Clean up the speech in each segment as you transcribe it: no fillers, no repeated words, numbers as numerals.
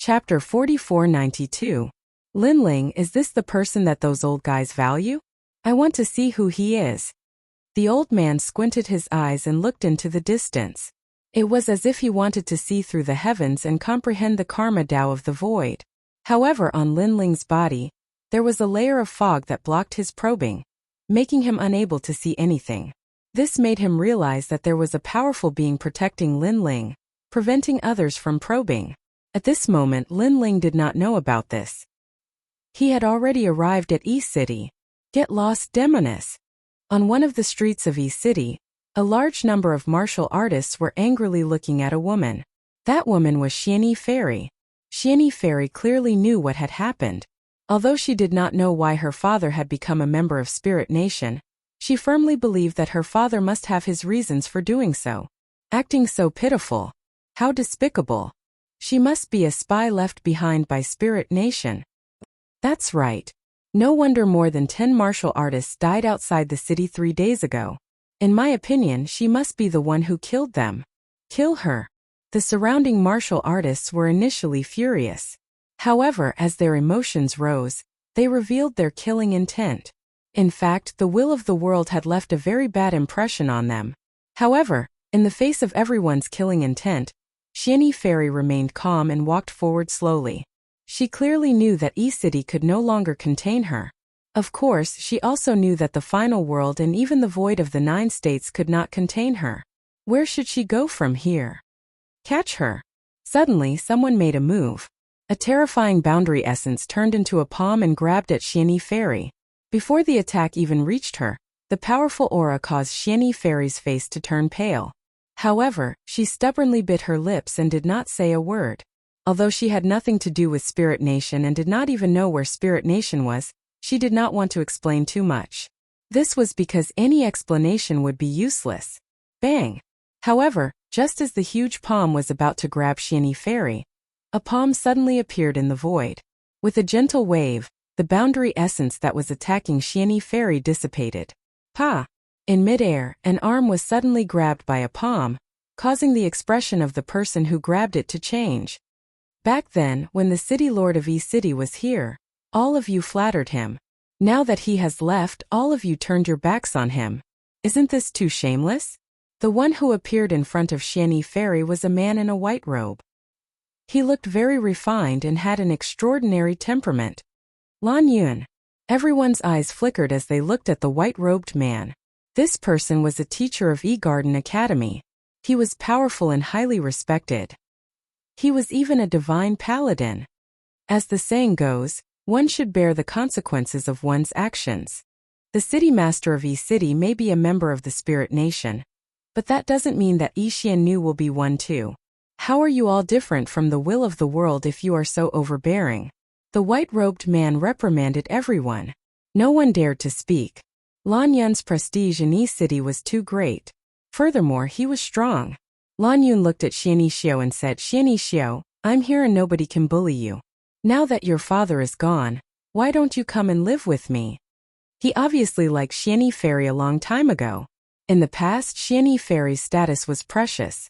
Chapter 4492. Linling, is this the person that those old guys value? I want to see who he is. The old man squinted his eyes and looked into the distance. It was as if he wanted to see through the heavens and comprehend the karma Tao of the void. However, on Linling's body, there was a layer of fog that blocked his probing, making him unable to see anything. This made him realize that there was a powerful being protecting Linling, preventing others from probing. At this moment, Linling did not know about this. He had already arrived at E-City. Get lost, Demoness. On one of the streets of E-City, a large number of martial artists were angrily looking at a woman. That woman was Xianyi Fairy. Xianyi Fairy clearly knew what had happened. Although she did not know why her father had become a member of Spirit Nation, she firmly believed that her father must have his reasons for doing so. Acting so pitiful. How despicable. She must be a spy left behind by Spirit Nation. That's right. No wonder more than 10 martial artists died outside the city 3 days ago. In my opinion, she must be the one who killed them. Kill her. The surrounding martial artists were initially furious. However, as their emotions rose, they revealed their killing intent. In fact, the will of the world had left a very bad impression on them. However, in the face of everyone's killing intent, Xianyi Fairy remained calm and walked forward slowly. She clearly knew that E-City could no longer contain her. Of course, she also knew that the final world and even the void of the 9 states could not contain her. Where should she go from here? Catch her. Suddenly, someone made a move. A terrifying boundary essence turned into a palm and grabbed at Xianyi Fairy. Before the attack even reached her, the powerful aura caused Xianyi Fairy's face to turn pale. However, she stubbornly bit her lips and did not say a word. Although she had nothing to do with Spirit Nation and did not even know where Spirit Nation was, she did not want to explain too much. This was because any explanation would be useless. Bang! However, just as the huge palm was about to grab Xianyi Fairy, a palm suddenly appeared in the void. With a gentle wave, the boundary essence that was attacking Xianyi Fairy dissipated. Pa! In midair, an arm was suddenly grabbed by a palm, causing the expression of the person who grabbed it to change. Back then, when the City Lord of E-City was here, all of you flattered him. Now that he has left, all of you turned your backs on him. Isn't this too shameless? The one who appeared in front of Xianyi Fairy was a man in a white robe. He looked very refined and had an extraordinary temperament. Lan Yun. Everyone's eyes flickered as they looked at the white-robed man. This person was a teacher of E-Garden Academy. He was powerful and highly respected. He was even a divine paladin. As the saying goes, one should bear the consequences of one's actions. The city master of E-City may be a member of the Spirit Nation, but that doesn't mean that Xianyu will be one too. How are you all different from the will of the world if you are so overbearing? The white-robed man reprimanded everyone. No one dared to speak. Lan Yun's prestige in E-City was too great. Furthermore, he was strong. Lan Yun looked at Xianyi Xiao and said, Xianyi Xiao, I'm here and nobody can bully you. Now that your father is gone, why don't you come and live with me? He obviously liked Xianyi Fairy a long time ago. In the past, Xianyi Fairy's status was precious.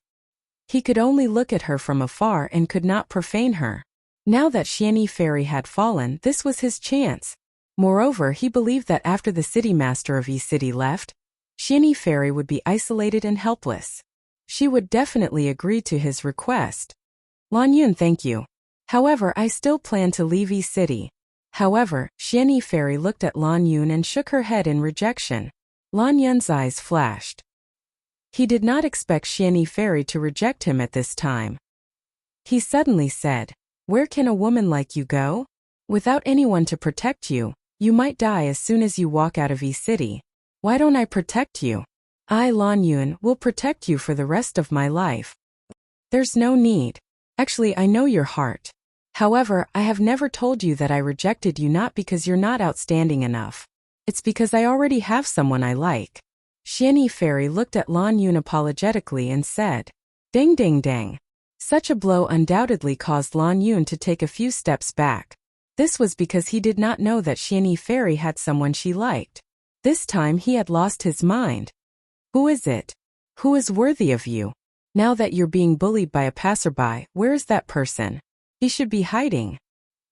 He could only look at her from afar and could not profane her. Now that Xianyi Fairy had fallen, this was his chance. Moreover, he believed that after the city master of E-City left, Xianyi Fairy would be isolated and helpless. She would definitely agree to his request. Lan Yun, thank you. However, I still plan to leave E-City. However, Xianyi Fairy looked at Lan Yun and shook her head in rejection. Lan Yun's eyes flashed. He did not expect Xianyi Fairy to reject him at this time. He suddenly said, Where can a woman like you go? Without anyone to protect you, you might die as soon as you walk out of E-City. Why don't I protect you? I, Lan Yun, will protect you for the rest of my life. There's no need. Actually, I know your heart. However, I have never told you that I rejected you not because you're not outstanding enough. It's because I already have someone I like. Xianyi Fairy looked at Lan Yun apologetically and said, Ding ding dang. Such a blow undoubtedly caused Lan Yun to take a few steps back. This was because he did not know that Xianyi Fairy had someone she liked. This time he had lost his mind. Who is it? Who is worthy of you? Now that you're being bullied by a passerby, where is that person? He should be hiding.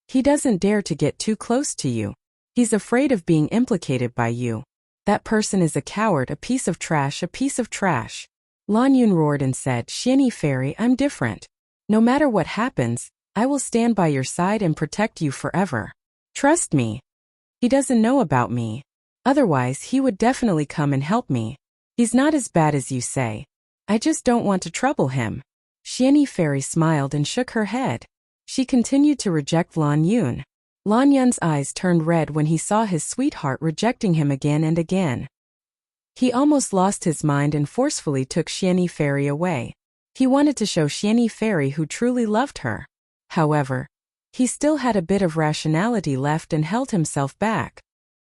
He doesn't dare to get too close to you. He's afraid of being implicated by you. That person is a coward, a piece of trash, a piece of trash. Lan Yun roared and said, Xianyi Fairy, I'm different. No matter what happens, I will stand by your side and protect you forever. Trust me. He doesn't know about me. Otherwise, he would definitely come and help me. He's not as bad as you say. I just don't want to trouble him. Xianyi Fairy smiled and shook her head. She continued to reject Lan Yun. Lan Yun's eyes turned red when he saw his sweetheart rejecting him again and again. He almost lost his mind and forcefully took Xianyi Fairy away. He wanted to show Xianyi Fairy who truly loved her. However, he still had a bit of rationality left and held himself back.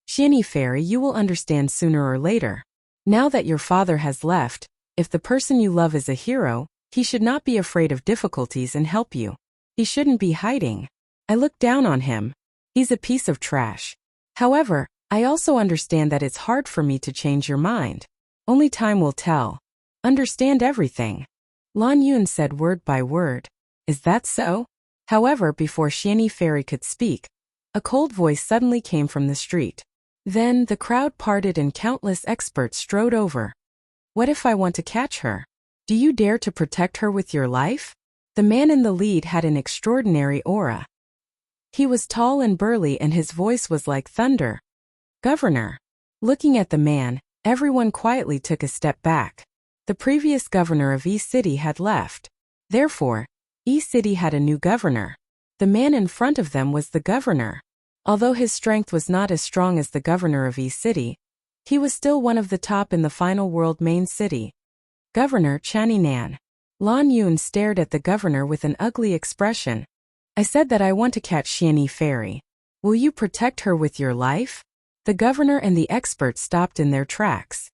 Xianyi Fairy, you will understand sooner or later. Now that your father has left, if the person you love is a hero, he should not be afraid of difficulties and help you. He shouldn't be hiding. I look down on him. He's a piece of trash. However, I also understand that it's hard for me to change your mind. Only time will tell. Understand everything. Lan Yun said word by word. Is that so? However, before Xianyi Fairy could speak, a cold voice suddenly came from the street. Then the crowd parted and countless experts strode over. What if I want to catch her? Do you dare to protect her with your life? The man in the lead had an extraordinary aura. He was tall and burly and his voice was like thunder. Governor. Looking at the man, everyone quietly took a step back. The previous governor of E-City had left. Therefore, E-City had a new governor. The man in front of them was the governor. Although his strength was not as strong as the governor of E-City, he was still one of the top in the final world main city. Governor Chaninan. Lan Yun stared at the governor with an ugly expression. I said that I want to catch Xianyi Fairy. Will you protect her with your life? The governor and the expert stopped in their tracks.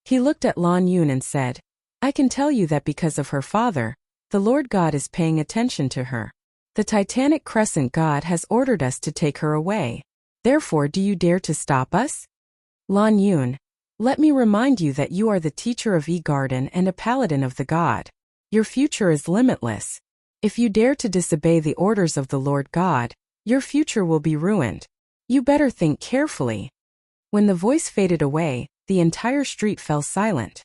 He looked at Lan Yun and said, I can tell you that because of her father, the Lord God is paying attention to her. The Titanic Crescent God has ordered us to take her away. Therefore, do you dare to stop us? Lan Yun, let me remind you that you are the teacher of E-Garden and a paladin of the god. Your future is limitless. If you dare to disobey the orders of the Lord God, your future will be ruined. You better think carefully. When the voice faded away, the entire street fell silent.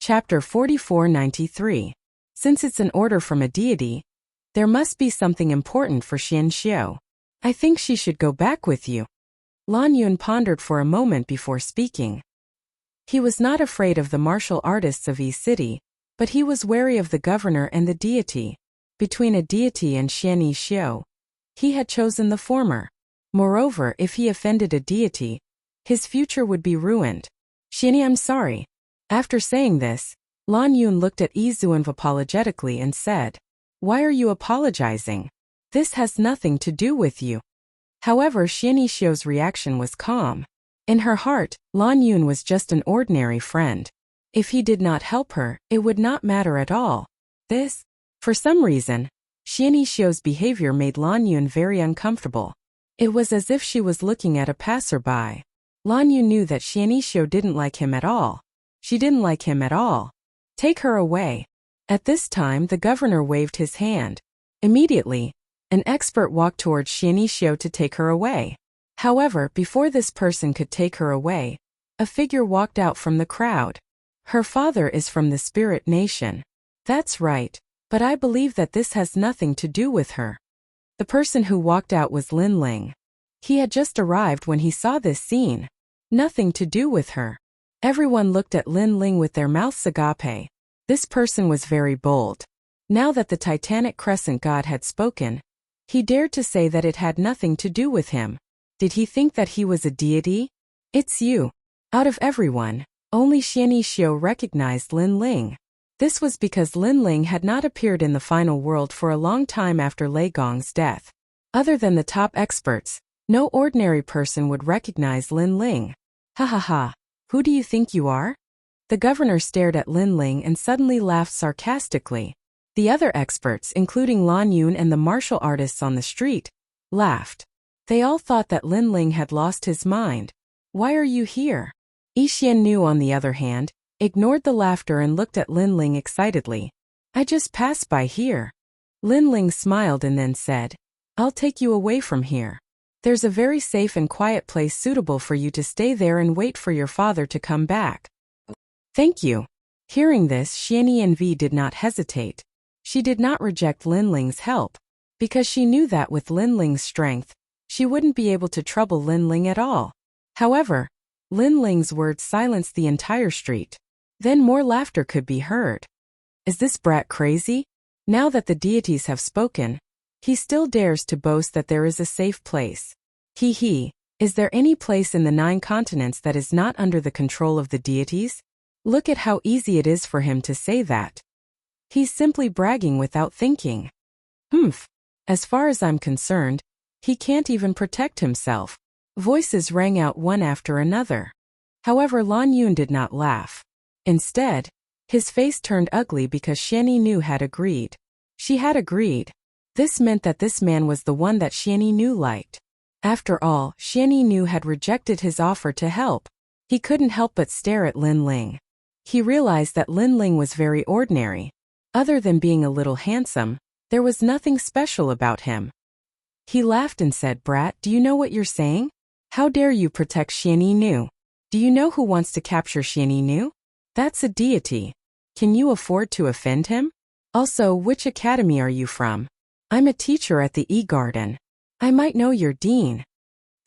Chapter 4493. Since it's an order from a deity, there must be something important for Xian Xiu. I think she should go back with you. Lan Yun pondered for a moment before speaking. He was not afraid of the martial artists of E-City, but he was wary of the governor and the deity. Between a deity and Xianyi Xiu, he had chosen the former. Moreover, if he offended a deity, his future would be ruined. Xianyi, I'm sorry. After saying this, Lan Yun looked at Yi Zuan apologetically and said, Why are you apologizing? This has nothing to do with you. However, Xianyi Xiu's reaction was calm. In her heart, Lan Yun was just an ordinary friend. If he did not help her, it would not matter at all. For some reason, Xianyi Xiu's behavior made Lan Yun very uncomfortable. It was as if she was looking at a passerby. Lan Yun knew that Xianyi Xiu didn't like him at all. She didn't like him at all. Take her away. At this time, the governor waved his hand. Immediately, an expert walked towards Xianyi Xiu to take her away. However, before this person could take her away, a figure walked out from the crowd. Her father is from the spirit nation. That's right, but I believe that this has nothing to do with her. The person who walked out was Lin Ling. He had just arrived when he saw this scene. Nothing to do with her. Everyone looked at Lin Ling with their mouths agape. This person was very bold. Now that the Titanic Crescent God had spoken, he dared to say that it had nothing to do with him. Did he think that he was a deity? It's you. Out of everyone, only Xianyi Xiu recognized Lin Ling. This was because Lin Ling had not appeared in the final world for a long time after Lei Gong's death. Other than the top experts, no ordinary person would recognize Lin Ling. Ha ha ha. Who do you think you are? The governor stared at Lin Ling and suddenly laughed sarcastically. The other experts, including Lan Yun and the martial artists on the street, laughed. They all thought that Lin Ling had lost his mind. Why are you here? Yi Xiannu, on the other hand, ignored the laughter and looked at Lin Ling excitedly. I just passed by here. Lin Ling smiled and then said, I'll take you away from here. There's a very safe and quiet place suitable for you to stay there and wait for your father to come back. Thank you. Hearing this, Xian Vi did not hesitate. She did not reject Lin Ling's help, because she knew that with Lin Ling's strength, she wouldn't be able to trouble Lin Ling at all. However, Lin Ling's words silenced the entire street. Then more laughter could be heard. Is this brat crazy? Now that the deities have spoken, he still dares to boast that there is a safe place. Is there any place in the 9 continents that is not under the control of the deities? Look at how easy it is for him to say that. He's simply bragging without thinking. As far as I'm concerned, he can't even protect himself. Voices rang out one after another. However, Lan Yun did not laugh. Instead, his face turned ugly because Xian Nu had agreed. She had agreed. This meant that this man was the one that Xian Nu liked. After all, Xian Nu had rejected his offer to help. He couldn't help but stare at Lin Ling. He realized that Lin Ling was very ordinary. Other than being a little handsome, there was nothing special about him. He laughed and said, Brat, do you know what you're saying? How dare you protect Xian Nu? Do you know who wants to capture Xian Nu? That's a deity. Can you afford to offend him? Also, which academy are you from? I'm a teacher at the E-Garden. I might know your dean.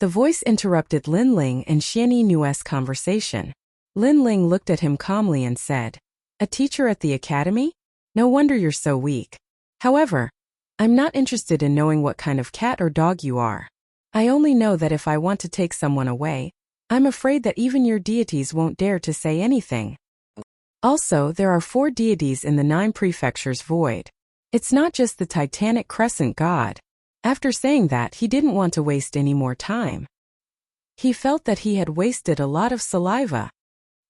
The voice interrupted Lin Ling and Xian Nu's conversation. Lin Ling looked at him calmly and said, A teacher at the academy? No wonder you're so weak. However, I'm not interested in knowing what kind of cat or dog you are. I only know that if I want to take someone away, I'm afraid that even your deities won't dare to say anything. Also, there are 4 deities in the 9 prefectures void. It's not just the Titanic Crescent God. After saying that, he didn't want to waste any more time. He felt that he had wasted a lot of saliva.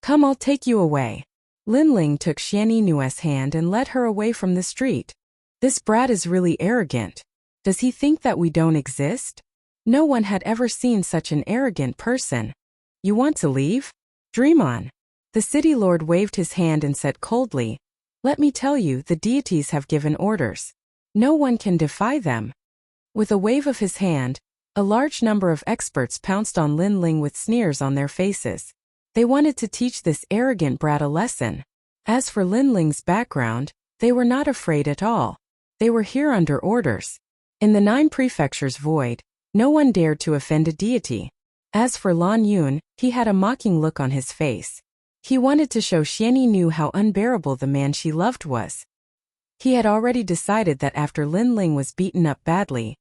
Come, I'll take you away. Lin Ling took Xian Nu's hand and led her away from the street. This brat is really arrogant. Does he think that we don't exist? No one had ever seen such an arrogant person. You want to leave? Dream on. The city lord waved his hand and said coldly, Let me tell you, the deities have given orders. No one can defy them. With a wave of his hand, a large number of experts pounced on Lin Ling with sneers on their faces. They wanted to teach this arrogant brat a lesson. As for Lin Ling's background, they were not afraid at all. They were here under orders. In the 9 prefectures void, no one dared to offend a deity. As for Lan Yun, he had a mocking look on his face. He wanted to show Xian Nu how unbearable the man she loved was. He had already decided that after Lin Ling was beaten up badly,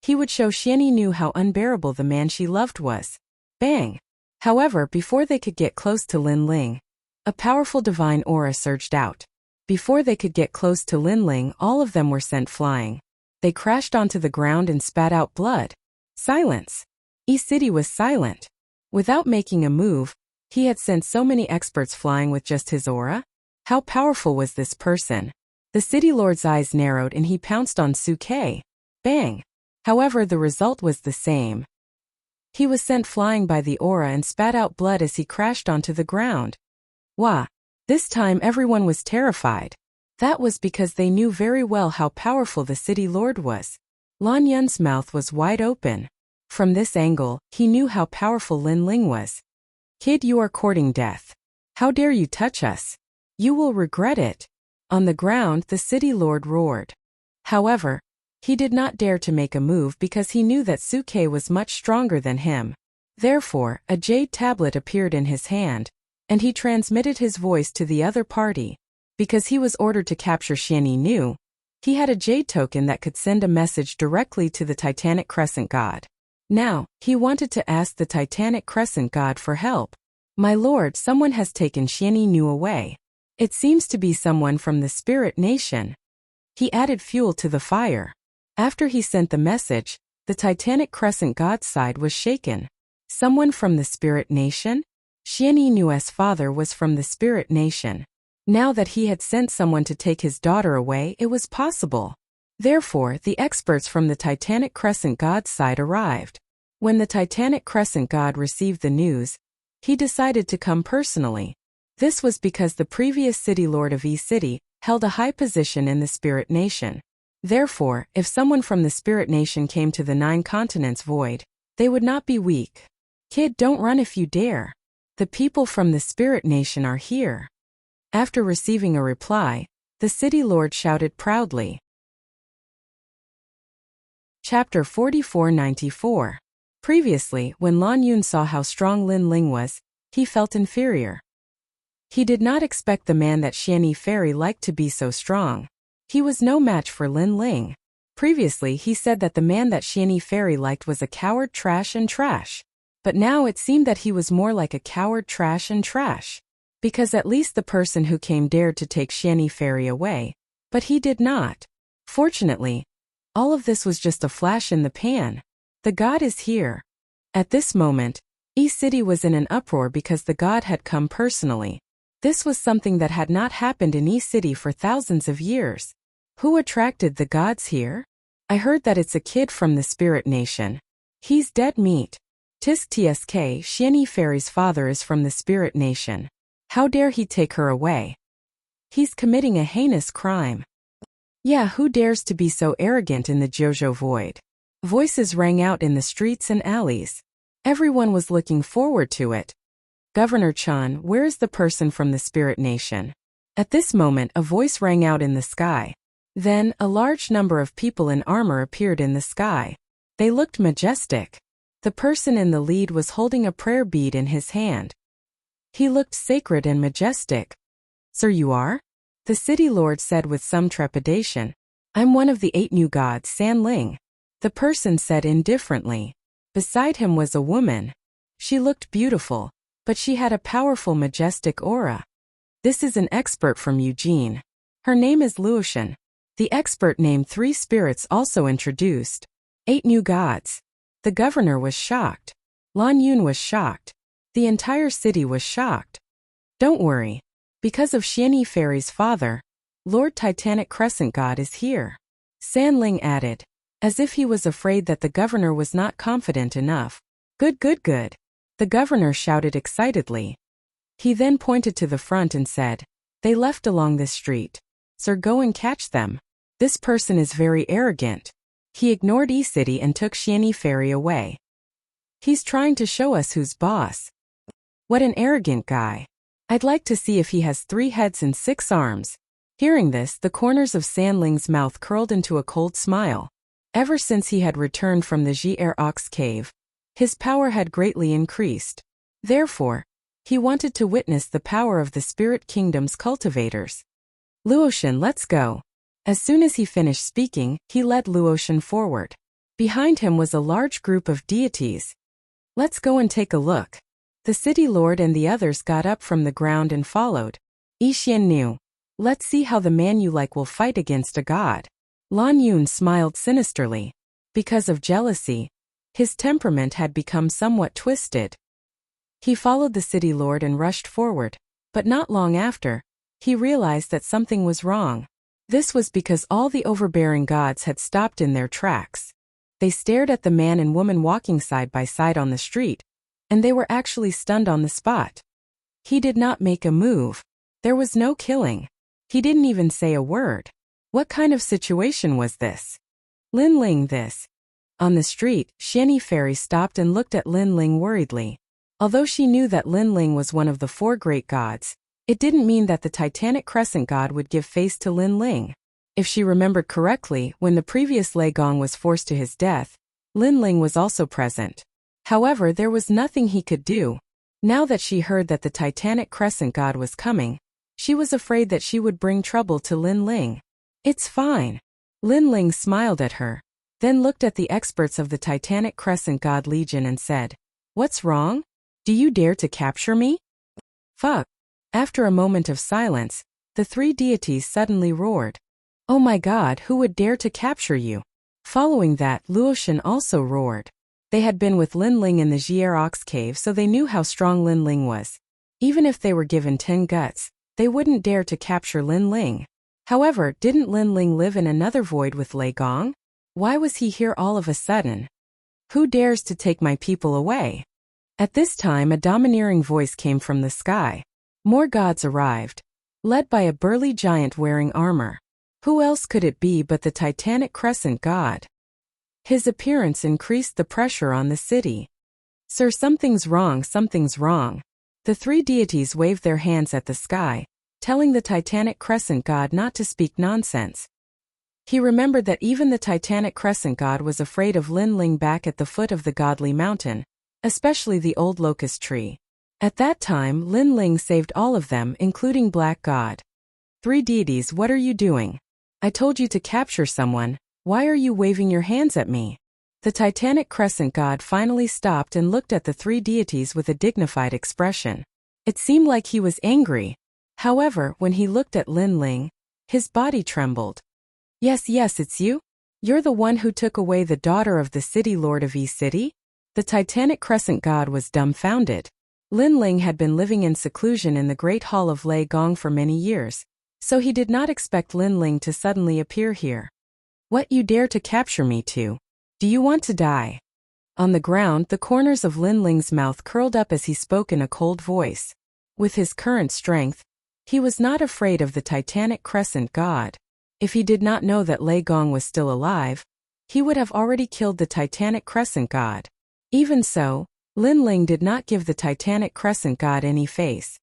he would show Xian Nu how unbearable the man she loved was. Bang! However, before they could get close to Lin Ling, a powerful divine aura surged out. Before they could get close to Lin Ling, all of them were sent flying. They crashed onto the ground and spat out blood. Silence. E-City was silent. Without making a move, he had sent so many experts flying with just his aura. How powerful was this person? The city lord's eyes narrowed and he pounced on Suke. Bang! However, the result was the same. He was sent flying by the aura and spat out blood as he crashed onto the ground. Wah! This time everyone was terrified. That was because they knew very well how powerful the city lord was. Lan Yun's mouth was wide open. From this angle, he knew how powerful Lin Ling was. Kid, you are courting death. How dare you touch us? You will regret it. On the ground, the city lord roared. However, he did not dare to make a move because he knew that Suke was much stronger than him. Therefore, a jade tablet appeared in his hand, and he transmitted his voice to the other party. Because he was ordered to capture Xian Nu, he had a jade token that could send a message directly to the Titanic Crescent God. Now, he wanted to ask the Titanic Crescent God for help. My lord, someone has taken Xian Nu away. It seems to be someone from the Spirit Nation. He added fuel to the fire. After he sent the message, the Titanic Crescent God's side was shaken. Someone from the Spirit Nation? Xian Nu's father was from the Spirit Nation. Now that he had sent someone to take his daughter away, it was possible. Therefore, the experts from the Titanic Crescent God's side arrived. When the Titanic Crescent God received the news, he decided to come personally. This was because the previous city lord of E-City held a high position in the spirit nation. Therefore, if someone from the spirit nation came to the 9 continents void, they would not be weak. Kid, don't run if you dare. The people from the spirit nation are here. After receiving a reply, the city lord shouted proudly. Chapter 4494. Previously, when Lan Yun saw how strong Lin Ling was, he felt inferior. He did not expect the man that Xianyi Fairy liked to be so strong. He was no match for Lin Ling. Previously he said that the man that Xianyi Fairy liked was a coward, trash and trash. But now it seemed that he was more like a coward, trash and trash. Because at least the person who came dared to take Xianyi Fairy away. But he did not. Fortunately, all of this was just a flash in the pan. The god is here. At this moment, E-City was in an uproar because the god had come personally. This was something that had not happened in E-City for thousands of years. Who attracted the gods here? I heard that it's a kid from the spirit nation. He's dead meat. Tisk Tsk, Xianyi Fairy's father is from the spirit nation. How dare he take her away? He's committing a heinous crime. Yeah, who dares to be so arrogant in the Jojo Void? Voices rang out in the streets and alleys. Everyone was looking forward to it. Governor Chan, where is the person from the spirit nation? At this moment a voice rang out in the sky. Then, a large number of people in armor appeared in the sky. They looked majestic. The person in the lead was holding a prayer bead in his hand. He looked sacred and majestic. Sir, you are? The city lord said with some trepidation. I'm one of the 8 new gods, San Ling. The person said indifferently. Beside him was a woman. She looked beautiful, but she had a powerful, majestic aura. This is an expert from Eugene. Her name is Luotian. The expert named 3 spirits also introduced. 8 new gods. The governor was shocked. Lan Yun was shocked. The entire city was shocked. Don't worry. Because of Xianyi Fairy's father, Lord Titanic Crescent God is here. San Ling added, as if he was afraid that the governor was not confident enough. Good, good, good. The governor shouted excitedly. He then pointed to the front and said, they left along this street. Sir, go and catch them. This person is very arrogant. He ignored E-City and took Xianyi Fairy away. He's trying to show us who's boss. What an arrogant guy. I'd like to see if he has 3 heads and 6 arms. Hearing this, the corners of San Ling's mouth curled into a cold smile. Ever since he had returned from the Jier Ox cave, his power had greatly increased. Therefore, he wanted to witness the power of the Spirit Kingdom's cultivators. Luotian, let's go. As soon as he finished speaking, he led Luotian forward. Behind him was a large group of deities. Let's go and take a look. The city lord and the others got up from the ground and followed. Yixian knew. Let's see how the man you like will fight against a god. Lan Yun smiled sinisterly. Because of jealousy, his temperament had become somewhat twisted. He followed the city lord and rushed forward, but not long after, he realized that something was wrong. This was because all the overbearing gods had stopped in their tracks. They stared at the man and woman walking side by side on the street, and they were actually stunned on the spot. He did not make a move. There was no killing. He didn't even say a word. What kind of situation was this? Lin Ling, this. On the street, Xianyi Fairy stopped and looked at Lin Ling worriedly. Although she knew that Lin Ling was one of the 4 great gods, it didn't mean that the Titanic Crescent God would give face to Lin Ling. If she remembered correctly, when the previous Lei Gong was forced to his death, Lin Ling was also present. However, there was nothing he could do. Now that she heard that the Titanic Crescent God was coming, she was afraid that she would bring trouble to Lin Ling. It's fine. Lin Ling smiled at her, then looked at the experts of the Titanic Crescent God Legion and said, what's wrong? Do you dare to capture me? Fuck. After a moment of silence, the 3 deities suddenly roared. Oh my god, who would dare to capture you? Following that, Luotian also roared. They had been with Lin Ling in the Jier Ox cave, so they knew how strong Lin Ling was. Even if they were given 10 guts, they wouldn't dare to capture Lin Ling. However, didn't Lin Ling live in another void with Lei Gong? Why was he here all of a sudden? Who dares to take my people away? At this time a domineering voice came from the sky. More gods arrived. led by a burly giant wearing armor. Who else could it be but the Titanic Crescent God? His appearance increased the pressure on the city. Sir, something's wrong, something's wrong. The three deities waved their hands at the sky, telling the Titanic Crescent God not to speak nonsense. He remembered that even the Titanic Crescent God was afraid of Lin Ling back at the foot of the godly mountain, especially the old locust tree. At that time, Lin Ling saved all of them, including Black God. Three deities, what are you doing? I told you to capture someone. Why are you waving your hands at me? The Titanic Crescent God finally stopped and looked at the three deities with a dignified expression. It seemed like he was angry. However, when he looked at Lin Ling, his body trembled. Yes, it's you? You're the one who took away the daughter of the city lord of East City? The Titanic Crescent God was dumbfounded. Lin Ling had been living in seclusion in the Great Hall of Lei Gong for many years, so he did not expect Lin Ling to suddenly appear here. What, you dare to capture me too? Do you want to die? On the ground, the corners of Lin Ling's mouth curled up as he spoke in a cold voice. With his current strength, he was not afraid of the Titanic Crescent God. If he did not know that Lei Gong was still alive, he would have already killed the Titanic Crescent God. Even so, Lin Ling did not give the Titanic Crescent God any face.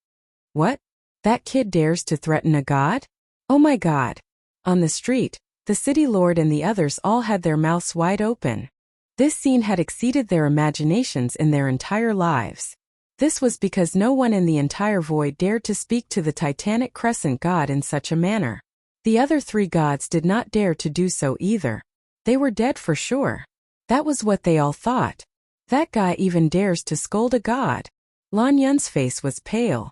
What? That kid dares to threaten a god? Oh my God! On the street, the city lord and the others all had their mouths wide open. This scene had exceeded their imaginations in their entire lives. This was because no one in the entire void dared to speak to the Titanic Crescent God in such a manner. The other three gods did not dare to do so either. They were dead for sure. That was what they all thought. That guy even dares to scold a god. Lan Yun's face was pale.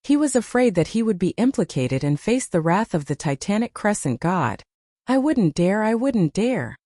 He was afraid that he would be implicated and face the wrath of the Titanic Crescent God. I wouldn't dare.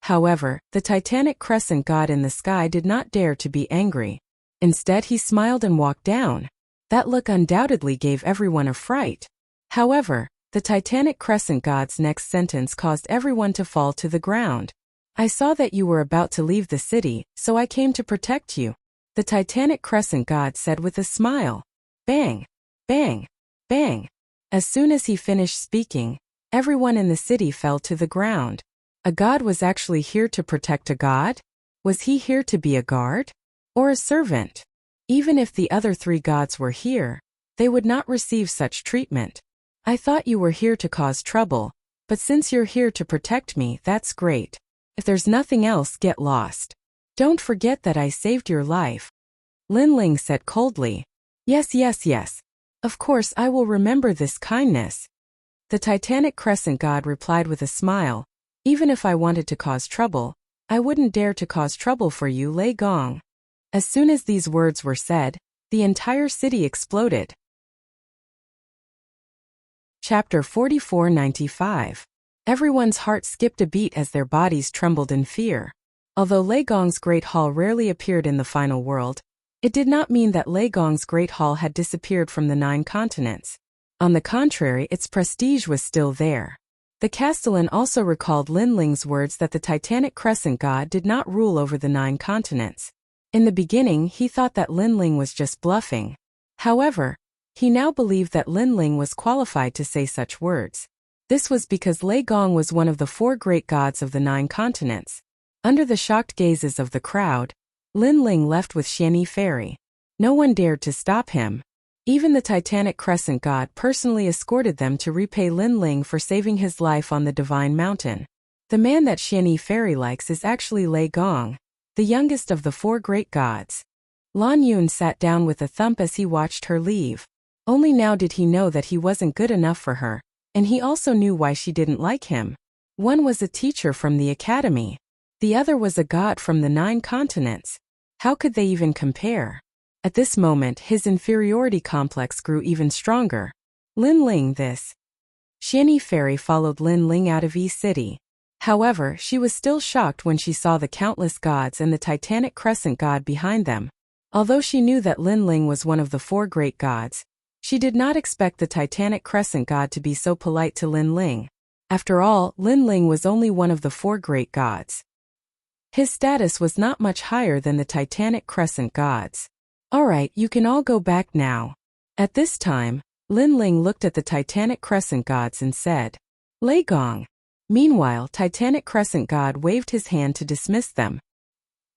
However, the Titanic Crescent God in the sky did not dare to be angry. Instead, he smiled and walked down. That look undoubtedly gave everyone a fright. However, the Titanic Crescent God's next sentence caused everyone to fall to the ground. I saw that you were about to leave the city, so I came to protect you. The Titanic Crescent God said with a smile. Bang! Bang! Bang! As soon as he finished speaking, everyone in the city fell to the ground. A god was actually here to protect a god? Was he here to be a guard? Or a servant? Even if the other three gods were here, they would not receive such treatment. I thought you were here to cause trouble, but since you're here to protect me, that's great. If there's nothing else, get lost. Don't forget that I saved your life. Lin Ling said coldly. Yes. Of course I will remember this kindness. The Titanic Crescent God replied with a smile. Even if I wanted to cause trouble, I wouldn't dare to cause trouble for you, Lei Gong. As soon as these words were said, the entire city exploded. Chapter 4495. Everyone's heart skipped a beat as their bodies trembled in fear. Although Lei Gong's Great Hall rarely appeared in the final world, it did not mean that Lei Gong's Great Hall had disappeared from the 9 continents. On the contrary, its prestige was still there. The Castellan also recalled Lin Ling's words that the Titanic Crescent God did not rule over the 9 continents. In the beginning, he thought that Lin Ling was just bluffing. However, he now believed that Lin Ling was qualified to say such words. This was because Lei Gong was one of the 4 great gods of the 9 continents. Under the shocked gazes of the crowd, Lin Ling left with Xianyi Fairy. No one dared to stop him. Even the Titanic Crescent God personally escorted them to repay Lin Ling for saving his life on the Divine Mountain. The man that Xianyi Fairy likes is actually Lei Gong, the youngest of the 4 great gods. Lan Yun sat down with a thump as he watched her leave. Only now did he know that he wasn't good enough for her, and he also knew why she didn't like him. One was a teacher from the academy. The other was a god from the 9 continents. How could they even compare? At this moment, his inferiority complex grew even stronger. Lin Ling, this. Xianyi Fairy followed Lin Ling out of East City. However, she was still shocked when she saw the countless gods and the Titanic Crescent God behind them. Although she knew that Lin Ling was one of the 4 great gods, she did not expect the Titanic Crescent God to be so polite to Lin Ling. After all, Lin Ling was only one of the 4 great gods. His status was not much higher than the Titanic Crescent gods. Alright, you can all go back now. At this time, Linling looked at the Titanic Crescent gods and said, Lei Gong. Meanwhile, Titanic Crescent god waved his hand to dismiss them.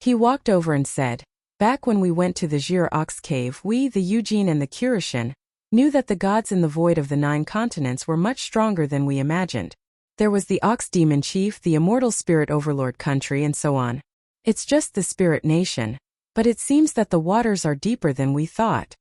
He walked over and said, back when we went to the Jir Ox Cave, we, the Eugene and the Kurishin, knew that the gods in the void of the 9 continents were much stronger than we imagined. There was the Ox Demon Chief, the Immortal Spirit Overlord country, and so on. It's just the Spirit Nation, but it seems that the waters are deeper than we thought.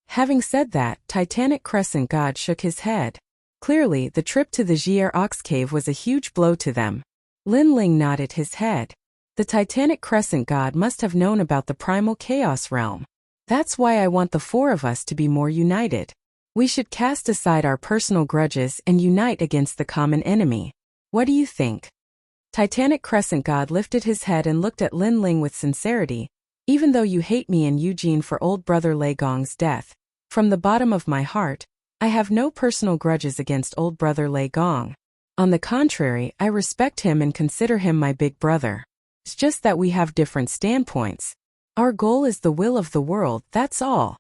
Having said that, Titanic Crescent God shook his head. Clearly, the trip to the Jir Ox Cave was a huge blow to them. Linling nodded his head. The Titanic Crescent God must have known about the primal chaos realm. That's why I want the 4 of us to be more united. We should cast aside our personal grudges and unite against the common enemy. What do you think? Titanic Crescent God lifted his head and looked at Linling with sincerity. Even though you hate me and Eugene for old brother Lei Gong's death, from the bottom of my heart, I have no personal grudges against old brother Lei Gong. On the contrary, I respect him and consider him my big brother. It's just that we have different standpoints. Our goal is the will of the world, that's all.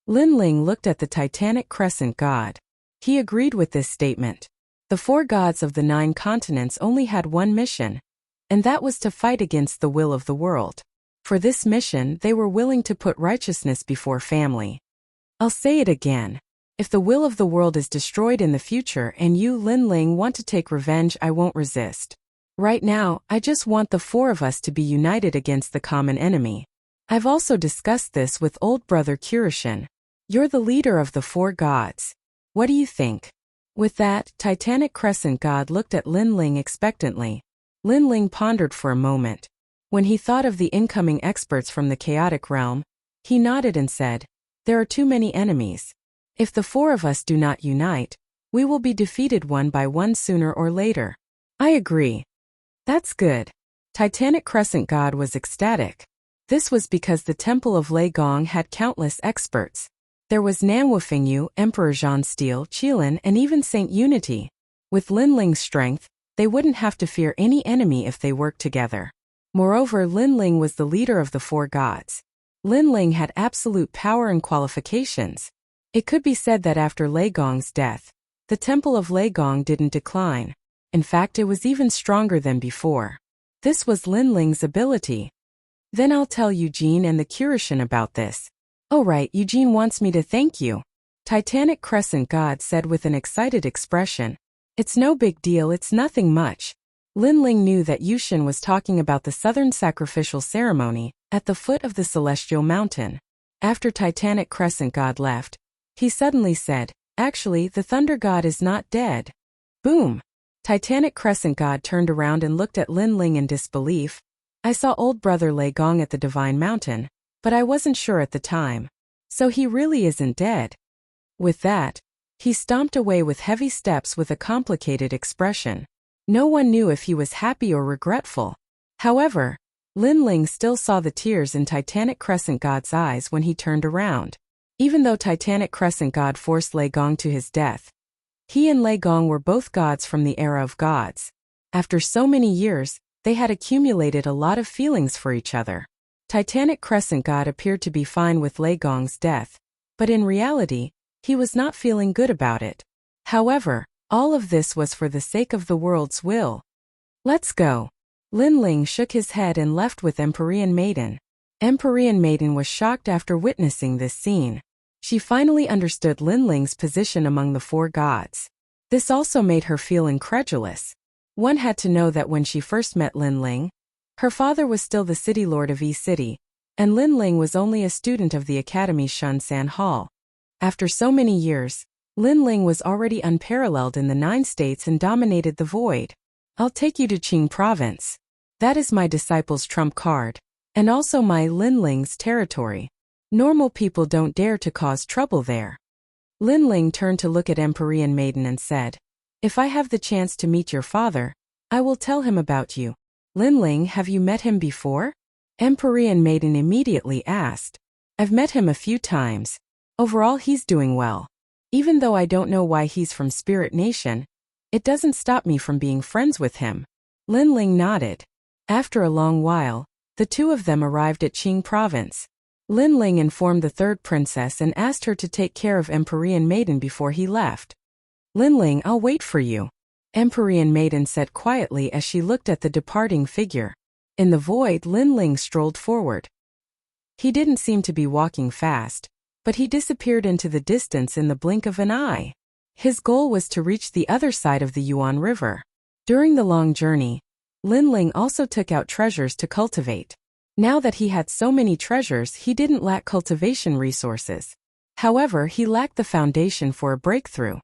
Linling looked at the Titanic Crescent God. He agreed with this statement. The 4 gods of the 9 continents only had one mission, and that was to fight against the will of the world. For this mission, they were willing to put righteousness before family. I'll say it again. If the will of the world is destroyed in the future and you, Linling, want to take revenge, I won't resist. Right now, I just want the 4 of us to be united against the common enemy. I've also discussed this with old brother Kurishin. You're the leader of the 4 gods. What do you think? With that, Titanic Crescent God looked at Linling expectantly. Linling pondered for a moment. When he thought of the incoming experts from the chaotic realm, he nodded and said, there are too many enemies. If the 4 of us do not unite, we will be defeated one by one sooner or later. I agree. That's good. Titanic Crescent God was ecstatic. This was because the Temple of Lei Gong had countless experts. There was Nanwufengyu, Emperor Zhan Steel, Qilin, and even Saint Unity. With Linling's strength, they wouldn't have to fear any enemy if they worked together. Moreover, Linling was the leader of the 4 gods. Linling had absolute power and qualifications. It could be said that after Lei Gong's death, the Temple of Lei Gong didn't decline. In fact, it was even stronger than before. This was Linling's ability. Then I'll tell Eugene and the Kurishin about this. Oh right, Eugene wants me to thank you. Titanic Crescent God said with an excited expression. It's no big deal, it's nothing much. Linling knew that Yushin was talking about the southern sacrificial ceremony at the foot of the celestial mountain. After Titanic Crescent God left, he suddenly said, actually, the Thunder God is not dead. Boom! Titanic Crescent God turned around and looked at Linling in disbelief. I saw old brother Lei Gong at the Divine Mountain, but I wasn't sure at the time. So he really isn't dead. With that, he stomped away with heavy steps with a complicated expression. No one knew if he was happy or regretful. However, Linling still saw the tears in Titanic Crescent God's eyes when he turned around. Even though Titanic Crescent God forced Lei Gong to his death, he and Lei Gong were both gods from the era of gods. After so many years, they had accumulated a lot of feelings for each other. Titanic Crescent God appeared to be fine with Lei Gong's death, but in reality, he was not feeling good about it. However, all of this was for the sake of the world's will. Let's go. Linling shook his head and left with Empyrean Maiden. Empyrean Maiden was shocked after witnessing this scene. She finally understood Linling's position among the 4 gods. This also made her feel incredulous. One had to know that when she first met Linling, her father was still the city lord of E-City, and Linling was only a student of the Academy's Shunsan Hall. After so many years, Linling was already unparalleled in the 9 states and dominated the void. I'll take you to Qing province. That is my disciple's trump card, and also my Linling's territory. Normal people don't dare to cause trouble there. Linling turned to look at Empyrean Maiden and said, if I have the chance to meet your father, I will tell him about you. Linling, have you met him before? Empyrean Maiden immediately asked. I've met him a few times. Overall, he's doing well. Even though I don't know why he's from Spirit Nation, it doesn't stop me from being friends with him. Linling nodded. After a long while, the 2 of them arrived at Qing province. Lin Ling informed the third princess and asked her to take care of Empyrean Maiden before he left. Lin Ling, I'll wait for you, Empyrean Maiden said quietly as she looked at the departing figure. In the void, Lin Ling strolled forward. He didn't seem to be walking fast, but he disappeared into the distance in the blink of an eye. His goal was to reach the other side of the Yuan River. During the long journey, Lin Ling also took out treasures to cultivate. Now that he had so many treasures, he didn't lack cultivation resources. However, he lacked the foundation for a breakthrough.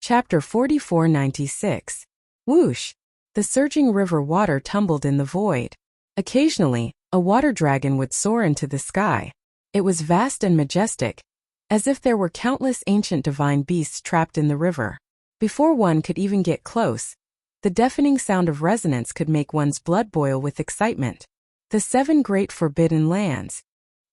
Chapter 4496. Whoosh! The surging river water tumbled in the void. Occasionally, a water dragon would soar into the sky. It was vast and majestic, as if there were countless ancient divine beasts trapped in the river. Before one could even get close, the deafening sound of resonance could make one's blood boil with excitement. The 7 great forbidden lands.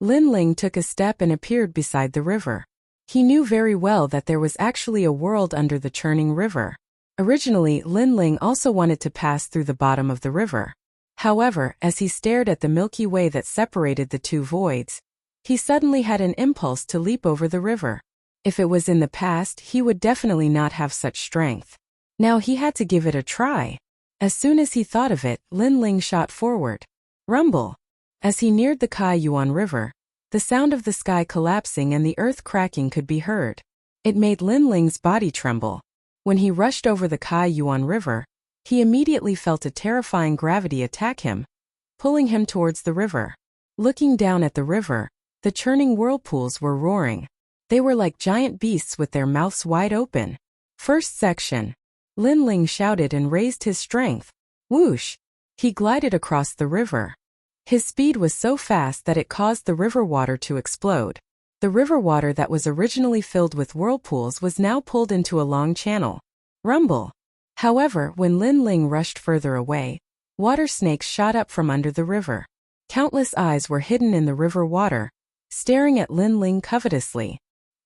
Lin Ling took a step and appeared beside the river. He knew very well that there was actually a world under the churning river. Originally, Lin Ling also wanted to pass through the bottom of the river. However, as he stared at the Milky Way that separated the two voids, he suddenly had an impulse to leap over the river. If it was in the past, he would definitely not have such strength. Now he had to give it a try. As soon as he thought of it, Lin Ling shot forward. Rumble! As he neared the Kai Yuan River, the sound of the sky collapsing and the earth cracking could be heard. It made Lin Ling's body tremble. When he rushed over the Kai Yuan River, he immediately felt a terrifying gravity attack him, pulling him towards the river. Looking down at the river, the churning whirlpools were roaring. They were like giant beasts with their mouths wide open. First section. Lin Ling shouted and raised his strength. Whoosh! He glided across the river. His speed was so fast that it caused the river water to explode. The river water that was originally filled with whirlpools was now pulled into a long channel. Rumble! However, when Lin Ling rushed further away, water snakes shot up from under the river. Countless eyes were hidden in the river water, staring at Lin Ling covetously.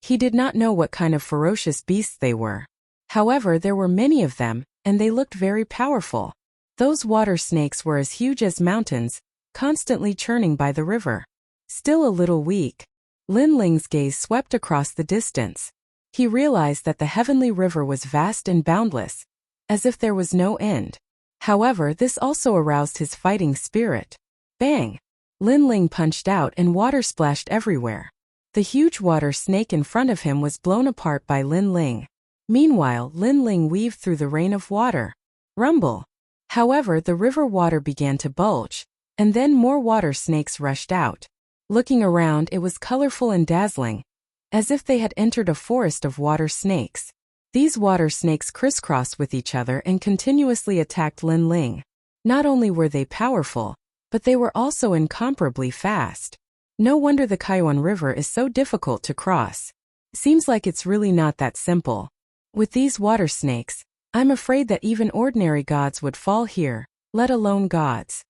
He did not know what kind of ferocious beasts they were. However, there were many of them, and they looked very powerful. Those water snakes were as huge as mountains, constantly churning by the river. Still a little weak, Lin Ling's gaze swept across the distance. He realized that the heavenly river was vast and boundless, as if there was no end. However, this also aroused his fighting spirit. Bang! Lin Ling punched out and water splashed everywhere. The huge water snake in front of him was blown apart by Lin Ling. Meanwhile, Lin Ling weaved through the rain of water. Rumble! However, the river water began to bulge, and then more water snakes rushed out. Looking around, it was colorful and dazzling, as if they had entered a forest of water snakes. These water snakes crisscrossed with each other and continuously attacked Lin Ling. Not only were they powerful, but they were also incomparably fast. No wonder the Kaiyuan River is so difficult to cross. Seems like it's really not that simple. With these water snakes, I'm afraid that even ordinary gods would fall here, let alone gods.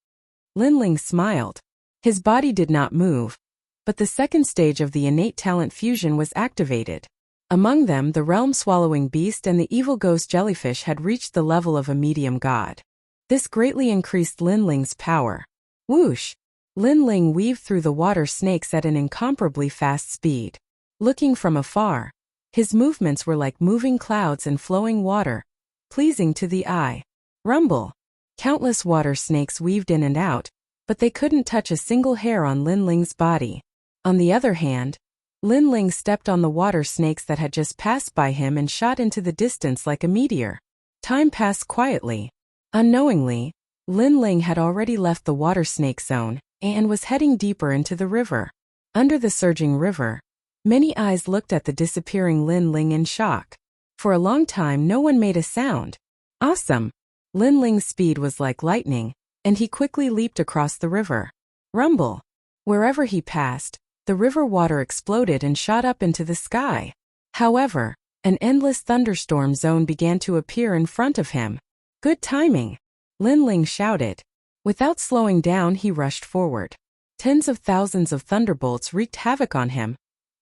Lin Ling smiled. His body did not move, but the second stage of the innate talent fusion was activated. Among them, the realm-swallowing beast and the evil ghost jellyfish had reached the level of a medium god. This greatly increased Lin Ling's power. Whoosh! Lin Ling weaved through the water snakes at an incomparably fast speed. Looking from afar, his movements were like moving clouds and flowing water, pleasing to the eye. Rumble! Countless water snakes weaved in and out, but they couldn't touch a single hair on Lin Ling's body. On the other hand, Lin Ling stepped on the water snakes that had just passed by him and shot into the distance like a meteor. Time passed quietly. Unknowingly, Lin Ling had already left the water snake zone and was heading deeper into the river. Under the surging river, many eyes looked at the disappearing Lin Ling in shock. For a long time, no one made a sound. Awesome! Lin Ling's speed was like lightning, and he quickly leaped across the river. Rumble! Wherever he passed, the river water exploded and shot up into the sky. However, an endless thunderstorm zone began to appear in front of him. Good timing! Lin Ling shouted. Without slowing down, he rushed forward. Tens of thousands of thunderbolts wreaked havoc on him,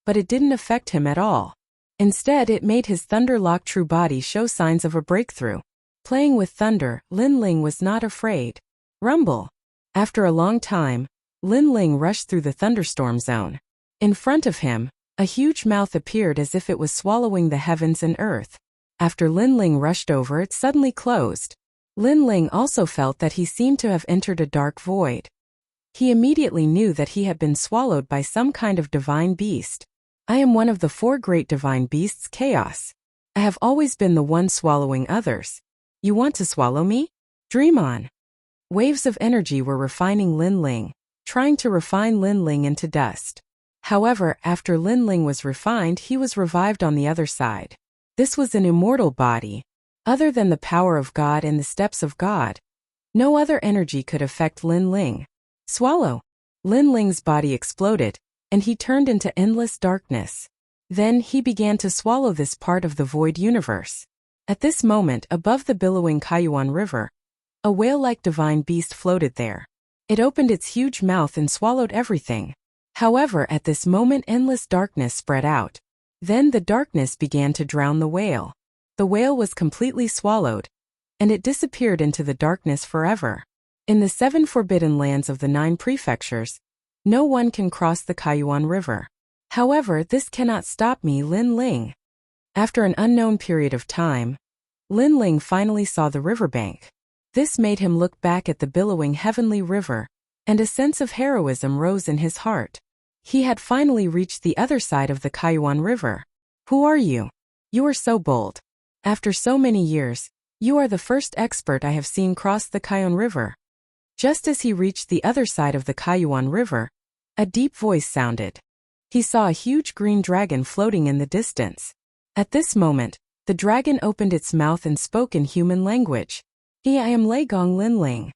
but it didn't affect him at all. Instead, it made his thunder-locked true body show signs of a breakthrough. Playing with thunder, Lin Ling was not afraid. Rumble! After a long time, Lin Ling rushed through the thunderstorm zone. In front of him, a huge mouth appeared as if it was swallowing the heavens and earth. After Lin Ling rushed over, it suddenly closed. Lin Ling also felt that he seemed to have entered a dark void. He immediately knew that he had been swallowed by some kind of divine beast. I am one of the 4 great divine beasts, Chaos. I have always been the one swallowing others. You want to swallow me? Dream on. Waves of energy were refining Lin Ling, trying to refine Lin Ling into dust. However, after Lin Ling was refined, he was revived on the other side. This was an immortal body. Other than the power of God and the steps of God, no other energy could affect Lin Ling. Swallow. Lin Ling's body exploded, and he turned into endless darkness. Then he began to swallow this part of the void universe. At this moment, above the billowing Kaiyuan River, a whale-like divine beast floated there. It opened its huge mouth and swallowed everything. However, at this moment endless darkness spread out. Then the darkness began to drown the whale. The whale was completely swallowed, and it disappeared into the darkness forever. In the 7 forbidden lands of the 9 prefectures, no one can cross the Kaiyuan River. However, this cannot stop me, Lin Ling. After an unknown period of time, Lin Ling finally saw the riverbank. This made him look back at the billowing heavenly river, and a sense of heroism rose in his heart. He had finally reached the other side of the Kaiyuan River. Who are you? You are so bold. After so many years, you are the first expert I have seen cross the Kaiyuan River. Just as he reached the other side of the Kaiyuan River, a deep voice sounded. He saw a huge green dragon floating in the distance. At this moment, the dragon opened its mouth and spoke in human language. I am Leigong Lin Ling.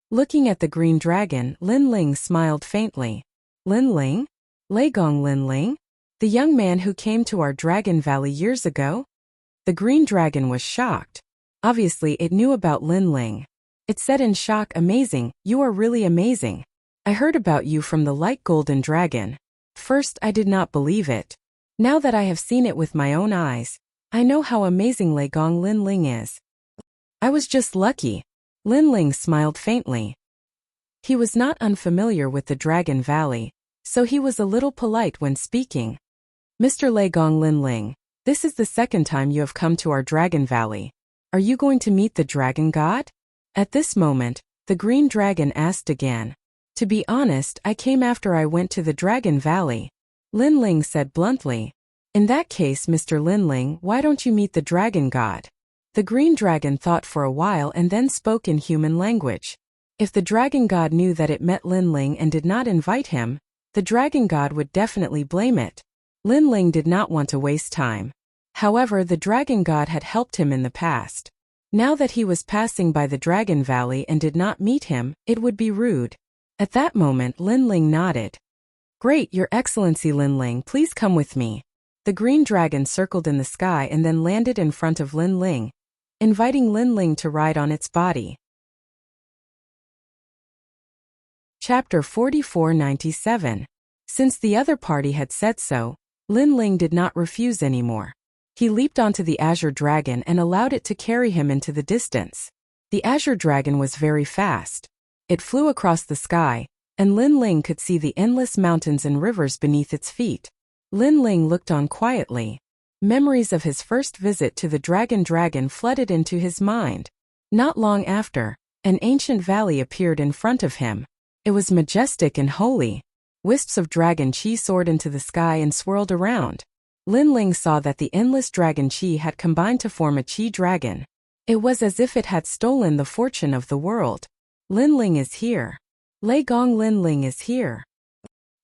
Looking at the green dragon, Lin Ling smiled faintly. Lin Ling? Leigong Lin Ling? The young man who came to our Dragon Valley years ago? The green dragon was shocked. Obviously, it knew about Lin Ling. It said in shock, amazing, you are really amazing. I heard about you from the light golden dragon. First, I did not believe it. Now that I have seen it with my own eyes, I know how amazing Leigong Lin Ling is. I was just lucky. Lin Ling smiled faintly. He was not unfamiliar with the Dragon Valley, so he was a little polite when speaking. Mr. Leigong Lin Ling, this is the second time you have come to our Dragon Valley. Are you going to meet the Dragon God? At this moment, the green dragon asked again. To be honest, I came after I went to the Dragon Valley. Lin Ling said bluntly. In that case, Mr. Lin Ling, why don't you meet the Dragon God? The green dragon thought for a while and then spoke in human language. If the Dragon God knew that it met Lin Ling and did not invite him, the Dragon God would definitely blame it. Lin Ling did not want to waste time. However, the Dragon God had helped him in the past. Now that he was passing by the Dragon Valley and did not meet him, it would be rude. At that moment, Lin Ling nodded. Great, Your Excellency Lin Ling, please come with me. The green dragon circled in the sky and then landed in front of Lin Ling, inviting Lin Ling to ride on its body. Chapter 4497. Since the other party had said so, Lin Ling did not refuse anymore. He leaped onto the azure dragon and allowed it to carry him into the distance. The azure dragon was very fast. It flew across the sky, and Lin Ling could see the endless mountains and rivers beneath its feet. Lin Ling looked on quietly. Memories of his first visit to the dragon flooded into his mind. Not long after, an ancient valley appeared in front of him. It was majestic and holy. Wisps of dragon chi soared into the sky and swirled around. Lin Ling saw that the endless dragon chi had combined to form a chi dragon. It was as if it had stolen the fortune of the world. Lin Ling is here. Leigong Lin Ling is here.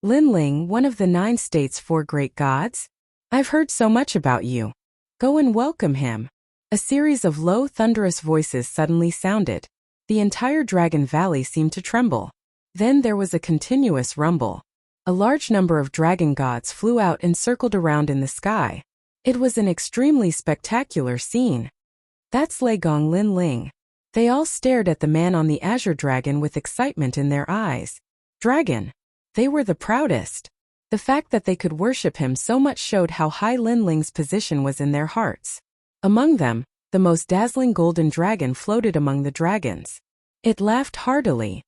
Lin Ling, one of the 9 states' 4 great gods? I've heard so much about you. Go and welcome him. A series of low, thunderous voices suddenly sounded. The entire Dragon Valley seemed to tremble. Then there was a continuous rumble. A large number of dragon gods flew out and circled around in the sky. It was an extremely spectacular scene. That's Leigong Lin Ling. They all stared at the man on the azure dragon with excitement in their eyes. Dragon. They were the proudest. The fact that they could worship him so much showed how high Lin Ling's position was in their hearts. Among them, the most dazzling golden dragon floated among the dragons. It laughed heartily.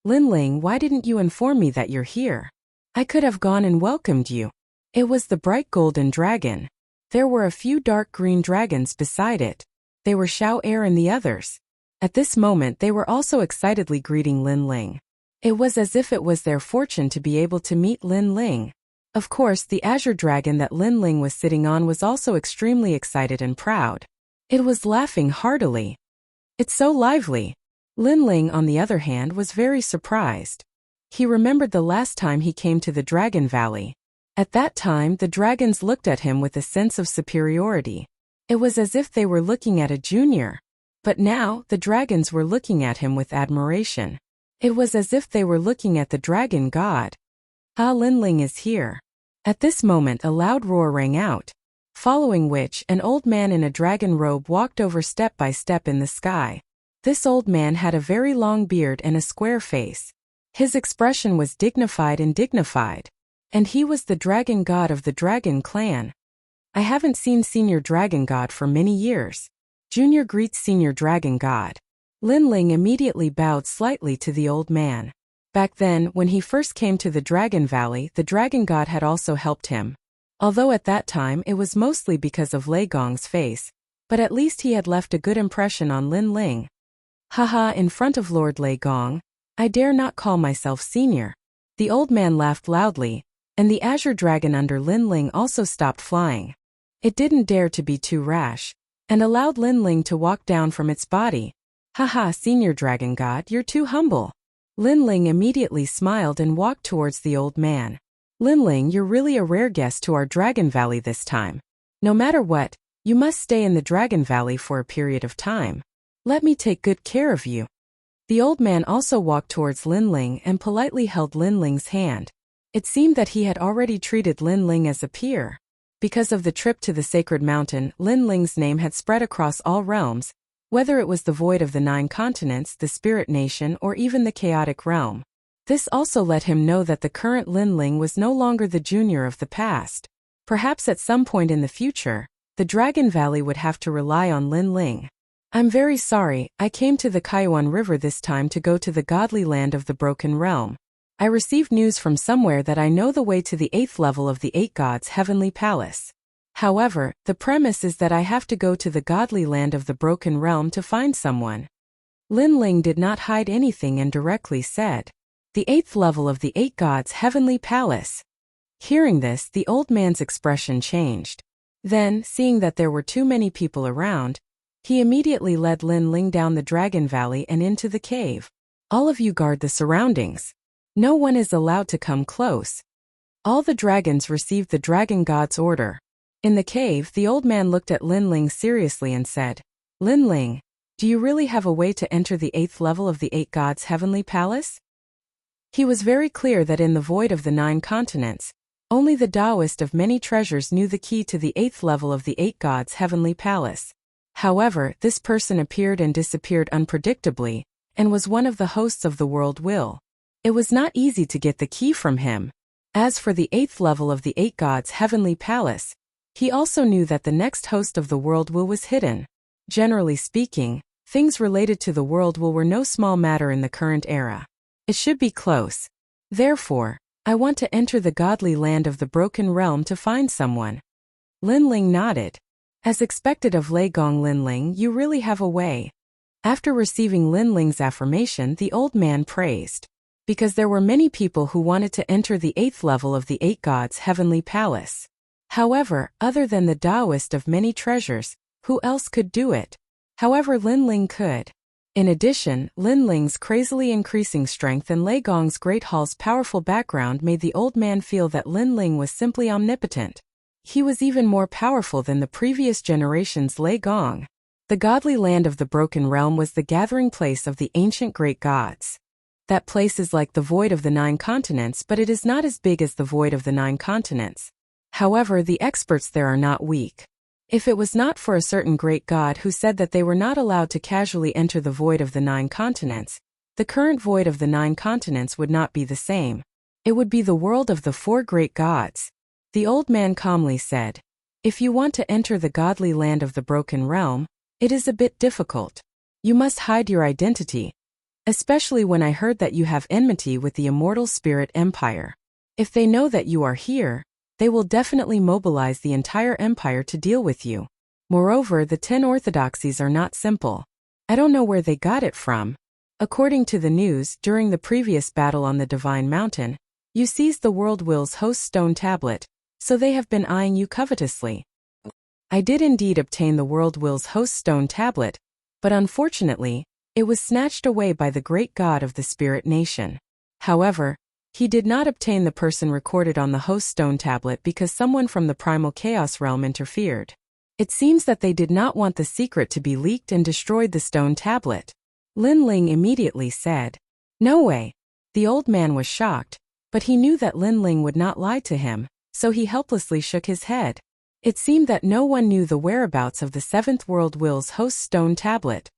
Linling, why didn't you inform me that you're here? I could have gone and welcomed you. It was the bright golden dragon. There were a few dark green dragons beside it. They were Xiao Er and the others. At this moment they were also excitedly greeting Linling. It was as if it was their fortune to be able to meet Linling. Of course, the azure dragon that Linling was sitting on was also extremely excited and proud. It was laughing heartily. It's so lively. Linling, on the other hand, was very surprised. He remembered the last time he came to the Dragon Valley. At that time, the dragons looked at him with a sense of superiority. It was as if they were looking at a junior. But now, the dragons were looking at him with admiration. It was as if they were looking at the dragon god. Ah, Linling is here. At this moment a loud roar rang out, following which an old man in a dragon robe walked over step by step in the sky. This old man had a very long beard and a square face. His expression was dignified, and he was the dragon god of the dragon clan. I haven't seen Senior Dragon God for many years. Junior greets Senior Dragon God. Linling immediately bowed slightly to the old man. Back then, when he first came to the Dragon Valley, the dragon god had also helped him. Although at that time it was mostly because of Lei Gong's face, but at least he had left a good impression on Linling. Haha, in front of Lord Lei Gong, I dare not call myself senior. The old man laughed loudly, and the azure dragon under Linling also stopped flying. It didn't dare to be too rash, and allowed Linling to walk down from its body. Haha, Senior Dragon God, you're too humble. Linling immediately smiled and walked towards the old man. Linling, you're really a rare guest to our Dragon Valley this time. No matter what, you must stay in the Dragon Valley for a period of time. Let me take good care of you. The old man also walked towards Linling and politely held Linling's hand. It seemed that he had already treated Linling as a peer. Because of the trip to the sacred mountain, Linling's name had spread across all realms, whether it was the void of the 9 continents, the spirit nation, or even the chaotic realm. This also let him know that the current Linling was no longer the junior of the past. Perhaps at some point in the future, the Dragon Valley would have to rely on Linling. I'm very sorry, I came to the Kaiwan River this time to go to the godly land of the Broken Realm. I received news from somewhere that I know the way to the 8th level of the 8 gods' heavenly palace. However, the premise is that I have to go to the godly land of the Broken Realm to find someone. Linling did not hide anything and directly said, the 8th level of the 8 gods' heavenly palace. Hearing this, the old man's expression changed. Then, seeing that there were too many people around, he immediately led Linling down the Dragon Valley and into the cave. All of you guard the surroundings. No one is allowed to come close. All the dragons received the dragon god's order. In the cave, the old man looked at Linling seriously and said, Linling, do you really have a way to enter the 8th level of the 8 gods' heavenly palace? He was very clear that in the void of the 9 continents, only the Taoist of many treasures knew the key to the 8th level of the 8 gods' heavenly palace. However, this person appeared and disappeared unpredictably, and was one of the hosts of the world will. It was not easy to get the key from him. As for the 8th level of the 8 gods' heavenly palace, he also knew that the next host of the world will was hidden. Generally speaking, things related to the world will were no small matter in the current era. It should be close. Therefore, I want to enter the godly land of the Broken Realm to find someone. Linling nodded. As expected of Lei Gong, Linling, you really have a way. After receiving Linling's affirmation, the old man praised. Because there were many people who wanted to enter the 8th level of the 8 gods' heavenly palace. However, other than the Taoist of many treasures, who else could do it? However, Linling could. In addition, Linling's crazily increasing strength and Lei Gong's Great Hall's powerful background made the old man feel that Linling was simply omnipotent. He was even more powerful than the previous generation's Lei Gong. The godly land of the Broken Realm was the gathering place of the ancient great gods. That place is like the void of the 9 continents, but it is not as big as the void of the 9 continents. However, the experts there are not weak. If it was not for a certain great god who said that they were not allowed to casually enter the void of the 9 continents, the current void of the 9 continents would not be the same. It would be the world of the 4 great gods. The old man calmly said, if you want to enter the godly land of the Broken Realm, it is a bit difficult. You must hide your identity. especially when I heard that you have enmity with the immortal spirit empire. If they know that you are here, they will definitely mobilize the entire empire to deal with you. Moreover, the 10 orthodoxies are not simple. I don't know where they got it from. According to the news, during the previous battle on the Divine Mountain, you seized the World Will's host stone tablet, so they have been eyeing you covetously. I did indeed obtain the World Will's host stone tablet, but unfortunately, it was snatched away by the great god of the spirit nation. However, he did not obtain the person recorded on the host stone tablet because someone from the primal chaos realm interfered. It seems that they did not want the secret to be leaked and destroyed the stone tablet. Lin Ling immediately said, "No way." The old man was shocked, but he knew that Lin Ling would not lie to him, so he helplessly shook his head. It seemed that no one knew the whereabouts of the 7th World Will's host stone tablet.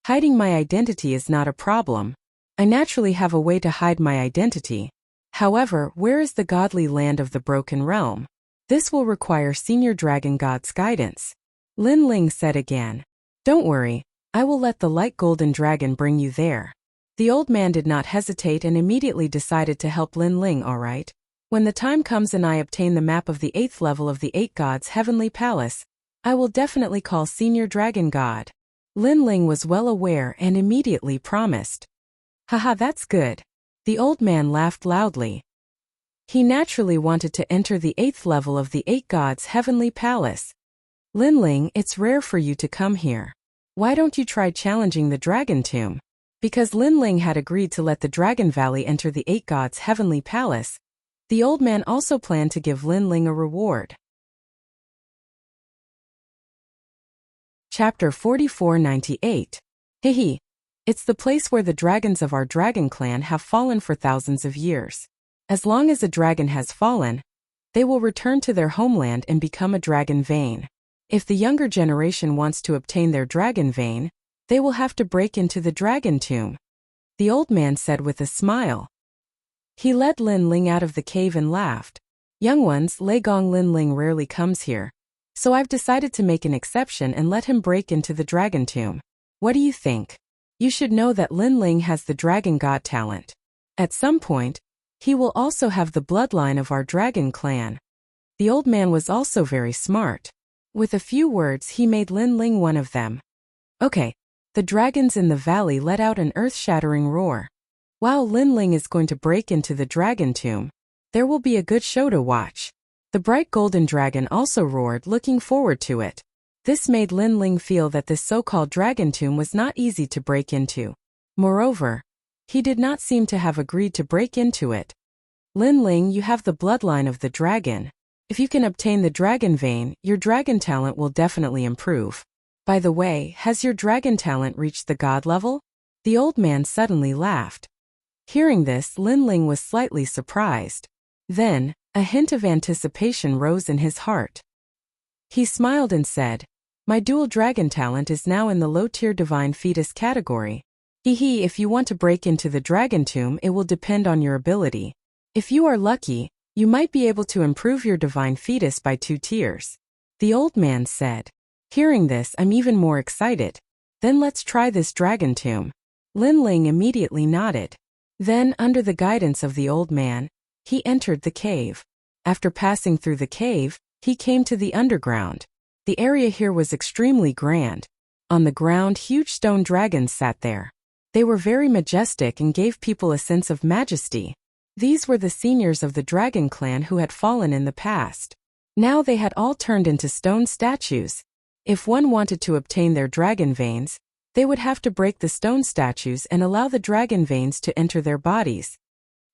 Hiding my identity is not a problem. I naturally have a way to hide my identity. However, where is the godly land of the broken realm? This will require Senior Dragon God's guidance. Lin Ling said again. Don't worry, I will let the light golden dragon bring you there. The old man did not hesitate and immediately decided to help Lin Ling. Alright. When the time comes and I obtain the map of the 8th level of the 8 Gods' Heavenly Palace, I will definitely call Senior Dragon God. Lin Ling was well aware and immediately promised. Haha, that's good. The old man laughed loudly. He naturally wanted to enter the 8th level of the 8 Gods' Heavenly Palace. Lin Ling, it's rare for you to come here. Why don't you try challenging the Dragon Tomb? Because Lin Ling had agreed to let the Dragon Valley enter the 8 Gods' Heavenly Palace, the old man also planned to give Lin Ling a reward. Chapter 4498. Hehe. It's the place where the dragons of our dragon clan have fallen for thousands of years. As long as a dragon has fallen, they will return to their homeland and become a dragon vein. If the younger generation wants to obtain their dragon vein, they will have to break into the dragon tomb. The old man said with a smile. He led Lin Ling out of the cave and laughed. Young ones, Legong Lin Ling rarely comes here, so I've decided to make an exception and let him break into the dragon tomb. What do you think? You should know that Lin Ling has the dragon god talent. At some point, he will also have the bloodline of our dragon clan. The old man was also very smart. With a few words he made Lin Ling one of them. Okay. The dragons in the valley let out an earth-shattering roar. While Lin Ling is going to break into the dragon tomb, there will be a good show to watch. The bright golden dragon also roared, looking forward to it. This made Lin Ling feel that this so-called dragon tomb was not easy to break into. Moreover, he did not seem to have agreed to break into it. Lin Ling, you have the bloodline of the dragon. If you can obtain the dragon vein, your dragon talent will definitely improve. By the way, has your dragon talent reached the god level? The old man suddenly laughed. Hearing this, Lin Ling was slightly surprised. Then, a hint of anticipation rose in his heart. He smiled and said, My dual dragon talent is now in the low-tier divine fetus category. Hehe, if you want to break into the dragon tomb, it will depend on your ability. If you are lucky, you might be able to improve your divine fetus by 2 tiers. The old man said. Hearing this, I'm even more excited. Then let's try this dragon tomb. Lin Ling immediately nodded. Then, under the guidance of the old man, he entered the cave. After passing through the cave, he came to the underground. The area here was extremely grand. On the ground, huge stone dragons sat there. They were very majestic and gave people a sense of majesty. These were the seniors of the dragon clan who had fallen in the past. Now they had all turned into stone statues. If one wanted to obtain their dragon veins, they would have to break the stone statues and allow the dragon veins to enter their bodies.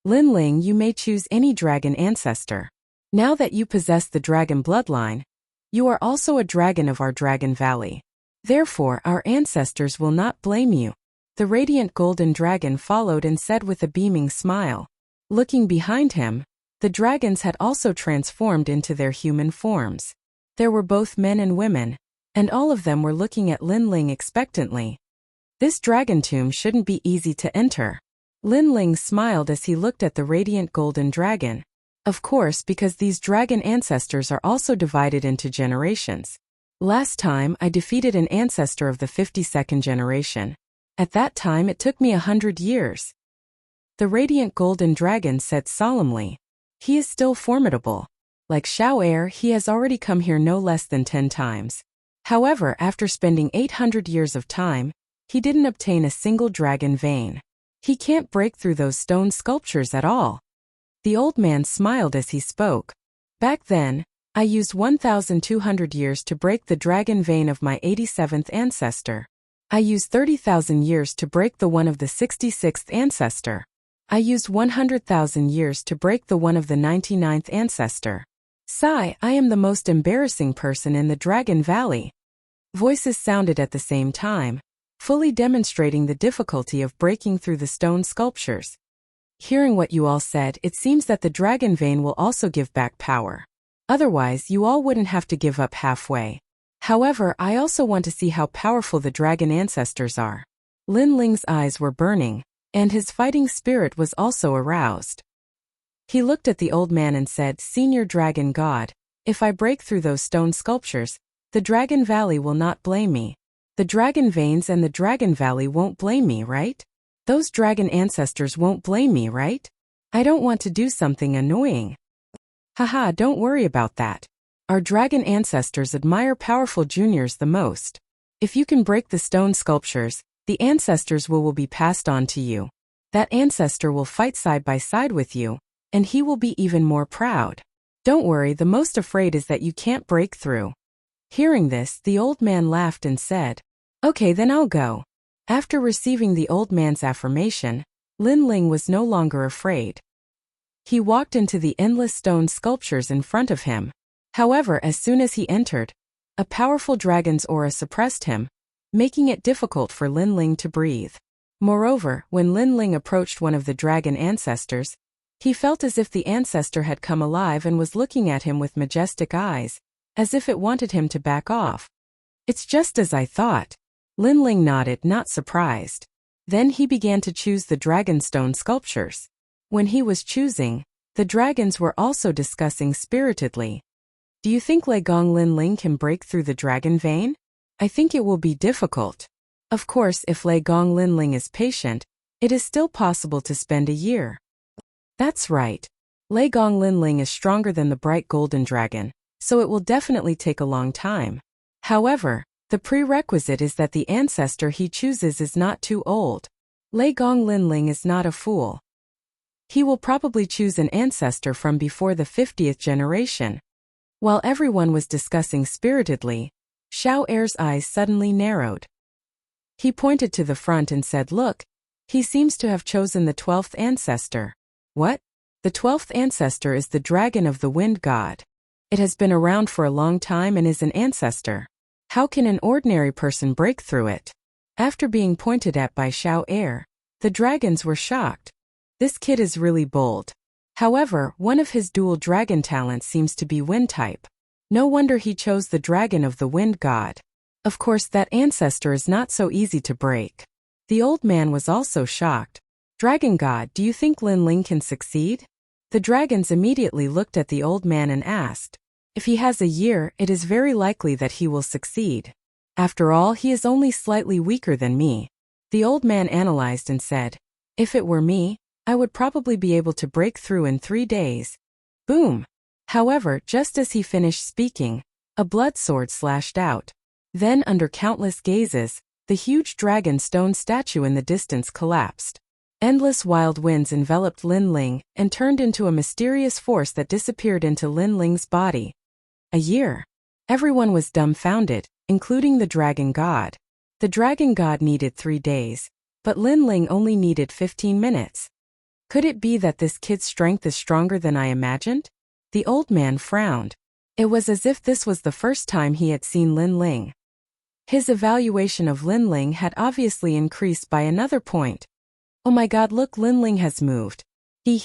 Lin Ling, you may choose any dragon ancestor. Now that you possess the dragon bloodline, you are also a dragon of our Dragon Valley. Therefore, our ancestors will not blame you. The radiant golden dragon followed and said with a beaming smile. Looking behind him, the dragons had also transformed into their human forms. There were both men and women, and all of them were looking at Lin Ling expectantly. This dragon tomb shouldn't be easy to enter. Lin Ling smiled as he looked at the radiant golden dragon. Of course, because these dragon ancestors are also divided into generations. Last time, I defeated an ancestor of the 52nd generation. At that time it took me 100 years. The radiant golden dragon said solemnly. He is still formidable. Like Xiao Heir, he has already come here no less than 10 times. However, after spending 800 years of time, he didn't obtain a single dragon vein. He can't break through those stone sculptures at all. The old man smiled as he spoke. Back then, I used 1,200 years to break the dragon vein of my 87th ancestor. I used 30,000 years to break the one of the 66th ancestor. I used 100,000 years to break the one of the 99th ancestor. Sigh, I am the most embarrassing person in the Dragon Valley. Voices sounded at the same time, fully demonstrating the difficulty of breaking through the stone sculptures. Hearing what you all said, it seems that the dragon vein will also give back power. Otherwise, you all wouldn't have to give up halfway. However, I also want to see how powerful the dragon ancestors are. Lin Ling's eyes were burning, and his fighting spirit was also aroused. He looked at the old man and said, Senior Dragon God, if I break through those stone sculptures, the Dragon Valley will not blame me. The Dragon Veins and the Dragon Valley won't blame me, right? Those dragon ancestors won't blame me, right? I don't want to do something annoying. Haha, don't worry about that. Our dragon ancestors admire powerful juniors the most. If you can break the stone sculptures, the ancestors will be passed on to you. That ancestor will fight side by side with you, and he will be even more proud. Don't worry, the most afraid is that you can't break through. Hearing this, the old man laughed and said, Okay, then I'll go. After receiving the old man's affirmation, Lin Ling was no longer afraid. He walked into the endless stone sculptures in front of him. However, as soon as he entered, a powerful dragon's aura suppressed him, making it difficult for Lin Ling to breathe. Moreover, when Lin Ling approached one of the dragon ancestors, he felt as if the ancestor had come alive and was looking at him with majestic eyes, as if it wanted him to back off. It's just as I thought. Lin Ling nodded, not surprised. Then he began to choose the dragonstone sculptures. When he was choosing, the dragons were also discussing spiritedly. Do you think Lei Gong Lin Ling can break through the dragon vein? I think it will be difficult. Of course, if Lei Gong Lin Ling is patient, it is still possible to spend a year. That's right. Lei Gong Lin Ling is stronger than the bright golden dragon, so it will definitely take a long time. However, the prerequisite is that the ancestor he chooses is not too old. Lei Gong Lin Ling is not a fool. He will probably choose an ancestor from before the 50th generation. While everyone was discussing spiritedly, Xiao Heir's eyes suddenly narrowed. He pointed to the front and said, Look, he seems to have chosen the 12th ancestor. What? The 12th ancestor is the dragon of the wind god. It has been around for a long time and is an ancestor. How can an ordinary person break through it? After being pointed at by Xiao Heir, the dragons were shocked. This kid is really bold. However, one of his dual dragon talents seems to be wind type. No wonder he chose the dragon of the wind god. Of course, that ancestor is not so easy to break. The old man was also shocked. Dragon God, do you think Lin Ling can succeed? The dragons immediately looked at the old man and asked. If he has a year, it is very likely that he will succeed. After all, he is only slightly weaker than me. The old man analyzed and said, If it were me, I would probably be able to break through in 3 days. Boom! However, just as he finished speaking, a blood sword slashed out. Then, under countless gazes, the huge dragon stone statue in the distance collapsed. Endless wild winds enveloped Lin Ling and turned into a mysterious force that disappeared into Lin Ling's body. A year. Everyone was dumbfounded, including the dragon god. The dragon god needed 3 days, but Lin Ling only needed 15 minutes. Could it be that this kid's strength is stronger than I imagined? The old man frowned. It was as if this was the first time he had seen Lin Ling. His evaluation of Lin Ling had obviously increased by another point. Oh my god, look, Lin Ling has moved. He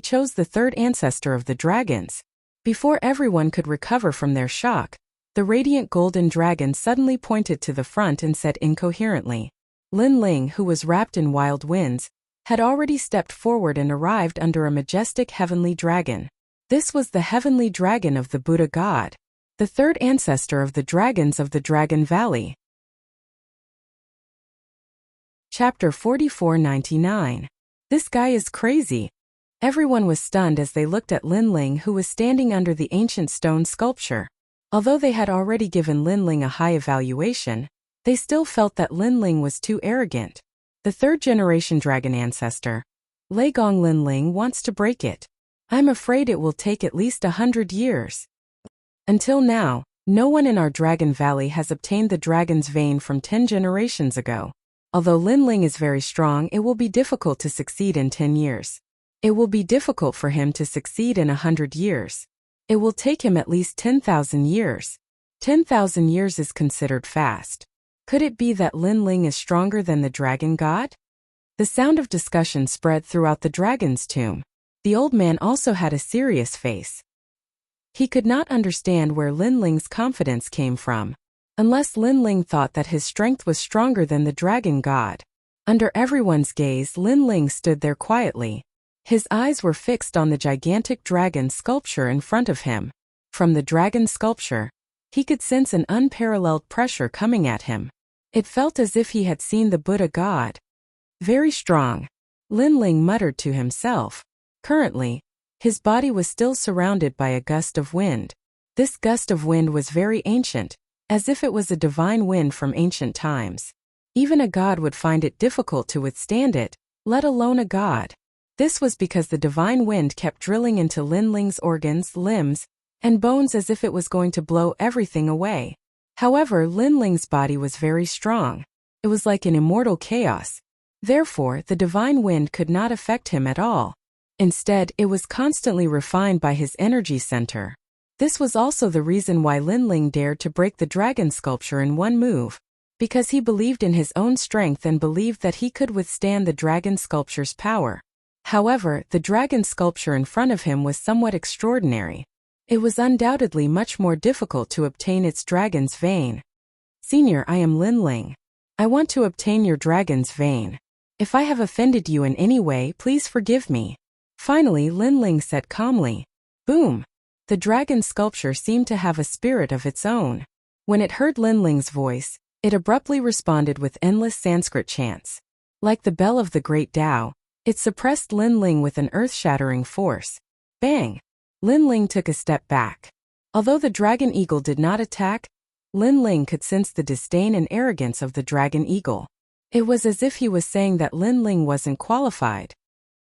chose the 3rd ancestor of the dragons. Before everyone could recover from their shock, the radiant golden dragon suddenly pointed to the front and said incoherently. Lin Ling, who was wrapped in wild winds, had already stepped forward and arrived under a majestic heavenly dragon. This was the heavenly dragon of the Buddha god, the 3rd ancestor of the dragons of the Dragon Valley. Chapter 4499. This guy is crazy. Everyone was stunned as they looked at Linling, who was standing under the ancient stone sculpture. Although they had already given Linling a high evaluation, they still felt that Linling was too arrogant. The third-generation dragon ancestor, Legong Linling, wants to break it. I'm afraid it will take at least 100 years. Until now, no one in our Dragon Valley has obtained the dragon's vein from 10 generations ago. Although Linling is very strong, it will be difficult to succeed in 10 years. It will be difficult for him to succeed in 100 years. It will take him at least 10,000 years. 10,000 years is considered fast. Could it be that Linling is stronger than the dragon god? The sound of discussion spread throughout the dragon's tomb. The old man also had a serious face. He could not understand where Linling's confidence came from, unless Linling thought that his strength was stronger than the dragon god. Under everyone's gaze, Linling stood there quietly. His eyes were fixed on the gigantic dragon sculpture in front of him. From the dragon sculpture, he could sense an unparalleled pressure coming at him. It felt as if he had seen the Buddha god. Very strong, Linling muttered to himself. Currently, his body was still surrounded by a gust of wind. This gust of wind was very ancient, as if it was a divine wind from ancient times. Even a god would find it difficult to withstand it, let alone a god. This was because the divine wind kept drilling into Linling's organs, limbs, and bones as if it was going to blow everything away. However, Linling's body was very strong. It was like an immortal chaos. Therefore, the divine wind could not affect him at all. Instead, it was constantly refined by his energy center. This was also the reason why Linling dared to break the dragon sculpture in one move, because he believed in his own strength and believed that he could withstand the dragon sculpture's power. However, the dragon sculpture in front of him was somewhat extraordinary. It was undoubtedly much more difficult to obtain its dragon's vein. Senior, I am Linling. I want to obtain your dragon's vein. If I have offended you in any way, please forgive me. Finally, Linling said calmly. Boom! The dragon sculpture seemed to have a spirit of its own. When it heard Linling's voice, it abruptly responded with endless Sanskrit chants. Like the bell of the great Tao, it suppressed Linling with an earth-shattering force. Bang! Linling took a step back. Although the dragon eagle did not attack, Linling could sense the disdain and arrogance of the dragon eagle. It was as if he was saying that Linling wasn't qualified.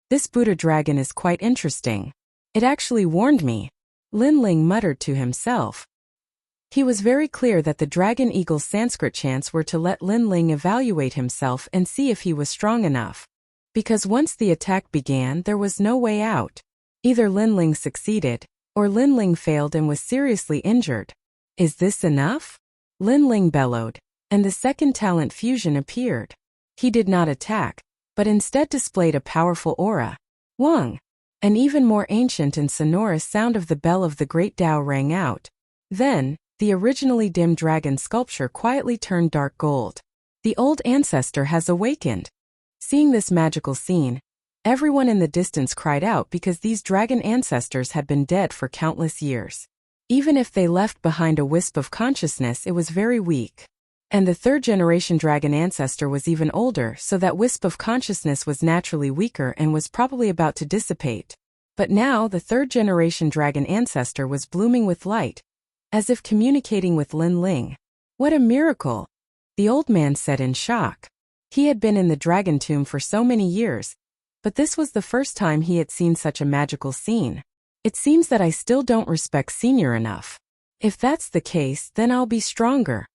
This Buddha dragon is quite interesting. It actually warned me, Linling muttered to himself. He was very clear that the dragon eagle's Sanskrit chants were to let Linling evaluate himself and see if he was strong enough. Because once the attack began, there was no way out. Either Linling succeeded, or Linling failed and was seriously injured. Is this enough? Linling bellowed, and the second talent fusion appeared. He did not attack, but instead displayed a powerful aura. Wang! An even more ancient and sonorous sound of the bell of the great Tao rang out. Then, the originally dim dragon sculpture quietly turned dark gold. The old ancestor has awakened. Seeing this magical scene, everyone in the distance cried out because these dragon ancestors had been dead for countless years. Even if they left behind a wisp of consciousness, it was very weak. And the third-generation dragon ancestor was even older, so that wisp of consciousness was naturally weaker and was probably about to dissipate. But now the third-generation dragon ancestor was blooming with light, as if communicating with Linling. What a miracle! The old man said in shock. He had been in the dragon tomb for so many years, but this was the first time he had seen such a magical scene. It seems that I still don't respect Senior enough. If that's the case, then I'll be stronger.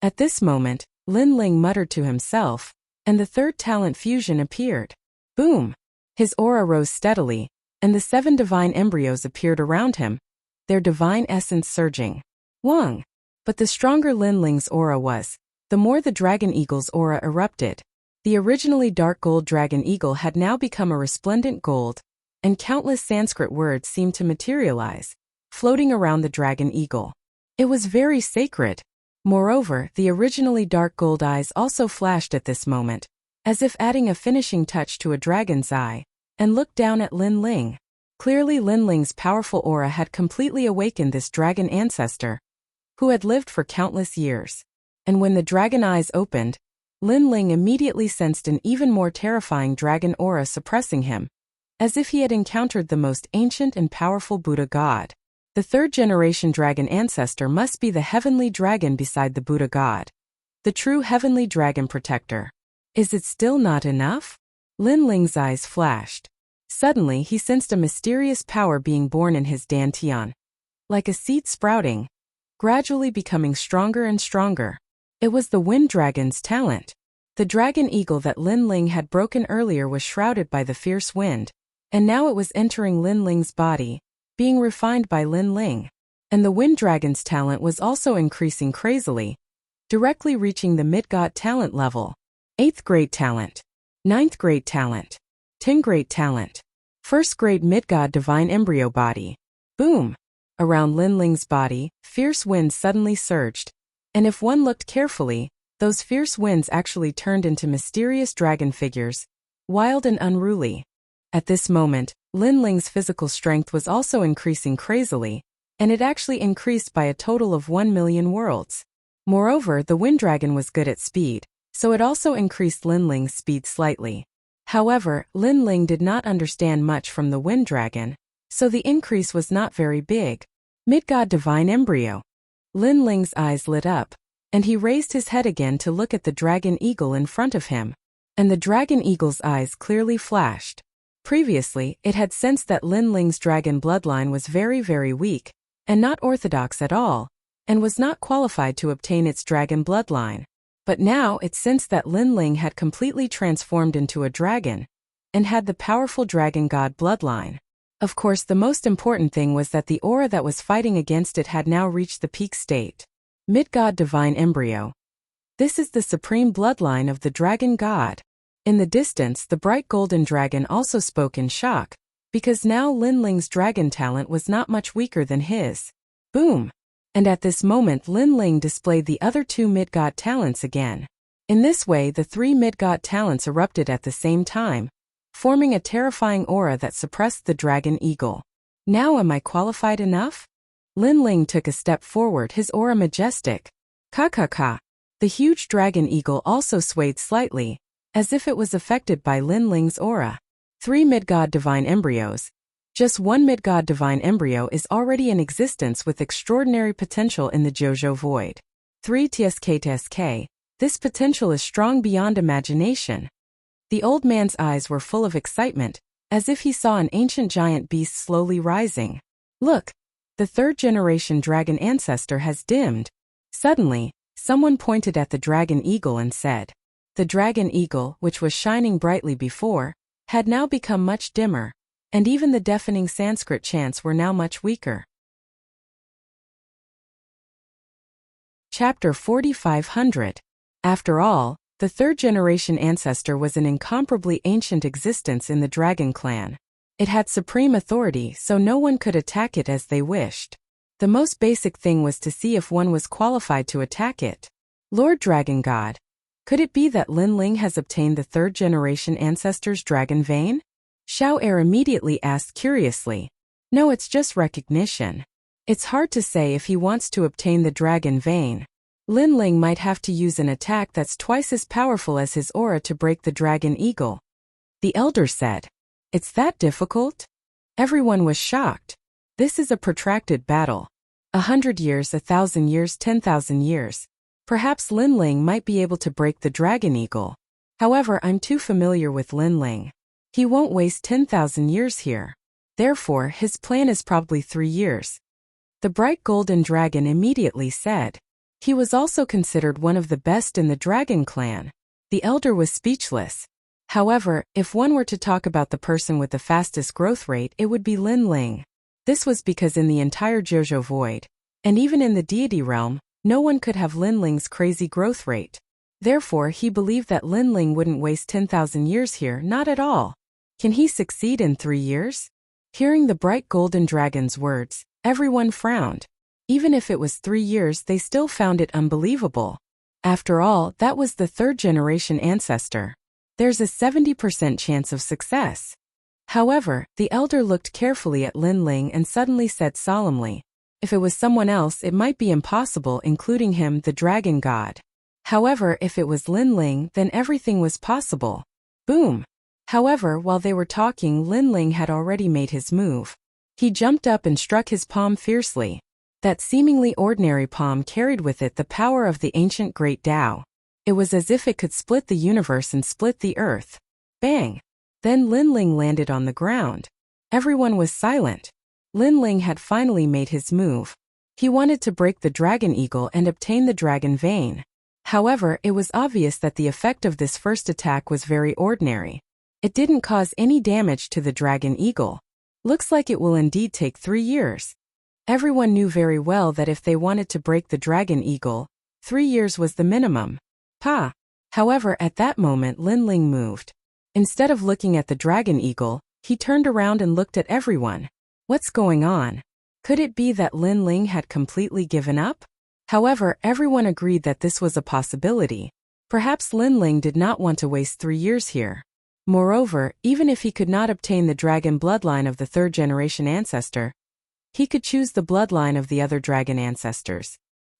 At this moment, Linling muttered to himself, and the third talent fusion appeared. Boom! His aura rose steadily, and the 7 divine embryos appeared around him, their divine essence surging. Wang! But the stronger Linling's aura was, the more the dragon eagle's aura erupted. The originally dark gold dragon eagle had now become a resplendent gold, and countless Sanskrit words seemed to materialize, floating around the dragon eagle. It was very sacred. Moreover, the originally dark gold eyes also flashed at this moment, as if adding a finishing touch to a dragon's eye, and looked down at Linling. Clearly Linling's powerful aura had completely awakened this dragon ancestor, who had lived for countless years. And when the dragon eyes opened, Lin Ling immediately sensed an even more terrifying dragon aura suppressing him, as if he had encountered the most ancient and powerful Buddha god. The third-generation dragon ancestor must be the heavenly dragon beside the Buddha god, the true heavenly dragon protector. Is it still not enough? Lin Ling's eyes flashed. Suddenly he sensed a mysterious power being born in his dantian, like a seed sprouting, gradually becoming stronger and stronger. It was the wind dragon's talent. The dragon eagle that Lin Ling had broken earlier was shrouded by the fierce wind, and now it was entering Lin Ling's body, being refined by Lin Ling. And the wind dragon's talent was also increasing crazily, directly reaching the mid-god talent level. 8th grade talent, 9th grade talent, 10th grade talent, 1st grade mid-god divine embryo body. Boom! Around Lin Ling's body, fierce winds suddenly surged, and if one looked carefully, those fierce winds actually turned into mysterious dragon figures, wild and unruly. At this moment, Lin Ling's physical strength was also increasing crazily, and it actually increased by a total of 1 million worlds. Moreover, the wind dragon was good at speed, so it also increased Lin Ling's speed slightly. However, Lin Ling did not understand much from the wind dragon, so the increase was not very big. Mid-god divine embryo. Lin Ling's eyes lit up, and he raised his head again to look at the dragon eagle in front of him. And the dragon eagle's eyes clearly flashed. Previously, it had sensed that Lin Ling's dragon bloodline was very, very weak, and not orthodox at all, and was not qualified to obtain its dragon bloodline. But now it sensed that Lin Ling had completely transformed into a dragon, and had the powerful dragon god bloodline. Of course, the most important thing was that the aura that was fighting against it had now reached the peak state. Mid-god divine embryo. This is the supreme bloodline of the dragon god. In the distance, the bright golden dragon also spoke in shock, because now Lin Ling's dragon talent was not much weaker than his. Boom! And at this moment Lin Ling displayed the other 2 mid-god talents again. In this way the 3 mid-god talents erupted at the same time, forming a terrifying aura that suppressed the dragon eagle. Now am I qualified enough? Lin Ling took a step forward, his aura majestic. Ka. The huge dragon eagle also swayed slightly, as if it was affected by Lin Ling's aura. 3 mid-god divine embryos. Just 1 mid-god divine embryo is already in existence with extraordinary potential in the Jojo void. 3 TSK. This potential is strong beyond imagination. The old man's eyes were full of excitement, as if he saw an ancient giant beast slowly rising. Look! The third-generation dragon ancestor has dimmed. Suddenly, someone pointed at the dragon eagle and said, the dragon eagle, which was shining brightly before, had now become much dimmer, and even the deafening Sanskrit chants were now much weaker. Chapter 4500. After all, the third-generation ancestor was an incomparably ancient existence in the dragon clan. It had supreme authority, so no one could attack it as they wished. The most basic thing was to see if one was qualified to attack it. Lord Dragon God. Could it be that Lin Ling has obtained the third-generation ancestor's dragon vein? Xiao Er immediately asked curiously. No, it's just recognition. It's hard to say if he wants to obtain the dragon vein. Lin Ling might have to use an attack that's twice as powerful as his aura to break the dragon eagle. The elder said. It's that difficult? Everyone was shocked. This is a protracted battle. 100 years, 1,000 years, 10,000 years. Perhaps Lin Ling might be able to break the dragon eagle. However, I'm too familiar with Lin Ling. He won't waste 10,000 years here. Therefore, his plan is probably 3 years. The bright golden dragon immediately said. He was also considered one of the best in the dragon clan. The elder was speechless. However, if one were to talk about the person with the fastest growth rate, it would be Lin Ling. This was because in the entire Jojo void, and even in the deity realm, no one could have Lin Ling's crazy growth rate. Therefore, he believed that Lin Ling wouldn't waste 10,000 years here, not at all. Can he succeed in 3 years? Hearing the bright golden dragon's words, everyone frowned. Even if it was 3 years, they still found it unbelievable. After all, that was the third-generation ancestor. There's a 70% chance of success. However, the elder looked carefully at Lin Ling and suddenly said solemnly, if it was someone else, it might be impossible, including him, the dragon god. However, if it was Lin Ling, then everything was possible. Boom! However, while they were talking, Lin Ling had already made his move. He jumped up and struck his palm fiercely. That seemingly ordinary palm carried with it the power of the ancient great Tao. It was as if it could split the universe and split the earth. Bang! Then Lin Ling landed on the ground. Everyone was silent. Lin Ling had finally made his move. He wanted to break the dragon eagle and obtain the dragon vein. However, it was obvious that the effect of this first attack was very ordinary. It didn't cause any damage to the dragon eagle. Looks like it will indeed take 3 years. Everyone knew very well that if they wanted to break the dragon eagle, 3 years was the minimum. Pa! However, at that moment Lin Ling moved. Instead of looking at the dragon eagle, he turned around and looked at everyone. What's going on? Could it be that Lin Ling had completely given up? However, everyone agreed that this was a possibility. Perhaps Lin Ling did not want to waste 3 years here. Moreover, even if he could not obtain the dragon bloodline of the third-generation ancestor, he could choose the bloodline of the other dragon ancestors.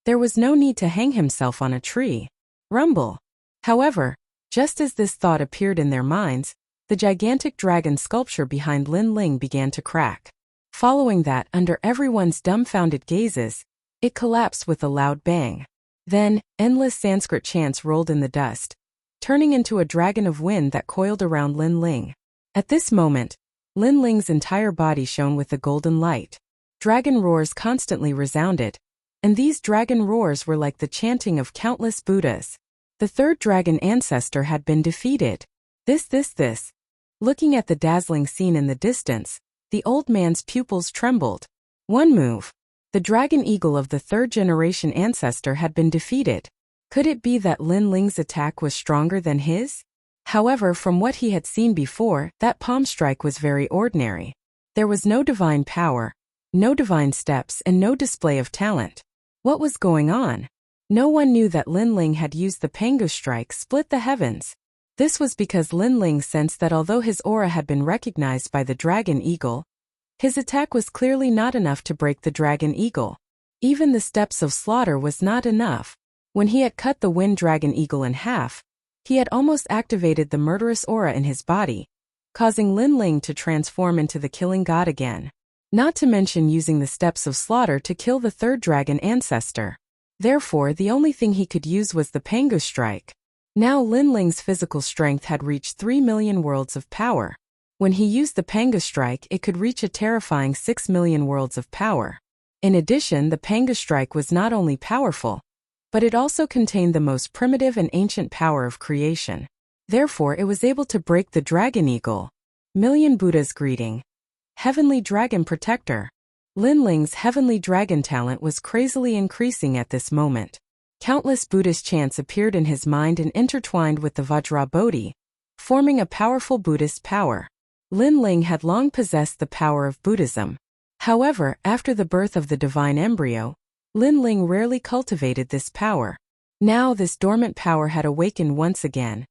There was no need to hang himself on a tree. Rumble. However, just as this thought appeared in their minds, the gigantic dragon sculpture behind Lin Ling began to crack. Following that, under everyone's dumbfounded gazes, it collapsed with a loud bang. Then, endless Sanskrit chants rolled in the dust, turning into a dragon of wind that coiled around Lin Ling. At this moment, Lin Ling's entire body shone with the golden light. Dragon roars constantly resounded, and these dragon roars were like the chanting of countless Buddhas. The third dragon ancestor had been defeated. This. Looking at the dazzling scene in the distance, the old man's pupils trembled. One move. The dragon eagle of the third-generation ancestor had been defeated. Could it be that Lin Ling's attack was stronger than his? However, from what he had seen before, that palm strike was very ordinary. There was no divine power, no divine steps, and no display of talent. What was going on? No one knew that Lin Ling had used the Pangu strike split the heavens. This was because Lin Ling sensed that although his aura had been recognized by the dragon eagle, his attack was clearly not enough to break the dragon eagle. Even the steps of slaughter was not enough. When he had cut the wind dragon eagle in half, he had almost activated the murderous aura in his body, causing Lin Ling to transform into the killing god again. Not to mention using the steps of slaughter to kill the third dragon ancestor. Therefore, the only thing he could use was the Pangu strike. Now Lin Ling's physical strength had reached 3 million worlds of power. When he used the Pangu strike, it could reach a terrifying 6 million worlds of power. In addition, the Pangu strike was not only powerful, but it also contained the most primitive and ancient power of creation. Therefore, it was able to break the dragon eagle. Million Buddhas greeting. Heavenly Dragon Protector. Lin Ling's heavenly dragon talent was crazily increasing at this moment. Countless Buddhist chants appeared in his mind and intertwined with the Vajra Bodhi, forming a powerful Buddhist power. Lin Ling had long possessed the power of Buddhism. However, after the birth of the divine embryo, Lin Ling rarely cultivated this power. Now this dormant power had awakened once again,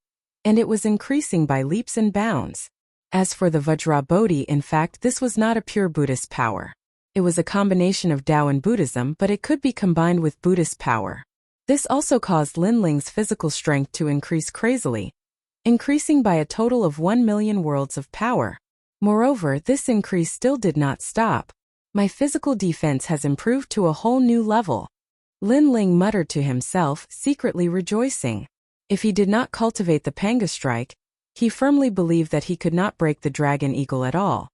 and it was increasing by leaps and bounds. As for the Vajra Bodhi, in fact, this was not a pure Buddhist power. It was a combination of Tao and Buddhism, but it could be combined with Buddhist power. This also caused Lin Ling's physical strength to increase crazily, increasing by a total of 1 million worlds of power. Moreover, this increase still did not stop. My physical defense has improved to a whole new level. Lin Ling muttered to himself, secretly rejoicing. If he did not cultivate the Pangu strike, he firmly believed that he could not break the dragon eagle at all.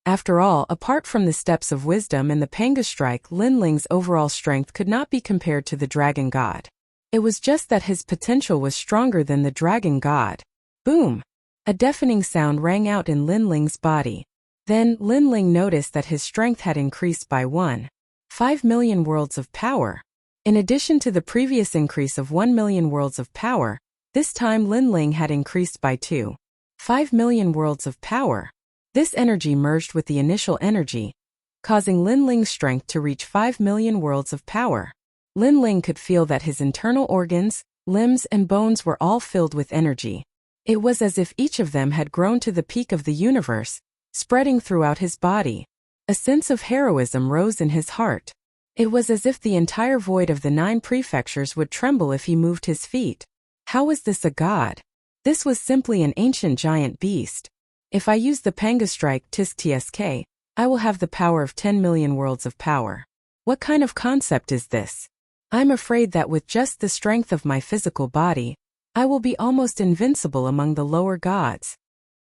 After all, apart from the steps of wisdom and the Pangu strike, Lin Ling's overall strength could not be compared to the dragon god. It was just that his potential was stronger than the dragon god. Boom! A deafening sound rang out in Lin Ling's body. Then, Lin Ling noticed that his strength had increased by 1.5 million worlds of power. In addition to the previous increase of 1 million worlds of power, this time Lin Ling had increased by 2.5 million worlds of power. This energy merged with the initial energy, causing Lin Ling's strength to reach 5 million worlds of power. Lin Ling could feel that his internal organs, limbs, and bones were all filled with energy. It was as if each of them had grown to the peak of the universe, spreading throughout his body. A sense of heroism rose in his heart. It was as if the entire void of the 9 prefectures would tremble if he moved his feet. How was this a god? This was simply an ancient giant beast. If I use the Panga Strike Tisk Tsk, I will have the power of 10 million worlds of power. What kind of concept is this? I'm afraid that with just the strength of my physical body, I will be almost invincible among the lower gods.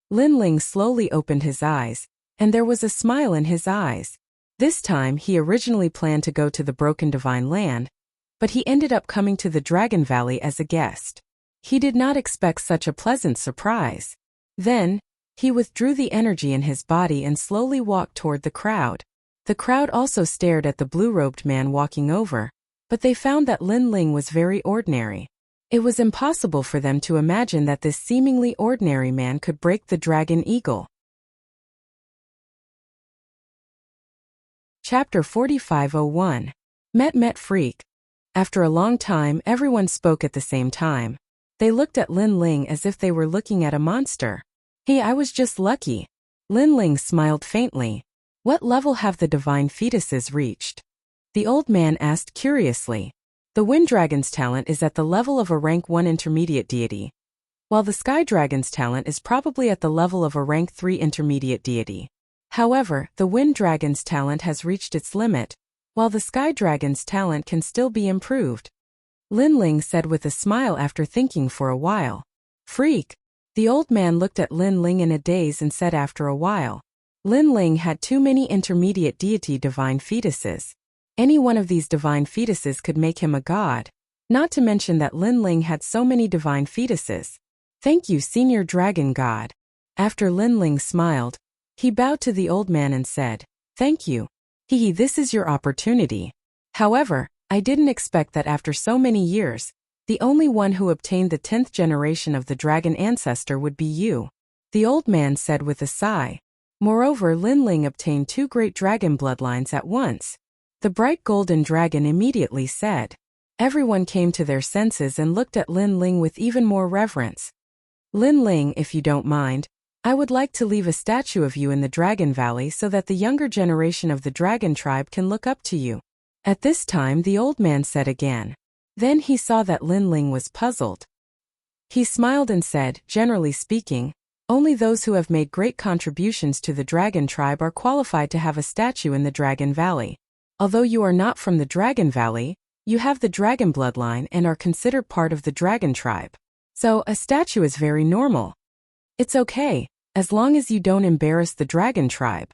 Lin Ling slowly opened his eyes, and there was a smile in his eyes. This time he originally planned to go to the Broken Divine Land, but he ended up coming to the Dragon Valley as a guest. He did not expect such a pleasant surprise. Then, he withdrew the energy in his body and slowly walked toward the crowd. The crowd also stared at the blue-robed man walking over, but they found that Lin Ling was very ordinary. It was impossible for them to imagine that this seemingly ordinary man could break the Dragon Eagle. Chapter 4501. Met Freak. After a long time, everyone spoke at the same time. They looked at Lin Ling as if they were looking at a monster. Hey, I was just lucky. Lin Ling smiled faintly. What level have the divine fetuses reached? The old man asked curiously. The Wind Dragon's talent is at the level of a rank 1 intermediate deity, while the Sky Dragon's talent is probably at the level of a rank 3 intermediate deity. However, the Wind Dragon's talent has reached its limit, while the Sky Dragon's talent can still be improved. Lin Ling said with a smile after thinking for a while. Freak. The old man looked at Lin Ling in a daze and said after a while. Lin Ling had too many intermediate deity divine fetuses. Any one of these divine fetuses could make him a god. Not to mention that Lin Ling had so many divine fetuses. Thank you, Senior Dragon God. After Lin Ling smiled, he bowed to the old man and said, Thank you. This is your opportunity. However, I didn't expect that after so many years, the only one who obtained the 10th generation of the dragon ancestor would be you. The old man said with a sigh. Moreover, Lin Ling obtained 2 great dragon bloodlines at once. The bright golden dragon immediately said. Everyone came to their senses and looked at Lin Ling with even more reverence. Lin Ling, if you don't mind, I would like to leave a statue of you in the Dragon Valley so that the younger generation of the dragon tribe can look up to you. At this time the old man said again. Then he saw that Lin Ling was puzzled. He smiled and said, generally speaking, only those who have made great contributions to the dragon tribe are qualified to have a statue in the Dragon Valley. Although you are not from the Dragon Valley, you have the dragon bloodline and are considered part of the dragon tribe. So, a statue is very normal. It's okay, as long as you don't embarrass the dragon tribe.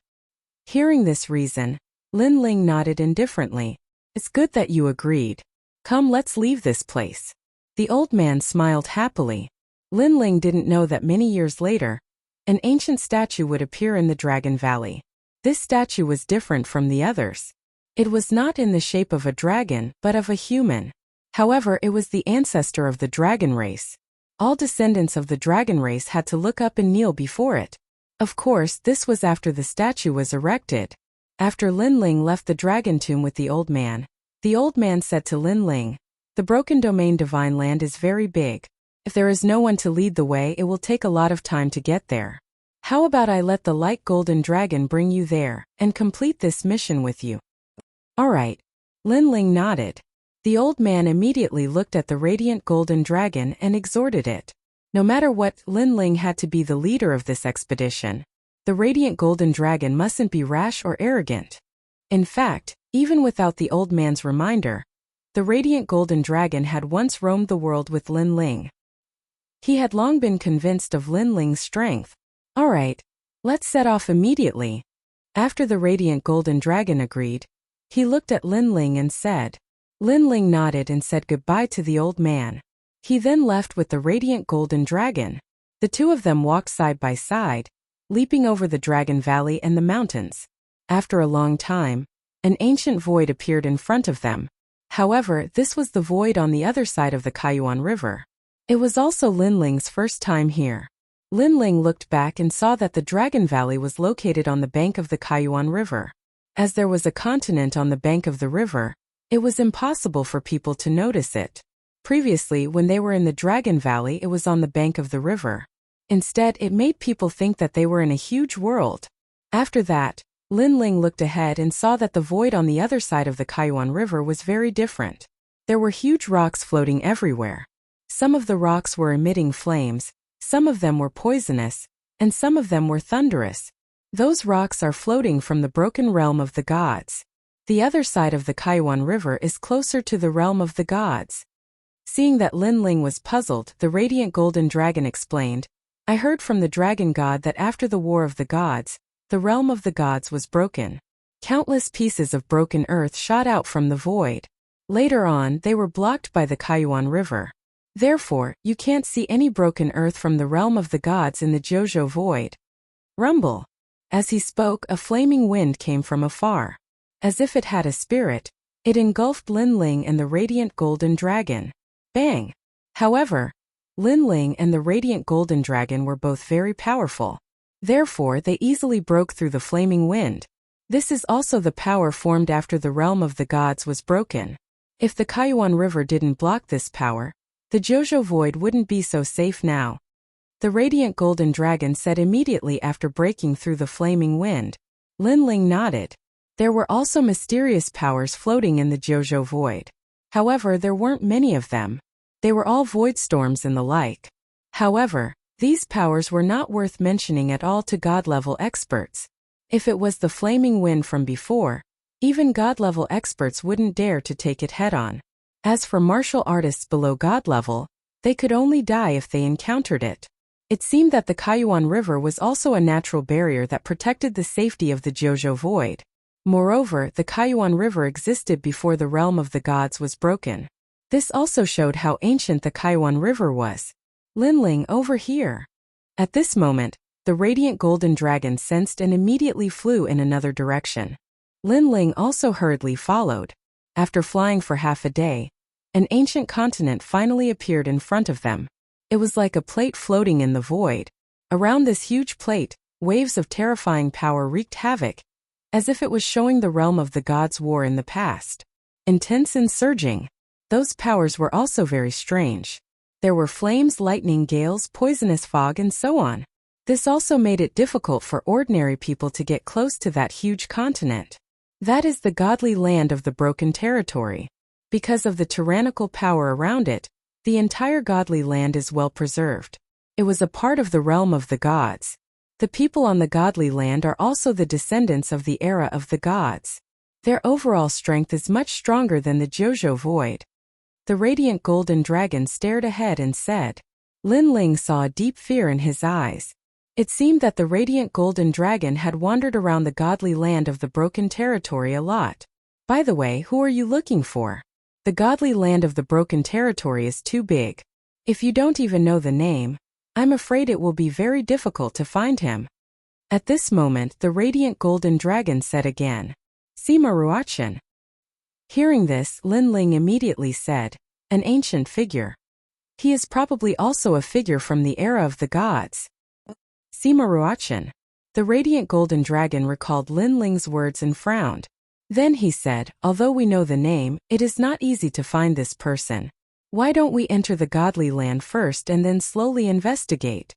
Hearing this reason, Lin Ling nodded indifferently. It's good that you agreed. Come, let's leave this place. The old man smiled happily. Lin Ling didn't know that many years later, an ancient statue would appear in the Dragon Valley. This statue was different from the others. It was not in the shape of a dragon, but of a human. However, it was the ancestor of the dragon race. All descendants of the dragon race had to look up and kneel before it. Of course, this was after the statue was erected. After Lin Ling left the dragon tomb with the old man said to Lin Ling, The Broken Domain Divine Land is very big. If there is no one to lead the way, it will take a lot of time to get there. How about I let the light golden dragon bring you there, and complete this mission with you? Alright. Lin Ling nodded. The old man immediately looked at the radiant golden dragon and exhorted it. No matter what, Lin Ling had to be the leader of this expedition. The radiant golden dragon mustn't be rash or arrogant. In fact, even without the old man's reminder, the radiant golden dragon had once roamed the world with Lin Ling. He had long been convinced of Lin Ling's strength. Alright, let's set off immediately. After the radiant golden dragon agreed, he looked at Lin Ling and said. Lin Ling nodded and said goodbye to the old man. He then left with the radiant golden dragon. The two of them walked side by side, leaping over the Dragon Valley and the mountains. After a long time, an ancient void appeared in front of them. However, this was the void on the other side of the Kaiyuan River. It was also Lin Ling's first time here. Lin Ling looked back and saw that the Dragon Valley was located on the bank of the Kaiyuan River. As there was a continent on the bank of the river, it was impossible for people to notice it. Previously, when they were in the Dragon Valley, it was on the bank of the river. Instead, it made people think that they were in a huge world. After that, Lin Ling looked ahead and saw that the void on the other side of the Kaiyuan River was very different. There were huge rocks floating everywhere. Some of the rocks were emitting flames, some of them were poisonous, and some of them were thunderous. Those rocks are floating from the broken realm of the gods. The other side of the Kaiyuan River is closer to the realm of the gods. Seeing that Lin Ling was puzzled, the radiant golden dragon explained, I heard from the dragon god that after the war of the gods, the realm of the gods was broken. Countless pieces of broken earth shot out from the void. Later on, they were blocked by the Kaiyuan River. Therefore, you can't see any broken earth from the realm of the gods in the Jojo void. Rumble. As he spoke, a flaming wind came from afar. As if it had a spirit, it engulfed Lin Ling and the radiant golden dragon. Bang! However, Lin Ling and the radiant golden dragon were both very powerful. Therefore, they easily broke through the flaming wind. This is also the power formed after the realm of the gods was broken. If the Kaiyuan River didn't block this power, the Jojo void wouldn't be so safe now. The radiant golden dragon said immediately after breaking through the flaming wind. Lin Ling nodded. There were also mysterious powers floating in the Jojo void. However, there weren't many of them. They were all void storms and the like. However, these powers were not worth mentioning at all to God-level experts. If it was the flaming wind from before, even God-level experts wouldn't dare to take it head-on. As for martial artists below God-level, they could only die if they encountered it. It seemed that the Kaiyuan River was also a natural barrier that protected the safety of the Jojo void. Moreover, the Kaiyuan River existed before the realm of the gods was broken. This also showed how ancient the Kaiyuan River was. Lin Ling, over here. At this moment, the radiant golden dragon sensed and immediately flew in another direction. Lin Ling also hurriedly followed. After flying for half a day, an ancient continent finally appeared in front of them. It was like a plate floating in the void. Around this huge plate, waves of terrifying power wreaked havoc, as if it was showing the realm of the gods' war in the past. Intense and surging. Those powers were also very strange. There were flames, lightning, gales, poisonous fog, and so on. This also made it difficult for ordinary people to get close to that huge continent. That is the godly land of the broken territory. Because of the tyrannical power around it, the entire godly land is well preserved. It was a part of the realm of the gods. The people on the godly land are also the descendants of the era of the gods. Their overall strength is much stronger than the Jojo void. The radiant golden dragon stared ahead and said. Lin Ling saw a deep fear in his eyes. It seemed that the radiant golden dragon had wandered around the godly land of the broken territory a lot. By the way, who are you looking for? The godly land of the broken territory is too big. If you don't even know the name, I'm afraid it will be very difficult to find him. At this moment, the radiant golden dragon said again. Sima Ruachin. Hearing this, Lin Ling immediately said, an ancient figure. He is probably also a figure from the era of the gods. Sima Ruachin. The radiant golden dragon recalled Lin Ling's words and frowned. Then he said, although we know the name, it is not easy to find this person. Why don't we enter the godly land first and then slowly investigate?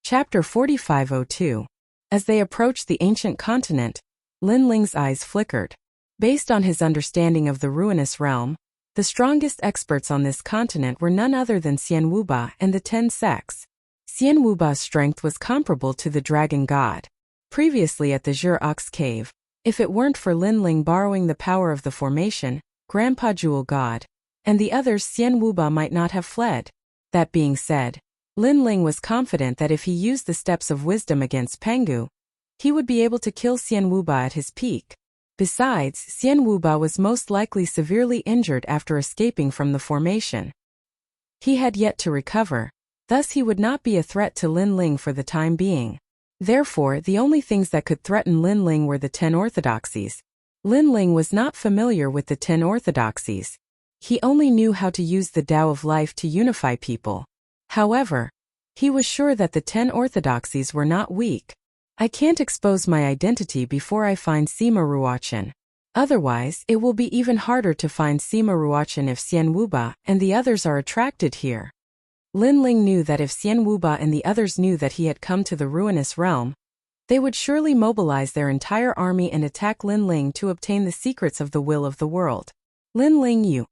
Chapter 4502. As they approached the ancient continent, Lin Ling's eyes flickered. Based on his understanding of the ruinous realm, the strongest experts on this continent were none other than Xian Wuba and the 10 sects. Xian Wuba's strength was comparable to the dragon god. Previously at the Zhur Ox Cave, if it weren't for Lin Ling borrowing the power of the formation, Grandpa Jewel God, and the others, Xian Wuba might not have fled. That being said, Lin Ling was confident that if he used the steps of wisdom against Pengu, he would be able to kill Xian Wuba at his peak. Besides, Xian Wuba was most likely severely injured after escaping from the formation. He had yet to recover, thus he would not be a threat to Lin Ling for the time being. Therefore, the only things that could threaten Lin Ling were the 10 orthodoxies. Lin Ling was not familiar with the 10 orthodoxies. He only knew how to use the Tao of life to unify people. However, he was sure that the 10 orthodoxies were not weak. I can't expose my identity before I find Sima Ruachin. Otherwise, it will be even harder to find Sima Ruachin if Xian Wuba and the others are attracted here. Lin Ling knew that if Xian Wuba and the others knew that he had come to the ruinous realm, they would surely mobilize their entire army and attack Lin Ling to obtain the secrets of the will of the world. Lin Ling Yu.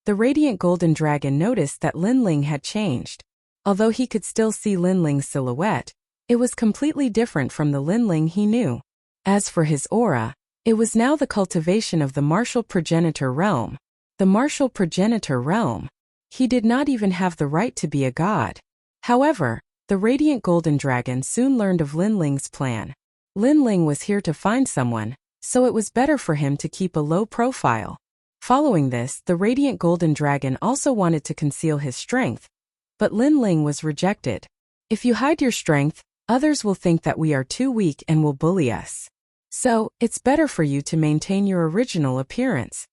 The radiant golden dragon noticed that Lin Ling had changed. Although he could still see Lin Ling's silhouette, it was completely different from the Lin Ling he knew. As for his aura, it was now the cultivation of the martial progenitor realm. The martial progenitor realm. He did not even have the right to be a god. However, the radiant golden dragon soon learned of Lin Ling's plan. Lin Ling was here to find someone, so it was better for him to keep a low profile. Following this, the radiant golden dragon also wanted to conceal his strength, but Lin Ling was rejected. If you hide your strength, others will think that we are too weak and will bully us. So, it's better for you to maintain your original appearance.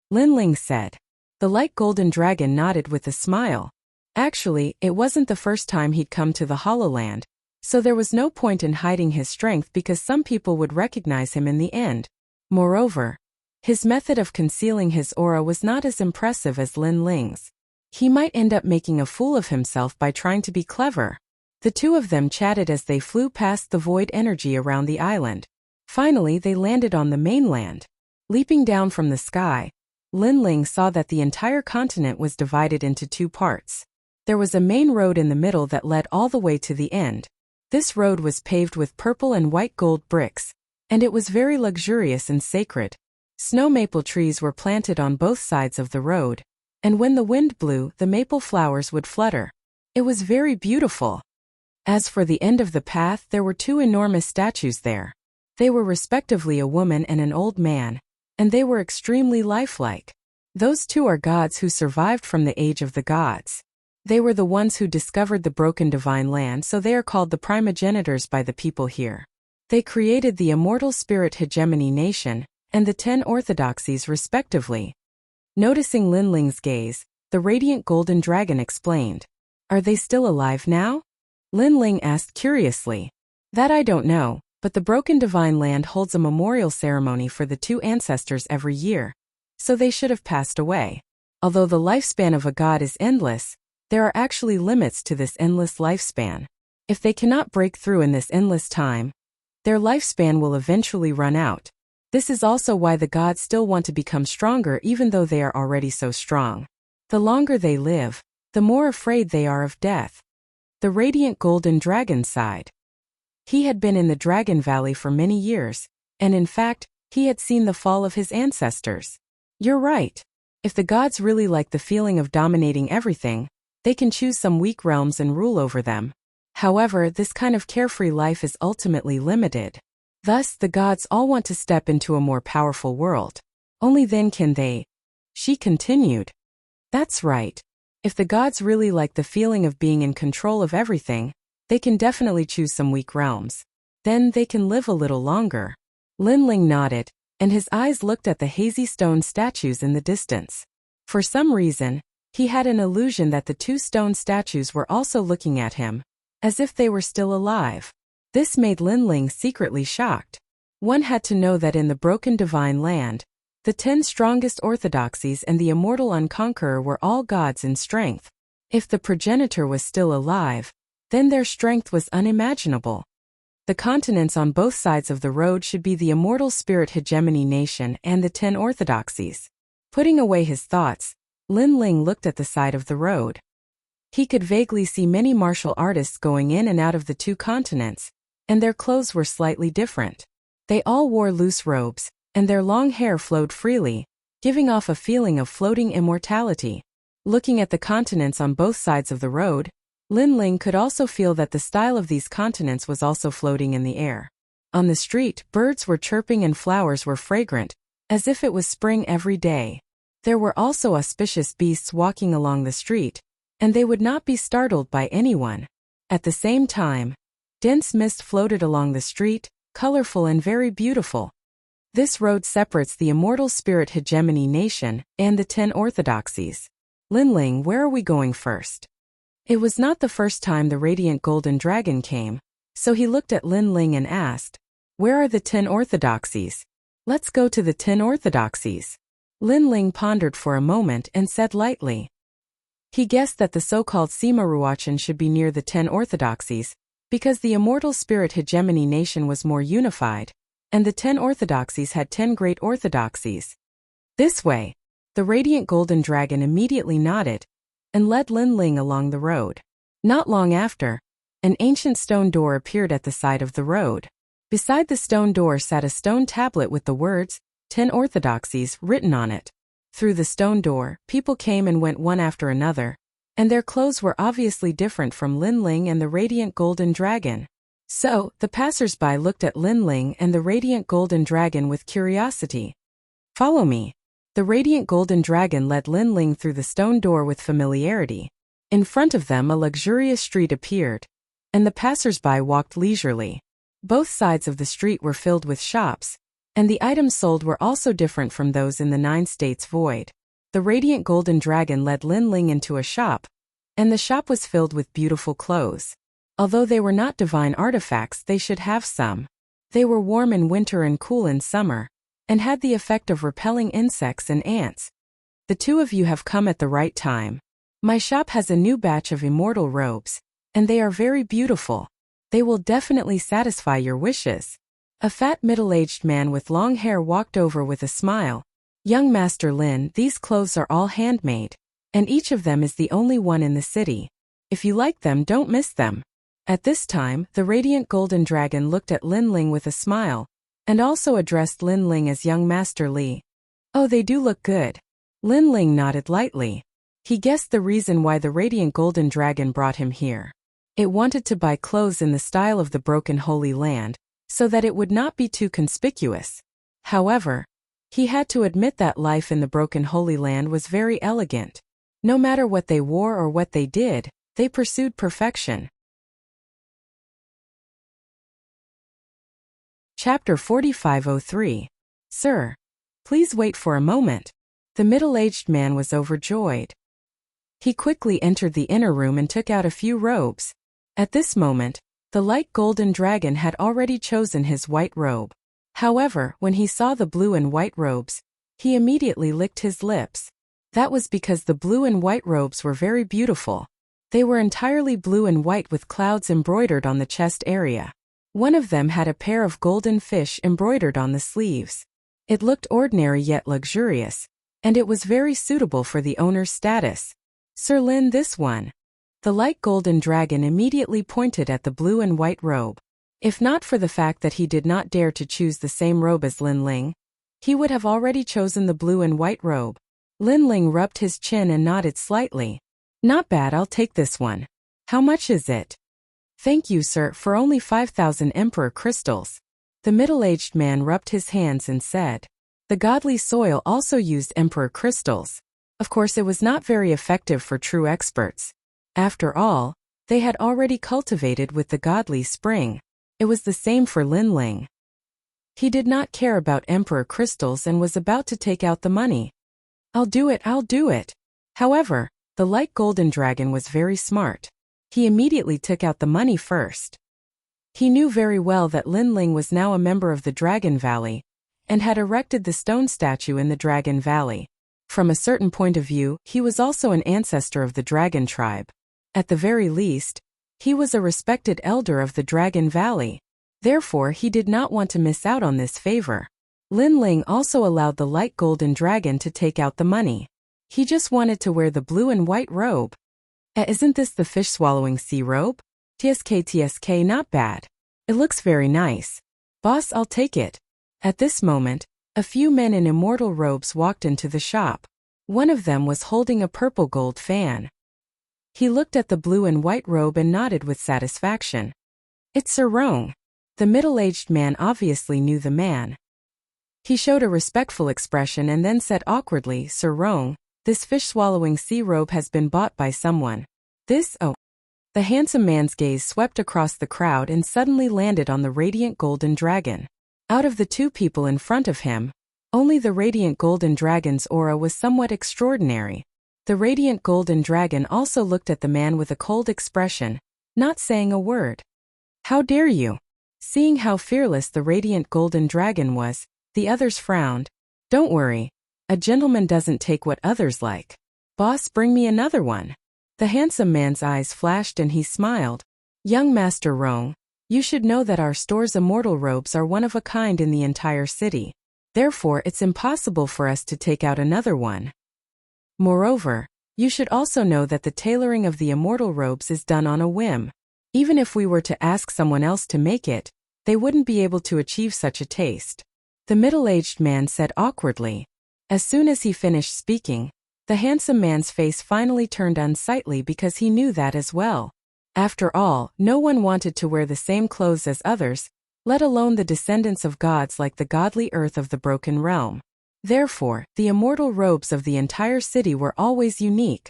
Lin Ling said. The light golden dragon nodded with a smile. Actually, it wasn't the first time he'd come to the Hololand, so there was no point in hiding his strength because some people would recognize him in the end. Moreover, his method of concealing his aura was not as impressive as Lin Ling's. He might end up making a fool of himself by trying to be clever. The two of them chatted as they flew past the void energy around the island. Finally, they landed on the mainland. Leaping down from the sky, Lin Ling saw that the entire continent was divided into two parts. There was a main road in the middle that led all the way to the end. This road was paved with purple and white gold bricks, and it was very luxurious and sacred. Snow maple trees were planted on both sides of the road, and when the wind blew, the maple flowers would flutter. It was very beautiful. As for the end of the path, there were two enormous statues there. They were respectively a woman and an old man, and they were extremely lifelike. Those two are gods who survived from the age of the gods. They were the ones who discovered the broken divine land, so they are called the primogenitors by the people here. They created the immortal spirit hegemony nation, and the 10 orthodoxies respectively. Noticing Lin Ling's gaze, the radiant golden dragon explained. Are they still alive now? Lin Ling asked curiously. That I don't know, but the broken divine land holds a memorial ceremony for the two ancestors every year, so they should have passed away. Although the lifespan of a god is endless, there are actually limits to this endless lifespan. If they cannot break through in this endless time, their lifespan will eventually run out. This is also why the gods still want to become stronger even though they are already so strong. The longer they live, the more afraid they are of death. The radiant golden dragon sighed. He had been in the Dragon Valley for many years, and in fact, he had seen the fall of his ancestors. You're right. If the gods really like the feeling of dominating everything, they can choose some weak realms and rule over them. However, this kind of carefree life is ultimately limited. Thus, the gods all want to step into a more powerful world. Only then can they. She continued. That's right. If the gods really like the feeling of being in control of everything, they can definitely choose some weak realms. Then they can live a little longer. Lin Ling nodded, and his eyes looked at the hazy stone statues in the distance. For some reason, he had an illusion that the two stone statues were also looking at him, as if they were still alive. This made Lin Ling secretly shocked. One had to know that in the broken divine land, the 10 strongest orthodoxies and the immortal unconqueror were all gods in strength. If the progenitor was still alive, then their strength was unimaginable. The continents on both sides of the road should be the immortal spirit hegemony nation and the 10 orthodoxies. Putting away his thoughts, Lin Ling looked at the side of the road. He could vaguely see many martial artists going in and out of the two continents, and their clothes were slightly different. They all wore loose robes, and their long hair flowed freely, giving off a feeling of floating immortality. Looking at the continents on both sides of the road, Lin Ling could also feel that the style of these continents was also floating in the air. On the street, birds were chirping and flowers were fragrant, as if it was spring every day. There were also auspicious beasts walking along the street, and they would not be startled by anyone. At the same time, dense mist floated along the street, colorful and very beautiful. This road separates the immortal spirit hegemony nation and the 10 orthodoxies. Lin Ling, where are we going first? It was not the first time the radiant golden dragon came, so he looked at Lin Ling and asked, where are the 10 orthodoxies? Let's go to the 10 orthodoxies. Lin Ling pondered for a moment and said lightly. He guessed that the so-called Simaruachan should be near the 10 orthodoxies, because the immortal spirit hegemony nation was more unified, and the 10 orthodoxies had 10 great orthodoxies. This way, the radiant golden dragon immediately nodded, and led Lin Ling along the road. Not long after, an ancient stone door appeared at the side of the road. Beside the stone door sat a stone tablet with the words, 10 orthodoxies, written on it. Through the stone door, people came and went one after another, and their clothes were obviously different from Lin Ling and the radiant golden dragon. So, the passers-by looked at Lin Ling and the radiant golden dragon with curiosity. "Follow me." The radiant golden dragon led Lin Ling through the stone door with familiarity. In front of them a luxurious street appeared, and the passers-by walked leisurely. Both sides of the street were filled with shops, and the items sold were also different from those in the 9 states void. The radiant golden dragon led Lin Ling into a shop, and the shop was filled with beautiful clothes. Although they were not divine artifacts, they should have some. They were warm in winter and cool in summer, and had the effect of repelling insects and ants. "The two of you have come at the right time. My shop has a new batch of immortal robes, and they are very beautiful. They will definitely satisfy your wishes." A fat middle-aged man with long hair walked over with a smile. "Young Master Lin, these clothes are all handmade, and each of them is the only one in the city. If you like them, don't miss them." At this time, the radiant golden dragon looked at Lin Ling with a smile, and also addressed Lin Ling as Young Master Li. "Oh, they do look good." Lin Ling nodded lightly. He guessed the reason why the radiant golden dragon brought him here. It wanted to buy clothes in the style of the broken Holy Land, so that it would not be too conspicuous. However, he had to admit that life in the broken Holy Land was very elegant. No matter what they wore or what they did, they pursued perfection. Chapter 4503. "Sir, please wait for a moment." The middle-aged man was overjoyed. He quickly entered the inner room and took out a few robes. At this moment, the light golden dragon had already chosen his white robe. However, when he saw the blue and white robes, he immediately licked his lips. That was because the blue and white robes were very beautiful. They were entirely blue and white with clouds embroidered on the chest area. One of them had a pair of golden fish embroidered on the sleeves. It looked ordinary yet luxurious, and it was very suitable for the owner's status. "Sir Lin, this one." The light golden dragon immediately pointed at the blue and white robe. If not for the fact that he did not dare to choose the same robe as Lin Ling, he would have already chosen the blue and white robe. Lin Ling rubbed his chin and nodded slightly. "Not bad, I'll take this one. How much is it?" "Thank you, sir, for only 5,000 emperor crystals." The middle-aged man rubbed his hands and said. The godly soil also used emperor crystals. Of course, it was not very effective for true experts. After all, they had already cultivated with the godly spring. It was the same for Lin Ling. He did not care about emperor crystals and was about to take out the money. I'll do it. However, the light golden dragon was very smart. He immediately took out the money first. He knew very well that Lin Ling was now a member of the Dragon Valley, and had erected the stone statue in the Dragon Valley. From a certain point of view, he was also an ancestor of the dragon tribe. At the very least, he was a respected elder of the Dragon Valley. Therefore, he did not want to miss out on this favor. Lin Ling also allowed the light golden dragon to take out the money. He just wanted to wear the blue and white robe. Isn't this the fish-swallowing sea robe? TSK, not bad. It looks very nice. Boss, I'll take it. At this moment, a few men in immortal robes walked into the shop. One of them was holding a purple gold fan. He looked at the blue and white robe and nodded with satisfaction. It's Sir Rong. The middle-aged man obviously knew the man. He showed a respectful expression and then said awkwardly, Sir Rong, this fish-swallowing sea robe has been bought by someone. The handsome man's gaze swept across the crowd and suddenly landed on the radiant golden dragon. Out of the two people in front of him, only the radiant golden dragon's aura was somewhat extraordinary. The radiant golden dragon also looked at the man with a cold expression, not saying a word. How dare you? Seeing how fearless the radiant golden dragon was, the others frowned. Don't worry. A gentleman doesn't take what others like. Boss, bring me another one. The handsome man's eyes flashed and he smiled. Young Master Rong, you should know that our store's immortal robes are one of a kind in the entire city. Therefore, it's impossible for us to take out another one. Moreover, you should also know that the tailoring of the immortal robes is done on a whim. Even if we were to ask someone else to make it, they wouldn't be able to achieve such a taste. The middle-aged man said awkwardly. As soon as he finished speaking, the handsome man's face finally turned unsightly because he knew that as well. After all, no one wanted to wear the same clothes as others, let alone the descendants of gods like the godly earth of the broken realm. Therefore, the immortal robes of the entire city were always unique.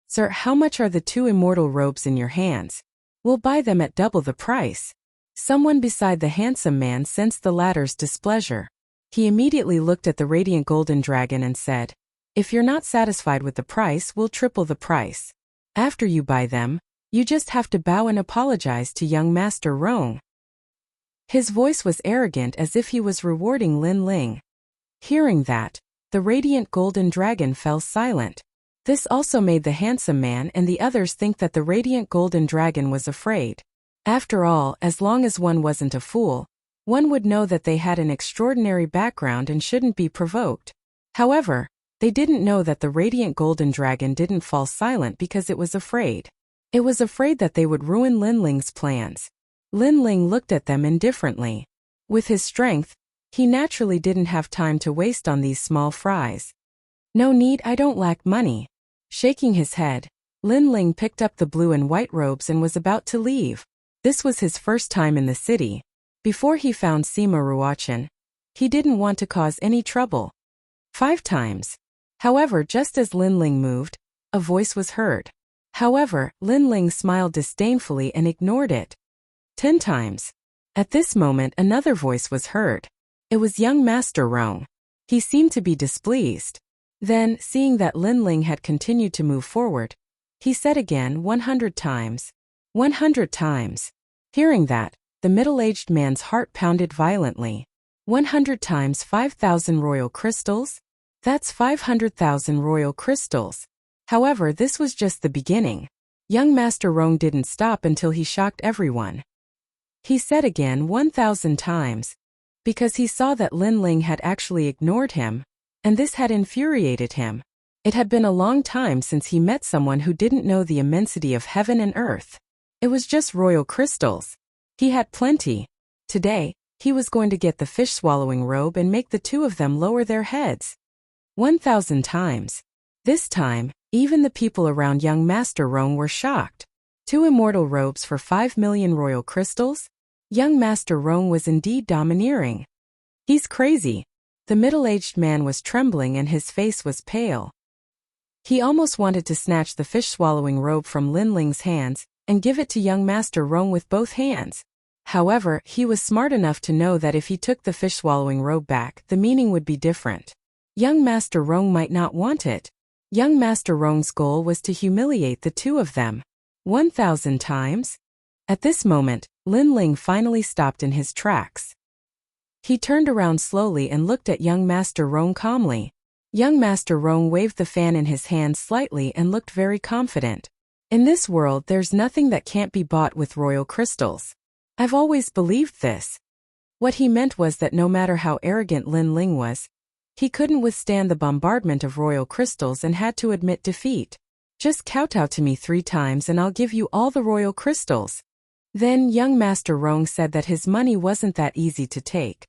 Sir, how much are the 2 immortal robes in your hands? We'll buy them at double the price. Someone beside the handsome man sensed the latter's displeasure. He immediately looked at the radiant golden dragon and said, if you're not satisfied with the price, we'll triple the price. After you buy them, you just have to bow and apologize to young Master Rong. His voice was arrogant as if he was rewarding Lin Ling. Hearing that, the radiant golden dragon fell silent. This also made the handsome man and the others think that the radiant golden dragon was afraid. After all, as long as one wasn't a fool, one would know that they had an extraordinary background and shouldn't be provoked. However, they didn't know that the radiant golden dragon didn't fall silent because it was afraid. It was afraid that they would ruin Lin Ling's plans. Lin Ling looked at them indifferently. With his strength, he naturally didn't have time to waste on these small fries. No need, I don't lack money. Shaking his head, Lin Ling picked up the blue and white robes and was about to leave. This was his first time in the city. Before he found Sima Ruochen, he didn't want to cause any trouble. 5 times. However, just as Lin Ling moved, a voice was heard. However, Lin Ling smiled disdainfully and ignored it. 10 times. At this moment another voice was heard. It was young Master Rong. He seemed to be displeased. Then, seeing that Lin Ling had continued to move forward, he said again 100 times. 100 times. Hearing that, the middle-aged man's heart pounded violently. 100 times 5,000 royal crystals? That's 500,000 royal crystals. However, this was just the beginning. Young Master Rong didn't stop until he shocked everyone. He said again 1,000 times, because he saw that Lin Ling had actually ignored him, and this had infuriated him. It had been a long time since he met someone who didn't know the immensity of heaven and earth. It was just royal crystals. He had plenty. Today, he was going to get the fish-swallowing robe and make the 2 of them lower their heads. 1,000 times. This time, even the people around young Master Rong were shocked. 2 immortal robes for 5 million royal crystals? Young Master Rong was indeed domineering. He's crazy. The middle-aged man was trembling and his face was pale. He almost wanted to snatch the fish-swallowing robe from Lin Ling's hands and give it to young Master Rong with both hands. However, he was smart enough to know that if he took the fish-swallowing robe back, the meaning would be different. Young Master Rong might not want it. Young Master Rong's goal was to humiliate the 2 of them. 1,000 times? At this moment, Lin Ling finally stopped in his tracks. He turned around slowly and looked at young Master Rong calmly. Young Master Rong waved the fan in his hand slightly and looked very confident. In this world, there's nothing that can't be bought with royal crystals. I've always believed this. What he meant was that no matter how arrogant Lin Ling was, he couldn't withstand the bombardment of royal crystals and had to admit defeat. Just kowtow to me 3 times and I'll give you all the royal crystals. Then young Master Rong said that his money wasn't that easy to take.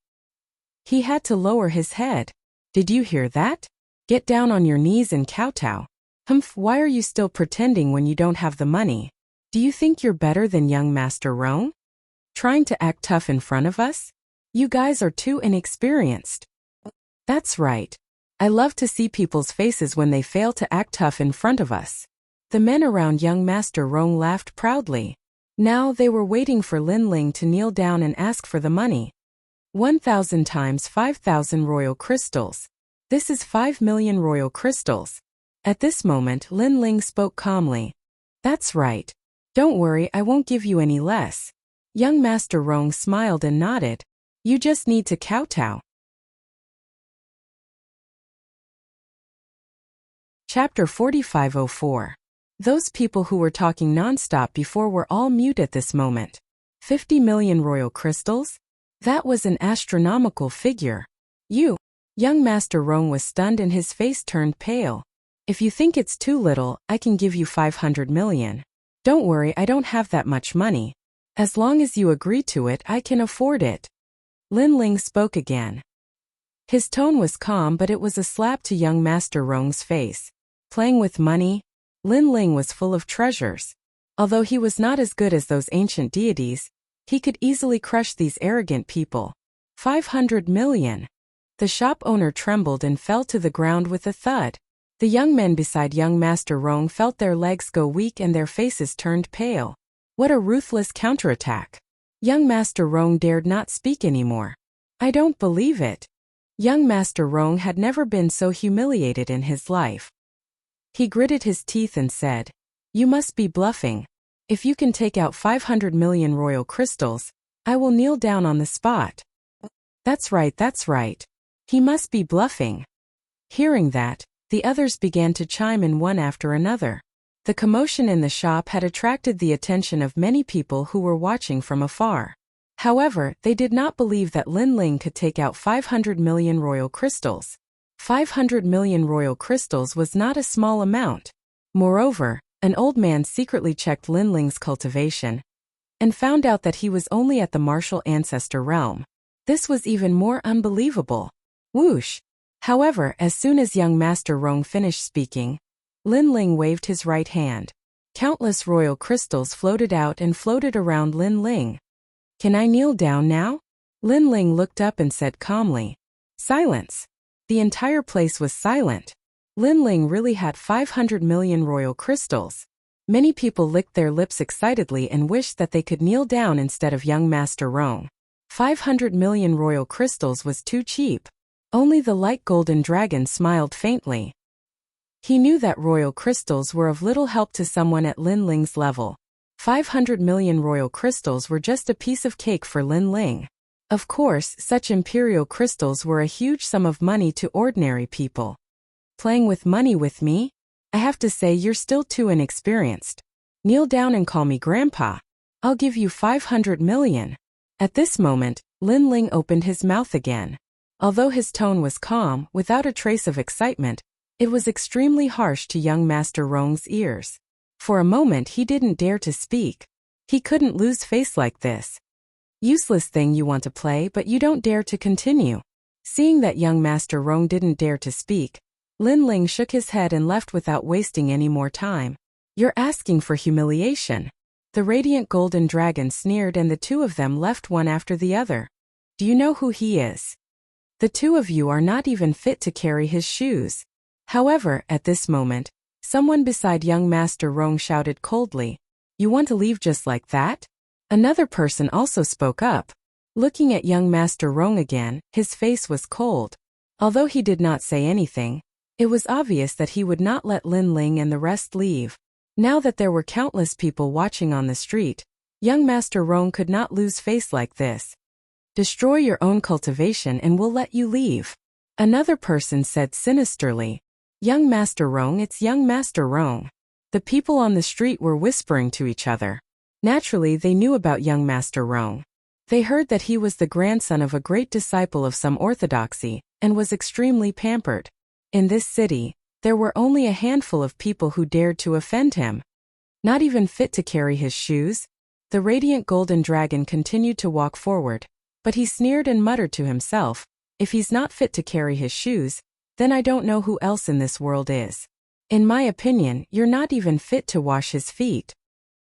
He had to lower his head. Did you hear that? Get down on your knees and kowtow. Humph, why are you still pretending when you don't have the money? Do you think you're better than young Master Rong? Trying to act tough in front of us? You guys are too inexperienced. That's right. I love to see people's faces when they fail to act tough in front of us. The men around young Master Rong laughed proudly. Now they were waiting for Lin Ling to kneel down and ask for the money. 1,000 times 5,000 royal crystals. This is 5 million royal crystals. At this moment, Lin Ling spoke calmly. That's right. Don't worry, I won't give you any less. Young Master Rong smiled and nodded. You just need to kowtow. Chapter 4504. Those people who were talking nonstop before were all mute at this moment. 50 million royal crystals? That was an astronomical figure. Young Master Rong was stunned and his face turned pale. If you think it's too little, I can give you 500 million. Don't worry, I don't have that much money. As long as you agree to it, I can afford it. Lin Ling spoke again. His tone was calm, but it was a slap to young Master Rong's face. Playing with money? Lin Ling was full of treasures. Although he was not as good as those ancient deities, he could easily crush these arrogant people. 500 million. The shop owner trembled and fell to the ground with a thud. The young men beside young Master Rong felt their legs go weak and their faces turned pale. What a ruthless counterattack. Young Master Rong dared not speak anymore. I don't believe it. Young Master Rong had never been so humiliated in his life. He gritted his teeth and said, "You must be bluffing. If you can take out 500 million royal crystals, I will kneel down on the spot." That's right. He must be bluffing. Hearing that, the others began to chime in one after another. The commotion in the shop had attracted the attention of many people who were watching from afar. However, they did not believe that Lin Ling could take out 500 million royal crystals. 500 million royal crystals was not a small amount. Moreover, an old man secretly checked Lin Ling's cultivation and found out that he was only at the martial ancestor realm. This was even more unbelievable. Whoosh! However, as soon as young Master Rong finished speaking, Lin Ling waved his right hand. Countless royal crystals floated out and floated around Lin Ling. Can I kneel down now? Lin Ling looked up and said calmly. Silence. The entire place was silent. Lin Ling really had 500 million royal crystals. Many people licked their lips excitedly and wished that they could kneel down instead of young Master Rong. 500 million royal crystals was too cheap. Only the light golden dragon smiled faintly. He knew that royal crystals were of little help to someone at Lin Ling's level. 500 million royal crystals were just a piece of cake for Lin Ling. Of course, such imperial crystals were a huge sum of money to ordinary people. Playing with money with me? I have to say you're still too inexperienced. Kneel down and call me Grandpa. I'll give you 500 million. At this moment, Lin Ling opened his mouth again. Although his tone was calm, without a trace of excitement, it was extremely harsh to young Master Rong's ears. For a moment he didn't dare to speak. He couldn't lose face like this. Useless thing, you want to play but you don't dare to continue. Seeing that young Master Rong didn't dare to speak, Lin Ling shook his head and left without wasting any more time. You're asking for humiliation. The radiant golden dragon sneered and the two of them left one after the other. Do you know who he is? The two of you are not even fit to carry his shoes. However, at this moment, someone beside young Master Rong shouted coldly, You want to leave just like that? Another person also spoke up. Looking at young Master Rong again, his face was cold. Although he did not say anything, it was obvious that he would not let Lin Ling and the rest leave. Now that there were countless people watching on the street, young Master Rong could not lose face like this. Destroy your own cultivation and we'll let you leave. Another person said sinisterly. Young Master Rong, it's young Master Rong. The people on the street were whispering to each other. Naturally, they knew about young Master Rong. They heard that he was the grandson of a great disciple of some orthodoxy, and was extremely pampered. In this city, there were only a handful of people who dared to offend him. Not even fit to carry his shoes? The radiant golden dragon continued to walk forward, but he sneered and muttered to himself, If he's not fit to carry his shoes, then I don't know who else in this world is. In my opinion, you're not even fit to wash his feet.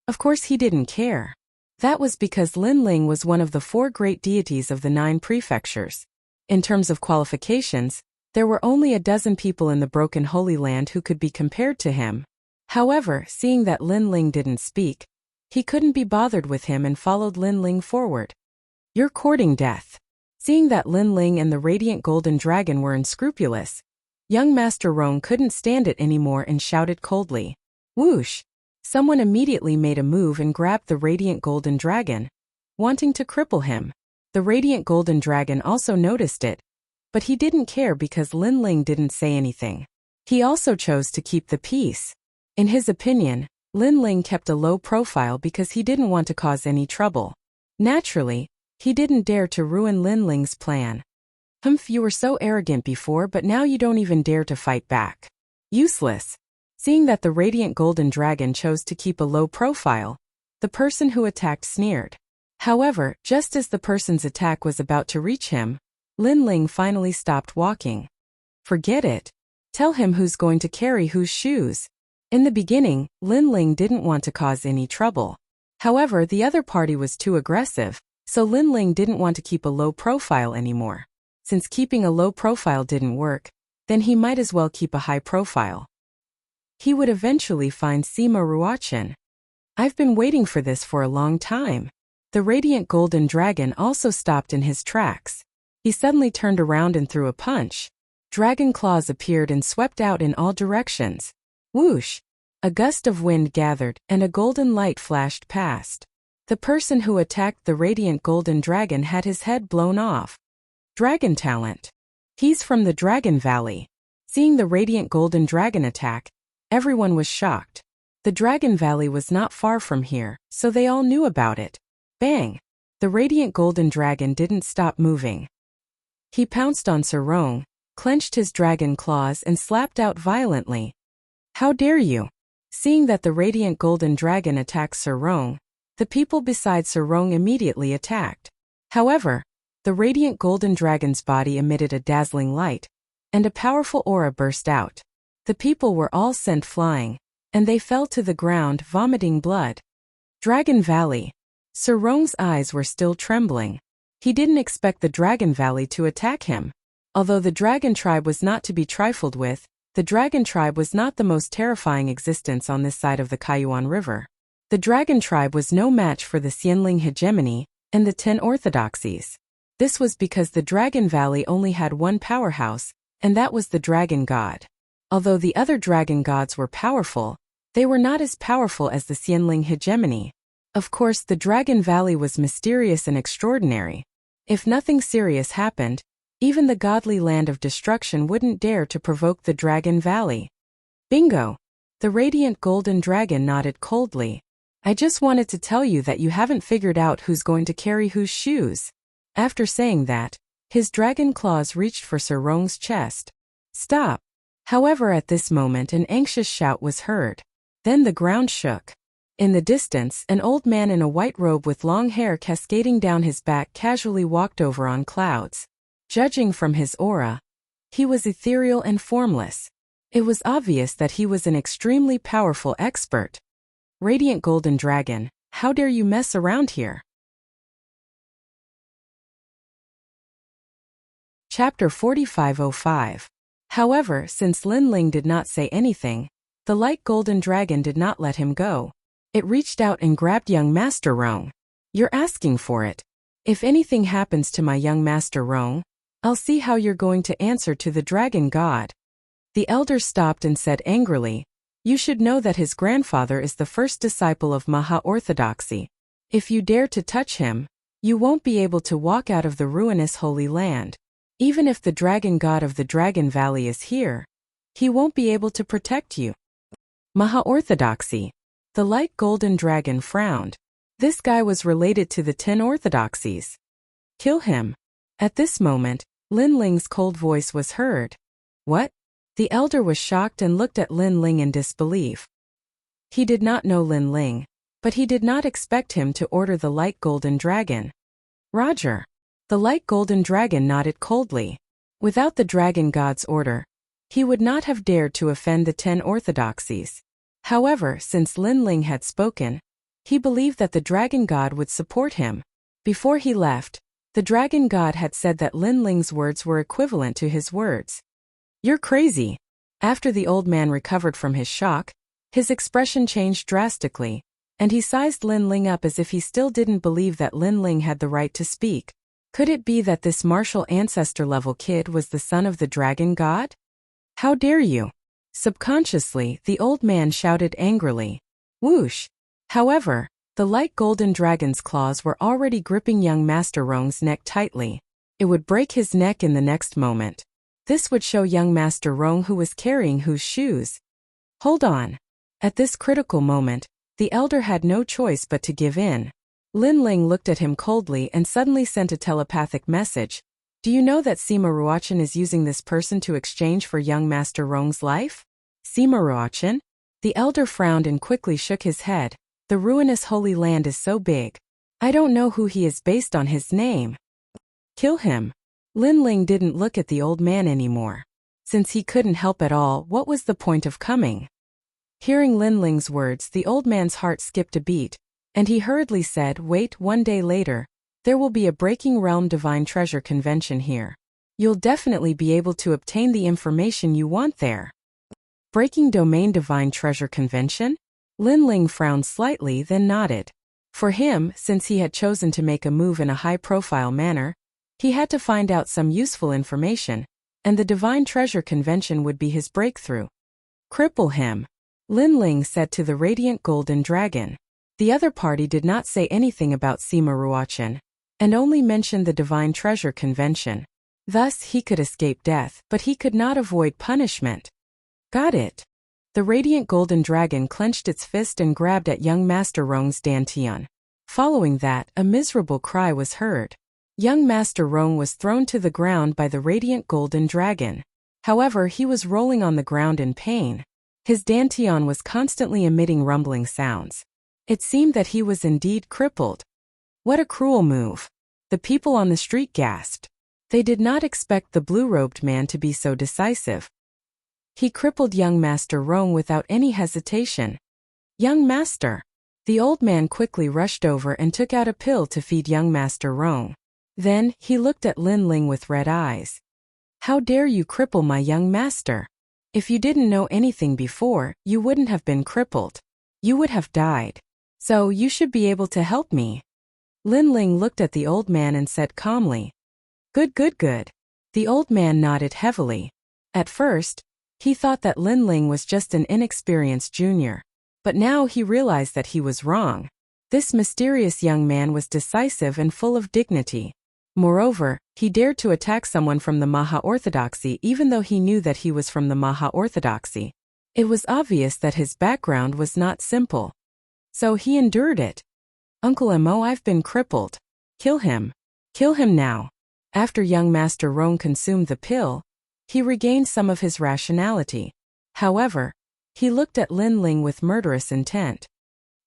Of course he didn't care. That was because Lin Ling was one of the 4 great deities of the 9 prefectures. In terms of qualifications, there were only a dozen people in the Broken Holy Land who could be compared to him. However, seeing that Lin Ling didn't speak, he couldn't be bothered with him and followed Lin Ling forward. You're courting death. Seeing that Lin Ling and the radiant golden dragon were unscrupulous, young Master Rong couldn't stand it anymore and shouted coldly. Whoosh! Someone immediately made a move and grabbed the radiant golden dragon, wanting to cripple him. The radiant golden dragon also noticed it, but he didn't care because Lin Ling didn't say anything. He also chose to keep the peace. In his opinion, Lin Ling kept a low profile because he didn't want to cause any trouble. Naturally, he didn't dare to ruin Lin Ling's plan. Humph, you were so arrogant before, but now you don't even dare to fight back. Useless. Seeing that the radiant golden dragon chose to keep a low profile, the person who attacked sneered. However, just as the person's attack was about to reach him, Lin Ling finally stopped walking. Forget it. Tell him who's going to carry whose shoes. In the beginning, Lin Ling didn't want to cause any trouble. However, the other party was too aggressive, so Lin Ling didn't want to keep a low profile anymore. Since keeping a low profile didn't work, then he might as well keep a high profile. He would eventually find Sima Ruochen. I've been waiting for this for a long time. The radiant golden dragon also stopped in his tracks. He suddenly turned around and threw a punch. Dragon claws appeared and swept out in all directions. Whoosh! A gust of wind gathered, and a golden light flashed past. The person who attacked the radiant golden dragon had his head blown off. Dragon talent. He's from the Dragon Valley. Seeing the radiant golden dragon attack, everyone was shocked. The Dragon Valley was not far from here, so they all knew about it. Bang! The radiant golden dragon didn't stop moving. He pounced on Sarong, clenched his dragon claws and slapped out violently. How dare you! Seeing that the radiant golden dragon attacked Sarong, the people beside Sarong immediately attacked. However, the radiant golden dragon's body emitted a dazzling light, and a powerful aura burst out. The people were all sent flying, and they fell to the ground vomiting blood. Dragon Valley. Sarong's eyes were still trembling. He didn't expect the Dragon Valley to attack him. Although the dragon tribe was not to be trifled with, the dragon tribe was not the most terrifying existence on this side of the Kaiyuan River. The dragon tribe was no match for the Xianling hegemony and the 10 orthodoxies. This was because the Dragon Valley only had one powerhouse, and that was the dragon god. Although the other dragon gods were powerful, they were not as powerful as the Xianling hegemony. Of course, the Dragon Valley was mysterious and extraordinary. If nothing serious happened, even the godly land of destruction wouldn't dare to provoke the Dragon Valley. Bingo! The radiant golden dragon nodded coldly. I just wanted to tell you that you haven't figured out who's going to carry whose shoes. After saying that, his dragon claws reached for Sarong's chest. Stop! However, at this moment an anxious shout was heard. Then the ground shook. In the distance, an old man in a white robe with long hair cascading down his back casually walked over on clouds. Judging from his aura, he was ethereal and formless. It was obvious that he was an extremely powerful expert. Radiant Golden Dragon, how dare you mess around here? Chapter 4505. However, since Lin Ling did not say anything, the light golden dragon did not let him go. It reached out and grabbed young Master Rong. You're asking for it. If anything happens to my young Master Rong, I'll see how you're going to answer to the dragon god. The elder stopped and said angrily, you should know that his grandfather is the first disciple of Maha-Orthodoxy. If you dare to touch him, you won't be able to walk out of the ruinous Holy Land. Even if the dragon god of the Dragon Valley is here, he won't be able to protect you. Maha-Orthodoxy. The light golden dragon frowned. This guy was related to the 10 orthodoxies. Kill him. At this moment, Lin Ling's cold voice was heard. What? The elder was shocked and looked at Lin Ling in disbelief. He did not know Lin Ling, but he did not expect him to order the light golden dragon. Roger. The light golden dragon nodded coldly. Without the dragon god's order, he would not have dared to offend the 10 orthodoxies. However, since Lin Ling had spoken, he believed that the dragon god would support him. Before he left, the dragon god had said that Lin Ling's words were equivalent to his words. You're crazy. After the old man recovered from his shock, his expression changed drastically, and he sized Lin Ling up as if he still didn't believe that Lin Ling had the right to speak. Could it be that this martial ancestor-level kid was the son of the dragon god? How dare you! Subconsciously, the old man shouted angrily. Whoosh! However, the light golden dragon's claws were already gripping young Master Rong's neck tightly. It would break his neck in the next moment. This would show young Master Rong who was carrying whose shoes. Hold on. At this critical moment, the elder had no choice but to give in. Lin Ling looked at him coldly and suddenly sent a telepathic message. Do you know that Sima Ruochen is using this person to exchange for young Master Rong's life? Sima Ruochen? The elder frowned and quickly shook his head. The ruinous Holy Land is so big. I don't know who he is based on his name. Kill him. Lin Ling didn't look at the old man anymore. Since he couldn't help at all, what was the point of coming? Hearing Lin Ling's words, the old man's heart skipped a beat, and he hurriedly said, wait, 1 day later, there will be a Breaking Realm Divine Treasure Convention here. You'll definitely be able to obtain the information you want there. Breaking Domain Divine Treasure Convention? Lin Ling frowned slightly, then nodded. For him, since he had chosen to make a move in a high-profile manner, he had to find out some useful information, and the Divine Treasure Convention would be his breakthrough. Cripple him, Lin Ling said to the Radiant Golden Dragon. The other party did not say anything about Sima Ruochen, and only mentioned the Divine Treasure Convention. Thus he could escape death, but he could not avoid punishment. Got it. The Radiant Golden Dragon clenched its fist and grabbed at young Master Rong's dantian. Following that, a miserable cry was heard. Young Master Rong was thrown to the ground by the Radiant Golden Dragon. However, he was rolling on the ground in pain. His dantian was constantly emitting rumbling sounds. It seemed that he was indeed crippled. What a cruel move. The people on the street gasped. They did not expect the blue-robed man to be so decisive. He crippled young Master Rong without any hesitation. Young Master. The old man quickly rushed over and took out a pill to feed young Master Rong. Then, he looked at Lin Ling with red eyes. How dare you cripple my young master? If you didn't know anything before, you wouldn't have been crippled. You would have died. So, you should be able to help me. Lin Ling looked at the old man and said calmly. Good, good, good. The old man nodded heavily. At first, he thought that Lin Ling was just an inexperienced junior. But now he realized that he was wrong. This mysterious young man was decisive and full of dignity. Moreover, he dared to attack someone from the Maha-Orthodoxy even though he knew that he was from the Maha-Orthodoxy. It was obvious that his background was not simple. So he endured it. Uncle Mo, I've been crippled. Kill him. Kill him now. After young Master Rong consumed the pill, he regained some of his rationality. However, he looked at Lin Ling with murderous intent.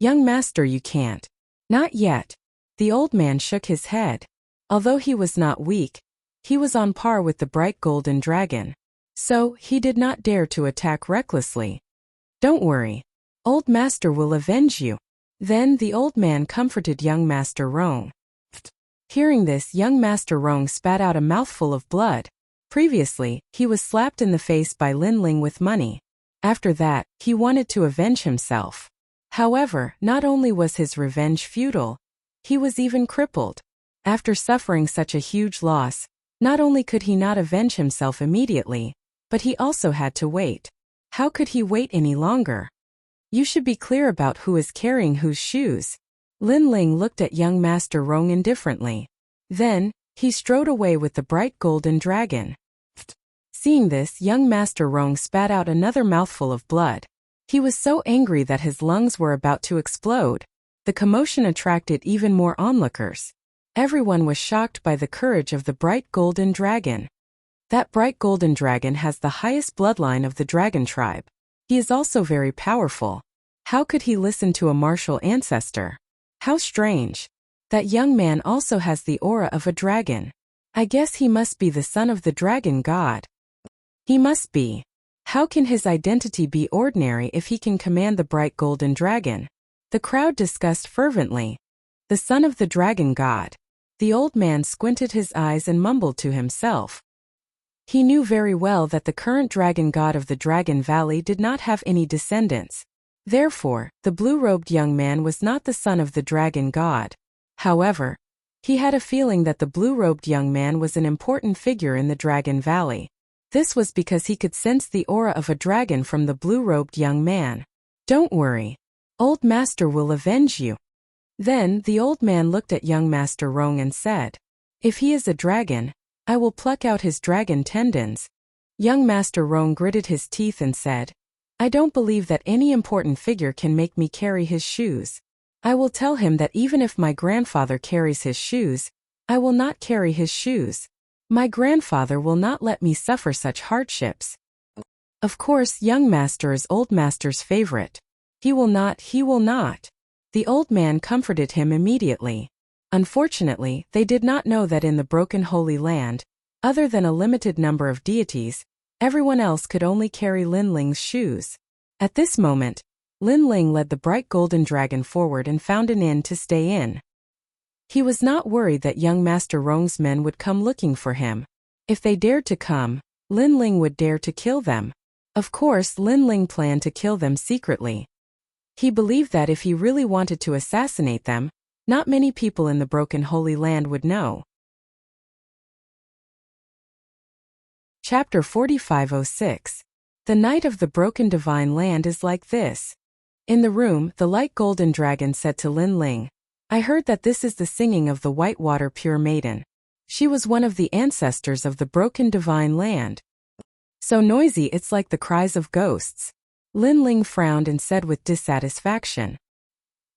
Young master, you can't. Not yet. The old man shook his head. Although he was not weak, he was on par with the bright golden dragon. So, he did not dare to attack recklessly. Don't worry. Old master will avenge you. Then the old man comforted young Master Rong. Hearing this, young Master Rong spat out a mouthful of blood. Previously, he was slapped in the face by Lin Ling with money. After that, he wanted to avenge himself. However, not only was his revenge futile, he was even crippled. After suffering such a huge loss, not only could he not avenge himself immediately, but he also had to wait. How could he wait any longer? You should be clear about who is carrying whose shoes. Lin Ling looked at young Master Rong indifferently. Then, he strode away with the bright golden dragon. Seeing this, young Master Rong spat out another mouthful of blood. He was so angry that his lungs were about to explode. The commotion attracted even more onlookers. Everyone was shocked by the courage of the bright golden dragon. That bright golden dragon has the highest bloodline of the dragon tribe. He is also very powerful. How could he listen to a martial ancestor? How strange. That young man also has the aura of a dragon. I guess he must be the son of the dragon god. He must be. How can his identity be ordinary if he can command the bright golden dragon? The crowd discussed fervently. The son of the dragon god. The old man squinted his eyes and mumbled to himself. He knew very well that the current dragon god of the Dragon Valley did not have any descendants. Therefore, the blue-robed young man was not the son of the dragon god. However, he had a feeling that the blue-robed young man was an important figure in the Dragon Valley. This was because he could sense the aura of a dragon from the blue-robed young man. Don't worry. Old Master will avenge you. Then the old man looked at young Master Rong and said, if he is a dragon, I will pluck out his dragon tendons. Young Master Rong gritted his teeth and said, I don't believe that any important figure can make me carry his shoes. I will tell him that even if my grandfather carries his shoes, I will not carry his shoes. My grandfather will not let me suffer such hardships. Of course, young master is old master's favorite. He will not. The old man comforted him immediately. Unfortunately, they did not know that in the broken Holy Land, other than a limited number of deities, everyone else could only carry Linling's shoes. At this moment, Linling led the bright golden dragon forward and found an inn to stay in. He was not worried that young Master Rong's men would come looking for him. If they dared to come, Linling would dare to kill them. Of course, Linling planned to kill them secretly. He believed that if he really wanted to assassinate them, not many people in the broken Holy Land would know. Chapter 4506. The night of the broken divine land is like this. In the room, the light golden dragon said to Linling, I heard that this is the singing of the Whitewater Pure Maiden. She was one of the ancestors of the broken divine land. So noisy it's like the cries of ghosts. Linling frowned and said with dissatisfaction.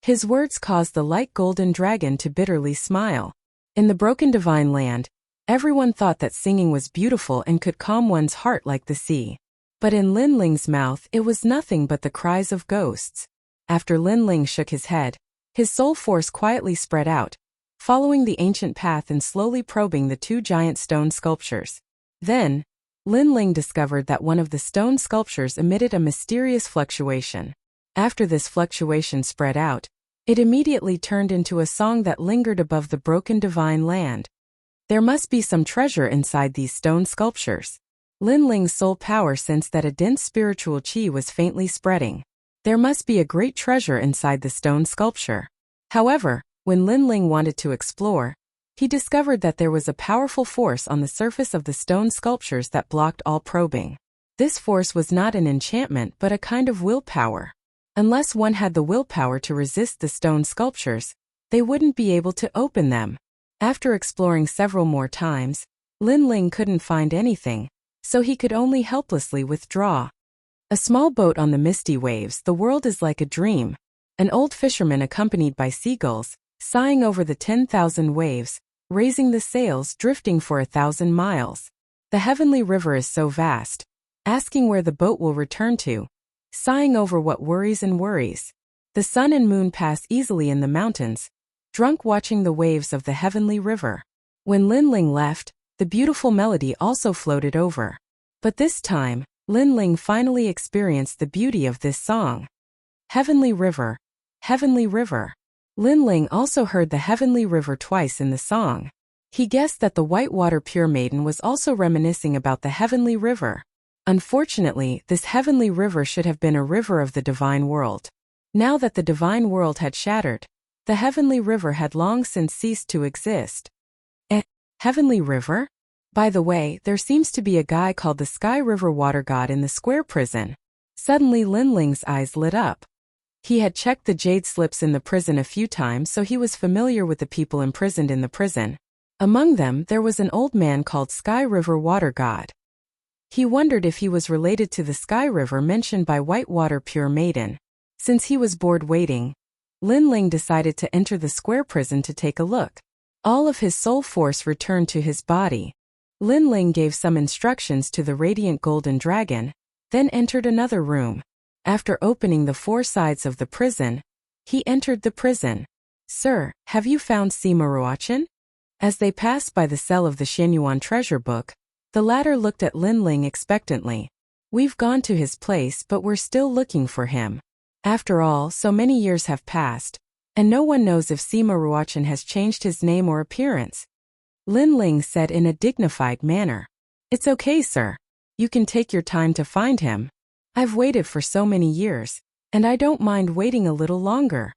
His words caused the light golden dragon to bitterly smile. In the broken divine land, everyone thought that singing was beautiful and could calm one's heart like the sea. But in Linling's mouth it was nothing but the cries of ghosts. After Linling shook his head, his soul force quietly spread out, following the ancient path and slowly probing the two giant stone sculptures. Then, Linling discovered that one of the stone sculptures emitted a mysterious fluctuation. After this fluctuation spread out, it immediately turned into a song that lingered above the broken divine land. There must be some treasure inside these stone sculptures. Linling's soul power sensed that a dense spiritual qi was faintly spreading. There must be a great treasure inside the stone sculpture. However, when Linling wanted to explore, he discovered that there was a powerful force on the surface of the stone sculptures that blocked all probing. This force was not an enchantment but a kind of willpower. Unless one had the willpower to resist the stone sculptures, they wouldn't be able to open them. After exploring several more times, Linling couldn't find anything, so he could only helplessly withdraw. A small boat on the misty waves. The world is like a dream. An old fisherman accompanied by seagulls, sighing over the 10,000 waves, raising the sails, drifting for 1,000 miles. The heavenly river is so vast, asking where the boat will return to, sighing over what worries and worries. The sun and moon pass easily in the mountains, drunk watching the waves of the heavenly river. When Linling left, the beautiful melody also floated over. But this time, Linling finally experienced the beauty of this song. Heavenly River, Heavenly River. Linling also heard the heavenly river twice in the song. He guessed that the Whitewater Pure Maiden was also reminiscing about the heavenly river. Unfortunately, this heavenly river should have been a river of the divine world. Now that the divine world had shattered, the heavenly river had long since ceased to exist. Heavenly river? By the way, there seems to be a guy called the Sky River Water God in the square prison. Suddenly Linling's eyes lit up. He had checked the jade slips in the prison a few times, so he was familiar with the people imprisoned in the prison. Among them, there was an old man called Sky River Water God. He wondered if he was related to the Sky River mentioned by Whitewater Pure Maiden. Since he was bored waiting, Linling decided to enter the square prison to take a look. All of his soul force returned to his body. Linling gave some instructions to the radiant golden dragon, then entered another room. After opening the four sides of the prison, he entered the prison. Sir, have you found Sima Ruachin? As they passed by the cell of the Xianyuan treasure book, the latter looked at Linling expectantly. We've gone to his place but we're still looking for him. After all, so many years have passed, and no one knows if Sima Ruachin has changed his name or appearance. Linling said in a dignified manner. It's okay, sir. You can take your time to find him. I've waited for so many years, and I don't mind waiting a little longer.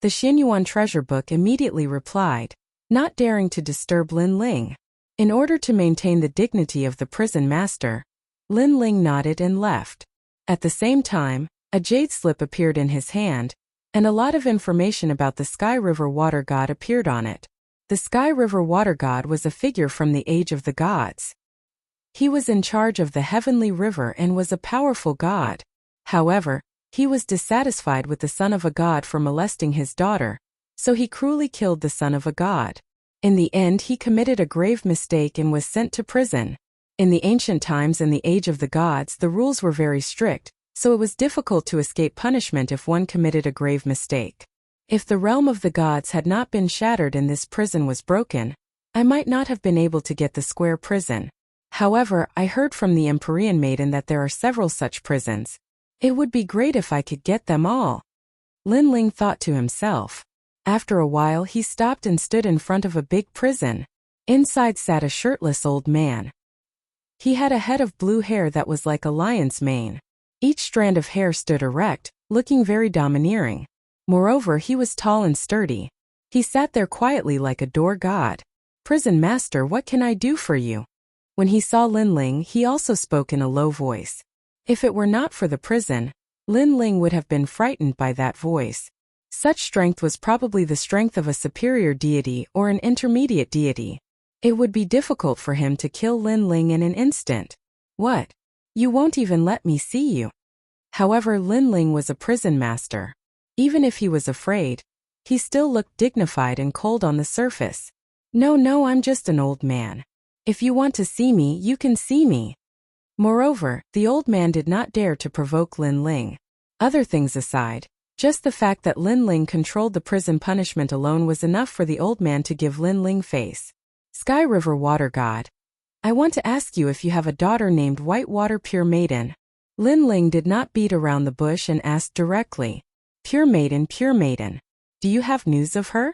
The Xianyuan treasure book immediately replied, not daring to disturb Linling. In order to maintain the dignity of the prison master, Linling nodded and left. At the same time, a jade slip appeared in his hand, and a lot of information about the Sky River Water God appeared on it. The Sky River Water God was a figure from the Age of the Gods. He was in charge of the heavenly river and was a powerful god. However, he was dissatisfied with the son of a god for molesting his daughter, so he cruelly killed the son of a god. In the end, he committed a grave mistake and was sent to prison. In the ancient times and the age of the gods, the rules were very strict, so it was difficult to escape punishment if one committed a grave mistake. If the realm of the gods had not been shattered and this prison was broken, I might not have been able to get the square prison. However, I heard from the Empyrean maiden that there are several such prisons. It would be great if I could get them all. Lin Ling thought to himself. After a while, he stopped and stood in front of a big prison. Inside sat a shirtless old man. He had a head of blue hair that was like a lion's mane. Each strand of hair stood erect, looking very domineering. Moreover, he was tall and sturdy. He sat there quietly like a door god. "Prison master, what can I do for you?" When he saw Lin Ling, he also spoke in a low voice. If it were not for the prison, Lin Ling would have been frightened by that voice. Such strength was probably the strength of a superior deity or an intermediate deity. It would be difficult for him to kill Lin Ling in an instant. "What? You won't even let me see you?" However, Lin Ling was a prison master. Even if he was afraid, he still looked dignified and cold on the surface. No, I'm just an old man. If you want to see me, you can see me." Moreover, the old man did not dare to provoke Lin Ling. Other things aside, just the fact that Lin Ling controlled the prison punishment alone was enough for the old man to give Lin Ling face. "Sky River Water God, I want to ask you if you have a daughter named Whitewater Pure Maiden." Lin Ling did not beat around the bush and asked directly. Pure Maiden, do you have news of her?"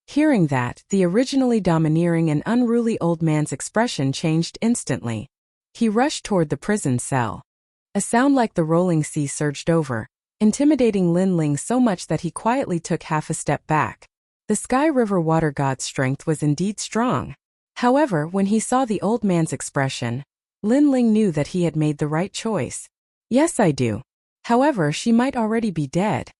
Hearing that, the originally domineering and unruly old man's expression changed instantly. He rushed toward the prison cell. A sound like the rolling sea surged over, intimidating Lin Ling so much that he quietly took half a step back. The Sky River Water God's strength was indeed strong. However, when he saw the old man's expression, Lin Ling knew that he had made the right choice. "Yes, I do. However, she might already be dead."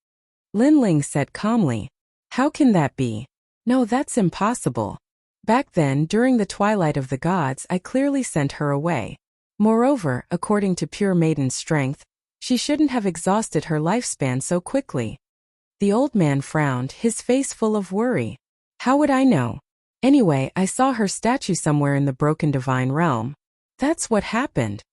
Lin Ling said calmly. "How can that be?" "No, that's impossible. Back then, during the twilight of the gods, I clearly sent her away. Moreover, according to Pure Maiden's strength, she shouldn't have exhausted her lifespan so quickly." The old man frowned, his face full of worry. "How would I know? Anyway, I saw her statue somewhere in the broken divine realm. That's what happened."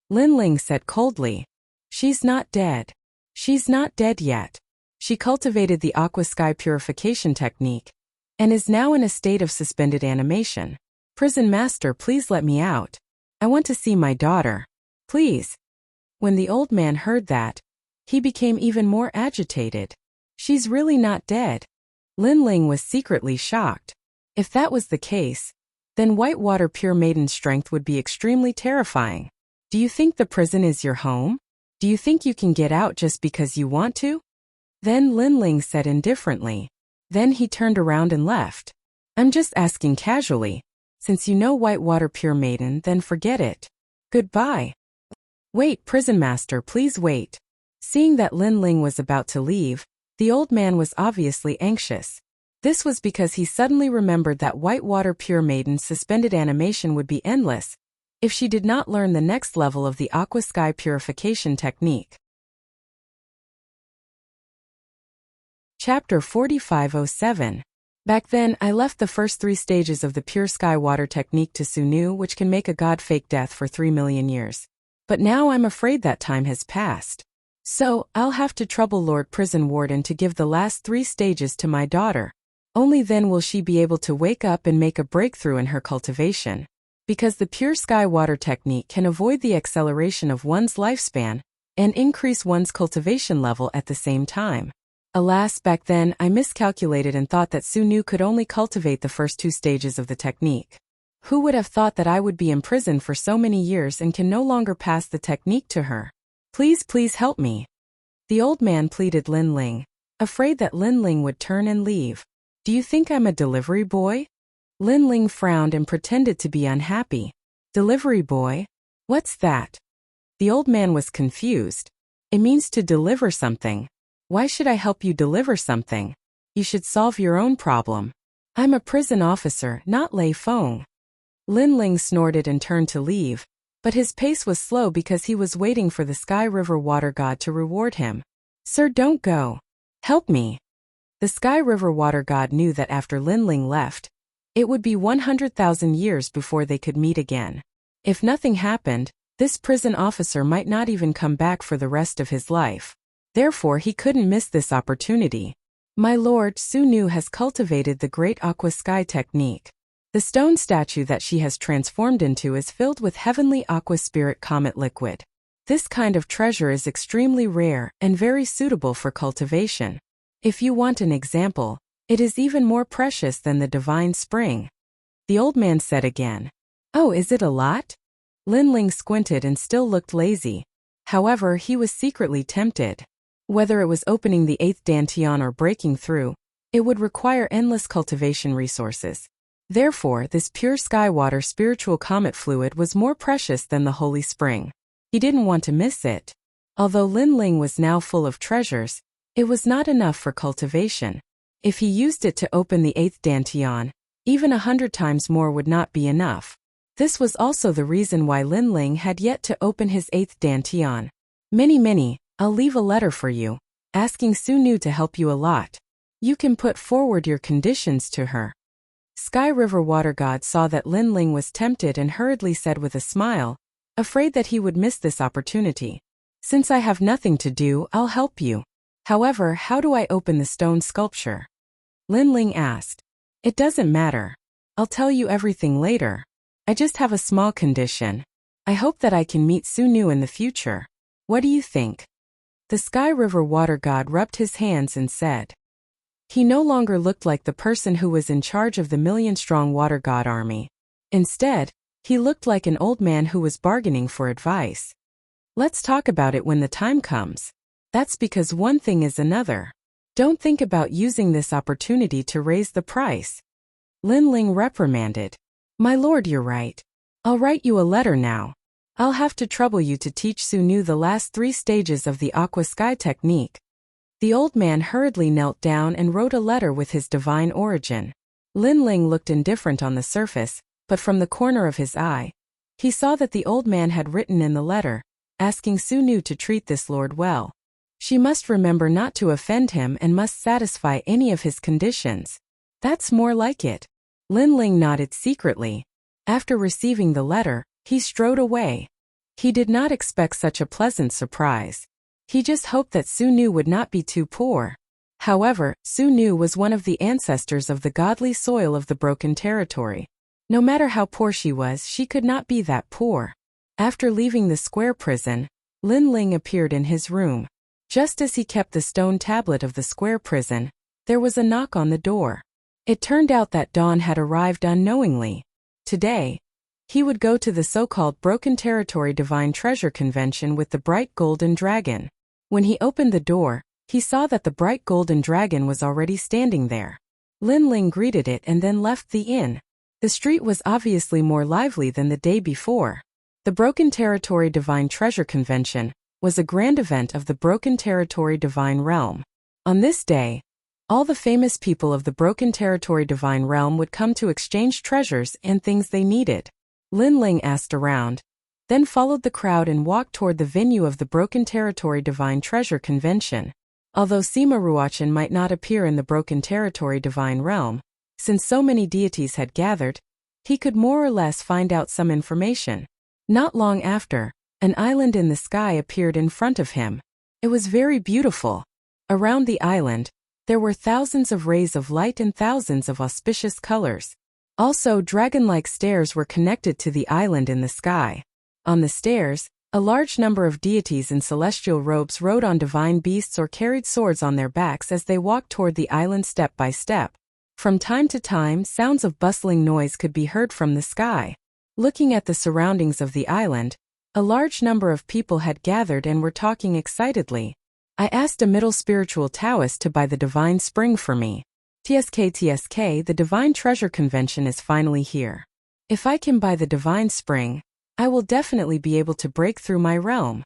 Lin Ling said coldly. "She's not dead. She's not dead yet. She cultivated the aqua sky purification technique and is now in a state of suspended animation. Prison master, please let me out. I want to see my daughter. Please." When the old man heard that, he became even more agitated. "She's really not dead." Lin Ling was secretly shocked. If that was the case, then Whitewater Pure Maiden's strength would be extremely terrifying. "Do you think the prison is your home? Do you think you can get out just because you want to?" Then Lin Ling said indifferently. Then he turned around and left. "I'm just asking casually. Since you know Whitewater Pure Maiden, then forget it. Goodbye." "Wait, prison master, please wait." Seeing that Lin Ling was about to leave, the old man was obviously anxious. This was because he suddenly remembered that Whitewater Pure Maiden's suspended animation would be endless if she did not learn the next level of the aqua sky purification technique. Chapter 4507. Back then, I left the first 3 stages of the pure sky water technique to Sunu, which can make a god fake death for 3 million years. But now I'm afraid that time has passed. So, I'll have to trouble Lord Prison Warden to give the last 3 stages to my daughter. Only then will she be able to wake up and make a breakthrough in her cultivation. Because the pure sky water technique can avoid the acceleration of one's lifespan and increase one's cultivation level at the same time. Alas, back then, I miscalculated and thought that Sunu could only cultivate the first 2 stages of the technique. Who would have thought that I would be imprisoned for so many years and can no longer pass the technique to her? Please help me." The old man pleaded Lin Ling, afraid that Lin Ling would turn and leave. "Do you think I'm a delivery boy?" Lin Ling frowned and pretended to be unhappy. "Delivery boy? What's that?" The old man was confused. "It means to deliver something. Why should I help you deliver something? You should solve your own problem. I'm a prison officer, not Lei Feng." Lin Ling snorted and turned to leave. But his pace was slow because he was waiting for the Sky River Water God to reward him. Sir, don't go. Help me. The Sky River Water God knew that after Linling left, it would be 100,000 years before they could meet again. If nothing happened, this prison officer might not even come back for the rest of his life. Therefore, he couldn't miss this opportunity. My lord, Su Nu has cultivated the great aqua sky technique. The stone statue that she has transformed into is filled with heavenly aqua spirit comet liquid. This kind of treasure is extremely rare and very suitable for cultivation. If you want an example, it is even more precious than the divine spring. The old man said again. Oh, is it a lot? Linling squinted and still looked lazy. However, he was secretly tempted. Whether it was opening the 8th dantian or breaking through, it would require endless cultivation resources. Therefore, this pure sky water spiritual comet fluid was more precious than the holy spring. He didn't want to miss it. Although Linling was now full of treasures, it was not enough for cultivation. If he used it to open the 8th dantian, even 100 times more would not be enough. This was also the reason why Linling had yet to open his 8th dantian. Many, I'll leave a letter for you, asking Su Nu to help you a lot. You can put forward your conditions to her. Sky River Water God saw that Linling was tempted and hurriedly said with a smile, afraid that he would miss this opportunity. Since I have nothing to do, I'll help you. However, how do I open the stone sculpture? Linling asked. It doesn't matter. I'll tell you everything later. I just have a small condition. I hope that I can meet Su Nu in the future. What do you think? The Sky River Water God rubbed his hands and said. He no longer looked like the person who was in charge of the million-strong water god army. Instead, he looked like an old man who was bargaining for advice. Let's talk about it when the time comes. That's because one thing is another. Don't think about using this opportunity to raise the price. Linling reprimanded. My lord, you're right. I'll write you a letter now. I'll have to trouble you to teach Su Nu the last 3 stages of the aqua sky technique. The old man hurriedly knelt down and wrote a letter with his divine origin. Linling looked indifferent on the surface, but from the corner of his eye, he saw that the old man had written in the letter, asking Su Nu to treat this lord well. She must remember not to offend him and must satisfy any of his conditions. That's more like it. Linling nodded secretly. After receiving the letter, he strode away. He did not expect such a pleasant surprise. He just hoped that Su Nu would not be too poor. However, Su Nu was one of the ancestors of the godly soil of the Broken Territory. No matter how poor she was, she could not be that poor. After leaving the square prison, Linling appeared in his room. Just as he kept the stone tablet of the square prison, there was a knock on the door. It turned out that Dawn had arrived unknowingly. Today, he would go to the so-called Broken Territory Divine Treasure Convention with the bright golden dragon. When he opened the door, he saw that the bright golden dragon was already standing there. Linling greeted it and then left the inn. The street was obviously more lively than the day before. The Broken Territory Divine Treasure Convention was a grand event of the Broken Territory Divine Realm. On this day, all the famous people of the Broken Territory Divine Realm would come to exchange treasures and things they needed. Linling asked around, then followed the crowd and walked toward the venue of the Broken Territory Divine Treasure Convention. Although Sima Ruachan might not appear in the Broken Territory Divine Realm, since so many deities had gathered, he could more or less find out some information. Not long after, an island in the sky appeared in front of him. It was very beautiful. Around the island, there were thousands of rays of light and thousands of auspicious colors. Also, dragon-like stairs were connected to the island in the sky. On the stairs, a large number of deities in celestial robes rode on divine beasts or carried swords on their backs as they walked toward the island step by step. From time to time, sounds of bustling noise could be heard from the sky. Looking at the surroundings of the island, a large number of people had gathered and were talking excitedly. I asked a middle spiritual Taoist to buy the divine spring for me. TSK, the Divine Treasure Convention is finally here. If I can buy the divine spring, I will definitely be able to break through my realm.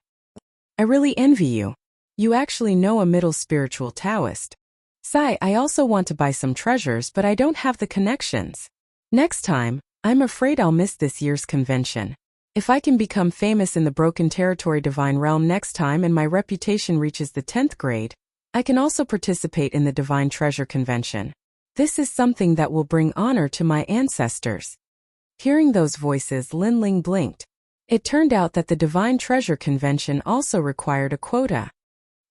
I really envy you. You actually know a middle spiritual Taoist. Sai, I also want to buy some treasures, but I don't have the connections. Next time, I'm afraid I'll miss this year's convention. If I can become famous in the Broken Territory Divine Realm next time and my reputation reaches the 10th grade, I can also participate in the Divine Treasure Convention. This is something that will bring honor to my ancestors. Hearing those voices, Linling blinked. It turned out that the Divine Treasure Convention also required a quota.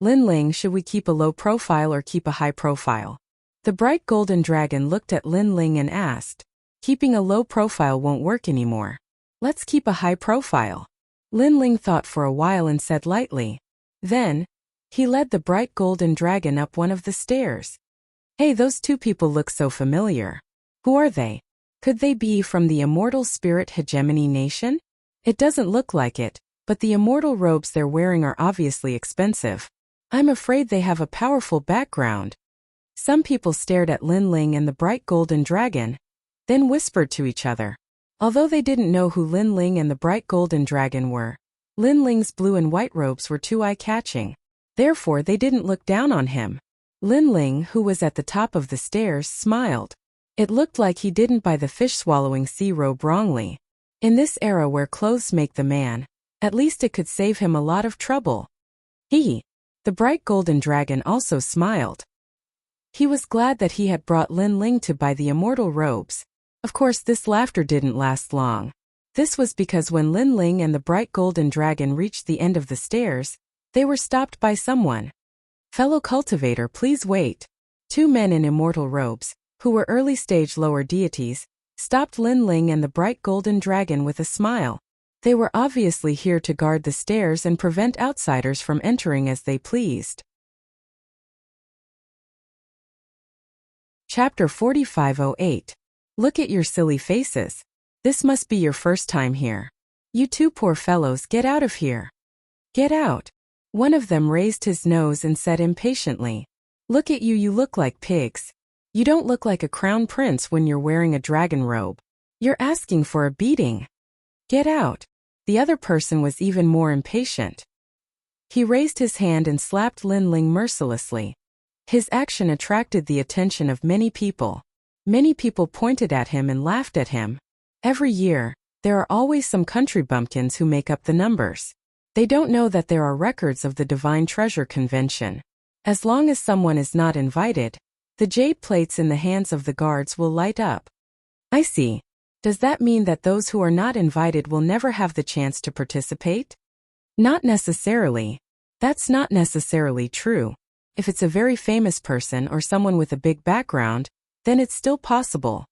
Linling, should we keep a low profile or keep a high profile? The bright golden dragon looked at Linling and asked. Keeping a low profile won't work anymore. Let's keep a high profile. Linling thought for a while and said lightly. Then, he led the bright golden dragon up one of the stairs. Hey, those two people look so familiar. Who are they? Could they be from the immortal spirit hegemony nation? It doesn't look like it, but the immortal robes they're wearing are obviously expensive. I'm afraid they have a powerful background. Some people stared at Linling and the bright golden dragon, then whispered to each other. Although they didn't know who Linling and the bright golden dragon were, Linling's blue and white robes were too eye-catching. Therefore, they didn't look down on him. Linling, who was at the top of the stairs, smiled. It looked like he didn't buy the fish-swallowing sea robe wrongly. In this era where clothes make the man, at least it could save him a lot of trouble. The bright golden dragon also smiled. He was glad that he had brought Linling to buy the immortal robes. Of course, this laughter didn't last long. This was because when Linling and the bright golden dragon reached the end of the stairs, they were stopped by someone. Fellow cultivator, please wait. Two men in immortal robes, who were early-stage lower deities, stopped Linling and the bright golden dragon with a smile. They were obviously here to guard the stairs and prevent outsiders from entering as they pleased. Chapter 4508. Look at your silly faces. This must be your first time here. You two poor fellows, get out of here. Get out. One of them raised his nose and said impatiently. Look at you, you look like pigs. You don't look like a crown prince when you're wearing a dragon robe. You're asking for a beating. Get out. The other person was even more impatient. He raised his hand and slapped Linling mercilessly. His action attracted the attention of many people. Many people pointed at him and laughed at him. Every year, there are always some country bumpkins who make up the numbers. They don't know that there are records of the Divine Treasure Convention. As long as someone is not invited, the jade plates in the hands of the guards will light up. I see. Does that mean that those who are not invited will never have the chance to participate? Not necessarily. That's not necessarily true. If it's a very famous person or someone with a big background, then it's still possible.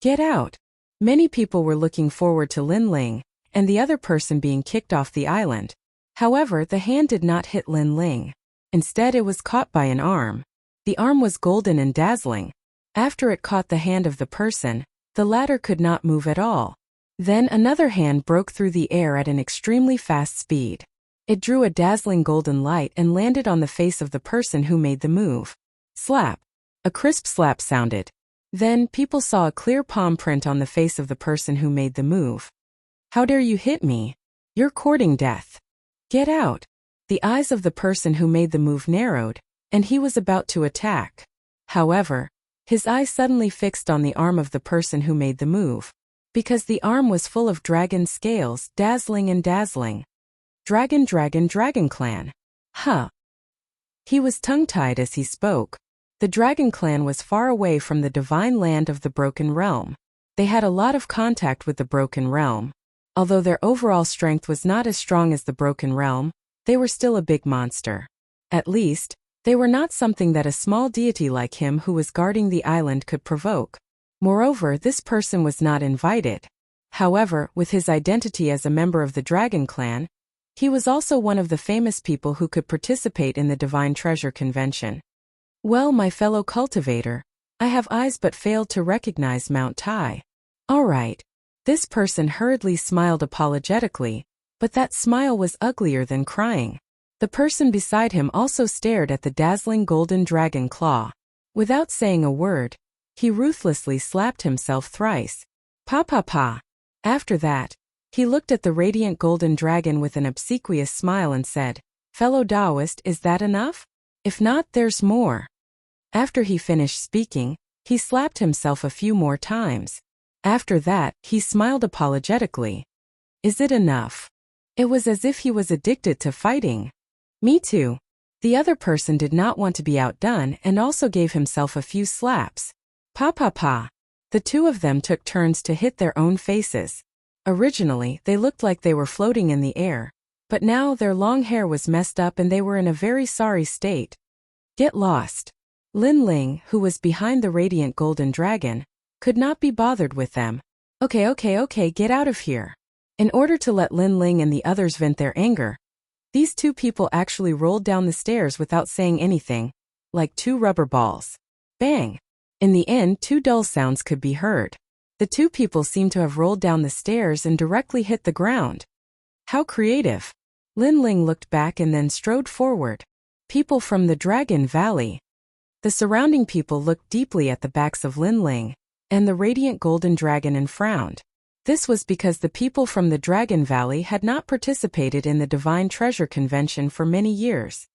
Get out. Many people were looking forward to Linling and the other person being kicked off the island. However, the hand did not hit Linling. Instead, it was caught by an arm. The arm was golden and dazzling. After it caught the hand of the person, the latter could not move at all. Then another hand broke through the air at an extremely fast speed. It drew a dazzling golden light and landed on the face of the person who made the move. Slap. A crisp slap sounded. Then, people saw a clear palm print on the face of the person who made the move. How dare you hit me? You're courting death. Get out. The eyes of the person who made the move narrowed, and he was about to attack. However, his eyes suddenly fixed on the arm of the person who made the move. Because the arm was full of dragon scales, dazzling and dazzling. Dragon clan. Huh. He was tongue-tied as he spoke. The dragon clan was far away from the divine land of the Broken Realm. They had a lot of contact with the Broken Realm. Although their overall strength was not as strong as the Broken Realm, they were still a big monster. At least, they were not something that a small deity like him who was guarding the island could provoke. Moreover, this person was not invited. However, with his identity as a member of the Dragon Clan, he was also one of the famous people who could participate in the Divine Treasure Convention. Well, my fellow cultivator, I have eyes but failed to recognize Mount Tai. All right. This person hurriedly smiled apologetically, but that smile was uglier than crying. The person beside him also stared at the dazzling golden dragon claw. Without saying a word, he ruthlessly slapped himself thrice. Pa pa pa. After that, he looked at the radiant golden dragon with an obsequious smile and said, "Fellow Taoist, is that enough? If not, there's more." After he finished speaking, he slapped himself a few more times. After that, he smiled apologetically. Is it enough? It was as if he was addicted to fighting. Me too. The other person did not want to be outdone and also gave himself a few slaps. Pa pa pa. The two of them took turns to hit their own faces. Originally, they looked like they were floating in the air, but now their long hair was messed up and they were in a very sorry state. Get lost. Lin Ling, who was behind the radiant golden dragon, could not be bothered with them. Okay, get out of here. In order to let Lin Ling and the others vent their anger, these two people actually rolled down the stairs without saying anything, like two rubber balls. Bang! In the end, two dull sounds could be heard. The two people seemed to have rolled down the stairs and directly hit the ground. How creative! Lin Ling looked back and then strode forward. People from the Dragon Valley. The surrounding people looked deeply at the backs of Lin Ling and the radiant golden dragon and frowned. This was because the people from the Dragon Valley had not participated in the Divine Treasure Convention for many years.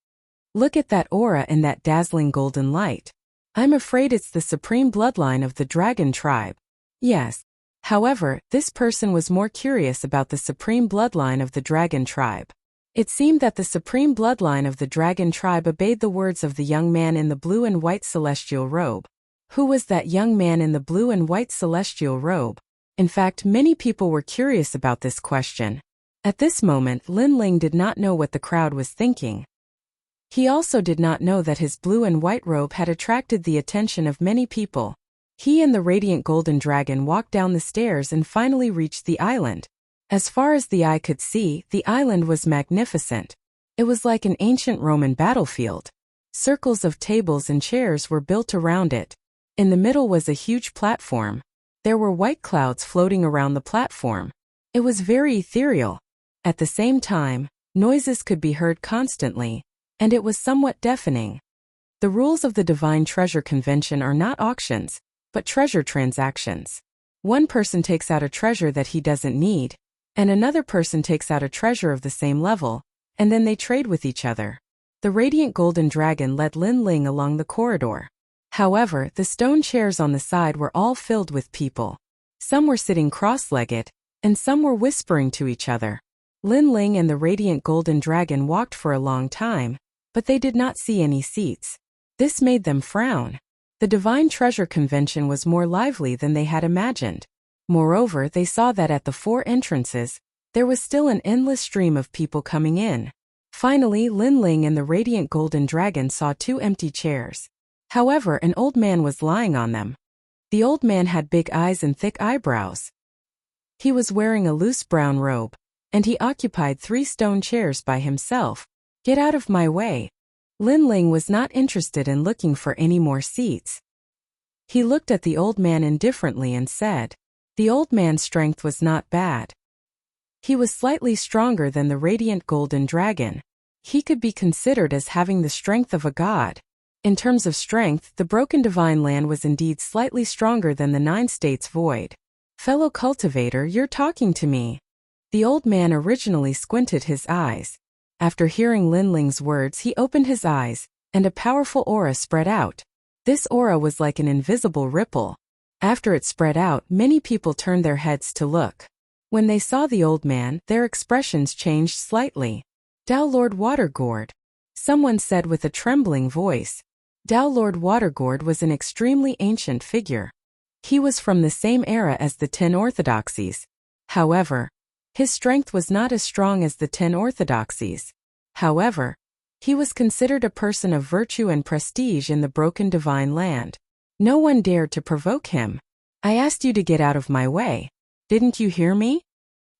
Look at that aura and that dazzling golden light. I'm afraid it's the supreme bloodline of the dragon tribe. Yes. However, this person was more curious about the supreme bloodline of the dragon tribe. It seemed that the supreme bloodline of the dragon tribe obeyed the words of the young man in the blue and white celestial robe. Who was that young man in the blue and white celestial robe? In fact, many people were curious about this question. At this moment, Lin Ling did not know what the crowd was thinking. He also did not know that his blue and white robe had attracted the attention of many people. He and the radiant golden dragon walked down the stairs and finally reached the island. As far as the eye could see, the island was magnificent. It was like an ancient Roman battlefield. Circles of tables and chairs were built around it. In the middle was a huge platform. There were white clouds floating around the platform. It was very ethereal. At the same time, noises could be heard constantly, and it was somewhat deafening. The rules of the Divine Treasure Convention are not auctions, but treasure transactions. One person takes out a treasure that he doesn't need, and another person takes out a treasure of the same level, and then they trade with each other. The radiant golden dragon led Lin Ling along the corridor. However, the stone chairs on the side were all filled with people. Some were sitting cross-legged, and some were whispering to each other. Lin Ling and the radiant golden dragon walked for a long time, but they did not see any seats. This made them frown. The Divine Treasure Convention was more lively than they had imagined. Moreover, they saw that at the 4 entrances, there was still an endless stream of people coming in. Finally, Lin Ling and the radiant golden dragon saw 2 empty chairs. However, an old man was lying on them. The old man had big eyes and thick eyebrows. He was wearing a loose brown robe, and he occupied 3 stone chairs by himself. Get out of my way. Lin Ling was not interested in looking for any more seats. He looked at the old man indifferently and said, the old man's strength was not bad. He was slightly stronger than the radiant golden dragon. He could be considered as having the strength of a god. In terms of strength, the broken divine land was indeed slightly stronger than the 9 states void. Fellow cultivator, you're talking to me. The old man originally squinted his eyes. After hearing Lin Ling's words, he opened his eyes, and a powerful aura spread out. This aura was like an invisible ripple. After it spread out, many people turned their heads to look. When they saw the old man, their expressions changed slightly. Tao Lord Watergourd. Someone said with a trembling voice. Tao Lord Watergourd was an extremely ancient figure. He was from the same era as the 10 orthodoxies. However, his strength was not as strong as the 10 orthodoxies. However, he was considered a person of virtue and prestige in the broken divine land. No one dared to provoke him. I asked you to get out of my way. Didn't you hear me?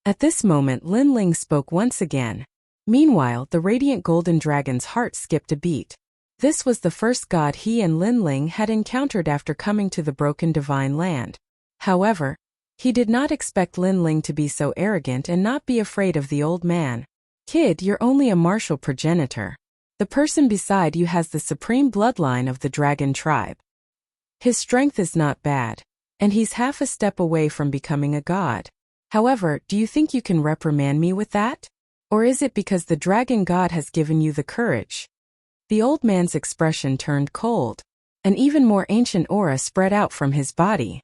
At this moment, Lin Ling spoke once again. Meanwhile, the radiant golden dragon's heart skipped a beat. This was the first god he and Lin Ling had encountered after coming to the broken divine land. However, he did not expect Lin Ling to be so arrogant and not be afraid of the old man. Kid, you're only a martial progenitor. The person beside you has the supreme bloodline of the dragon tribe. His strength is not bad, and he's half a step away from becoming a god. However, do you think you can reprimand me with that? Or is it because the dragon god has given you the courage? The old man's expression turned cold. An even more ancient aura spread out from his body.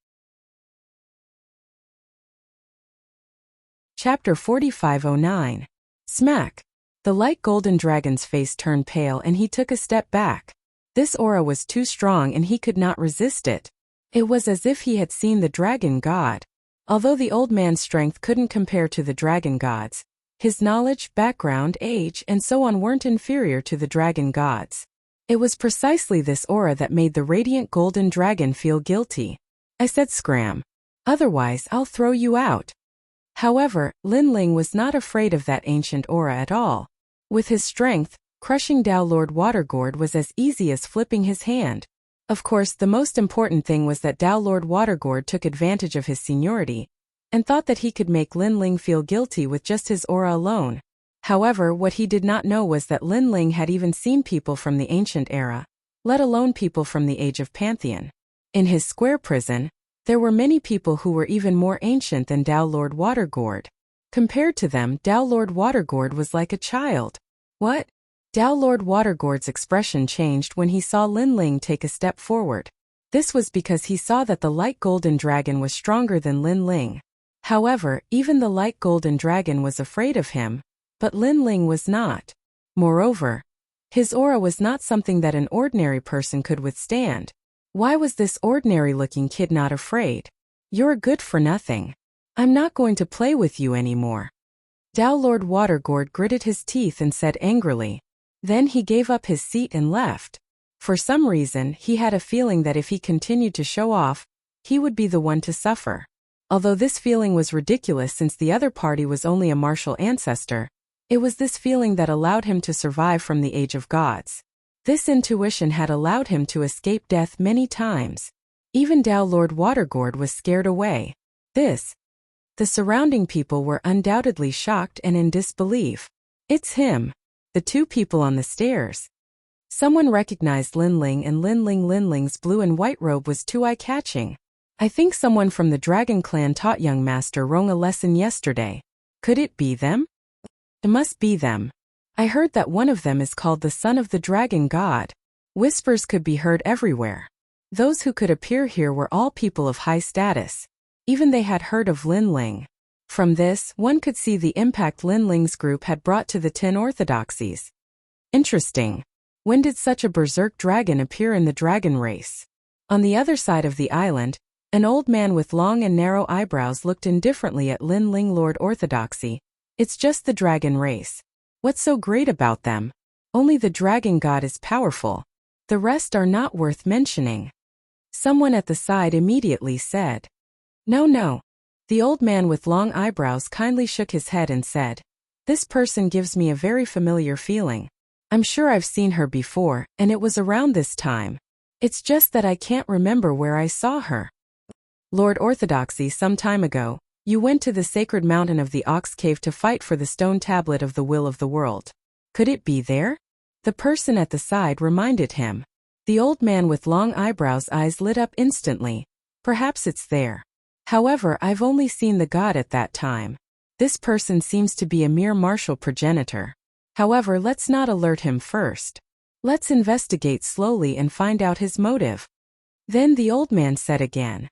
Chapter 4509. Smack. The light golden dragon's face turned pale and he took a step back. This aura was too strong and he could not resist it. It was as if he had seen the dragon god. Although the old man's strength couldn't compare to the dragon gods, his knowledge, background, age, and so on weren't inferior to the dragon gods. It was precisely this aura that made the radiant golden dragon feel guilty. I said, "Scram. Otherwise I'll throw you out." However, Linling was not afraid of that ancient aura at all. With his strength, crushing Dao Lord Watergourd was as easy as flipping his hand. Of course, the most important thing was that Dao Lord Watergourd took advantage of his seniority and thought that he could make Linling feel guilty with just his aura alone. However, what he did not know was that Linling had even seen people from the ancient era, let alone people from the age of Pantheon. In his square prison, there were many people who were even more ancient than Dao Lord Watergourd. Compared to them, Dao Lord Watergourd was like a child. What? Dao Lord Watergourd's expression changed when he saw Linling take a step forward. This was because he saw that the light golden dragon was stronger than Linling. However, even the light golden dragon was afraid of him, but Linling was not. Moreover, his aura was not something that an ordinary person could withstand. Why was this ordinary-looking kid not afraid? "You're good for nothing. I'm not going to play with you anymore." Dao Lord Watergourd gritted his teeth and said angrily. Then he gave up his seat and left. For some reason, he had a feeling that if he continued to show off, he would be the one to suffer. Although this feeling was ridiculous since the other party was only a martial ancestor, it was this feeling that allowed him to survive from the age of gods. This intuition had allowed him to escape death many times. Even Dao Lord Watergourd was scared away. The surrounding people were undoubtedly shocked and in disbelief. "It's him. The two people on the stairs." Someone recognized Linling, and Linling's blue and white robe was too eye-catching. "I think someone from the Dragon Clan taught young Master Rong a lesson yesterday. Could it be them?" "It must be them. I heard that one of them is called the son of the dragon god." Whispers could be heard everywhere. Those who could appear here were all people of high status. Even they had heard of Linling. From this, one could see the impact Linling's group had brought to the 10 orthodoxies. Interesting. When did such a berserk dragon appear in the dragon race? On the other side of the island, an old man with long and narrow eyebrows looked indifferently at Linling Lord Orthodoxy. "It's just the dragon race. What's so great about them? Only the dragon god is powerful. The rest are not worth mentioning." Someone at the side immediately said. No. The old man with long eyebrows kindly shook his head and said, "This person gives me a very familiar feeling. I'm sure I've seen her before, and it was around this time. It's just that I can't remember where I saw her." "Lord Orthodoxy, some time ago, you went to the sacred mountain of the Ox Cave to fight for the stone tablet of the will of the world. Could it be there?" The person at the side reminded him. The old man with long eyebrows' eyes lit up instantly. "Perhaps it's there. However, I've only seen the god at that time. This person seems to be a mere martial progenitor. However, let's not alert him first. Let's investigate slowly and find out his motive." Then the old man said again.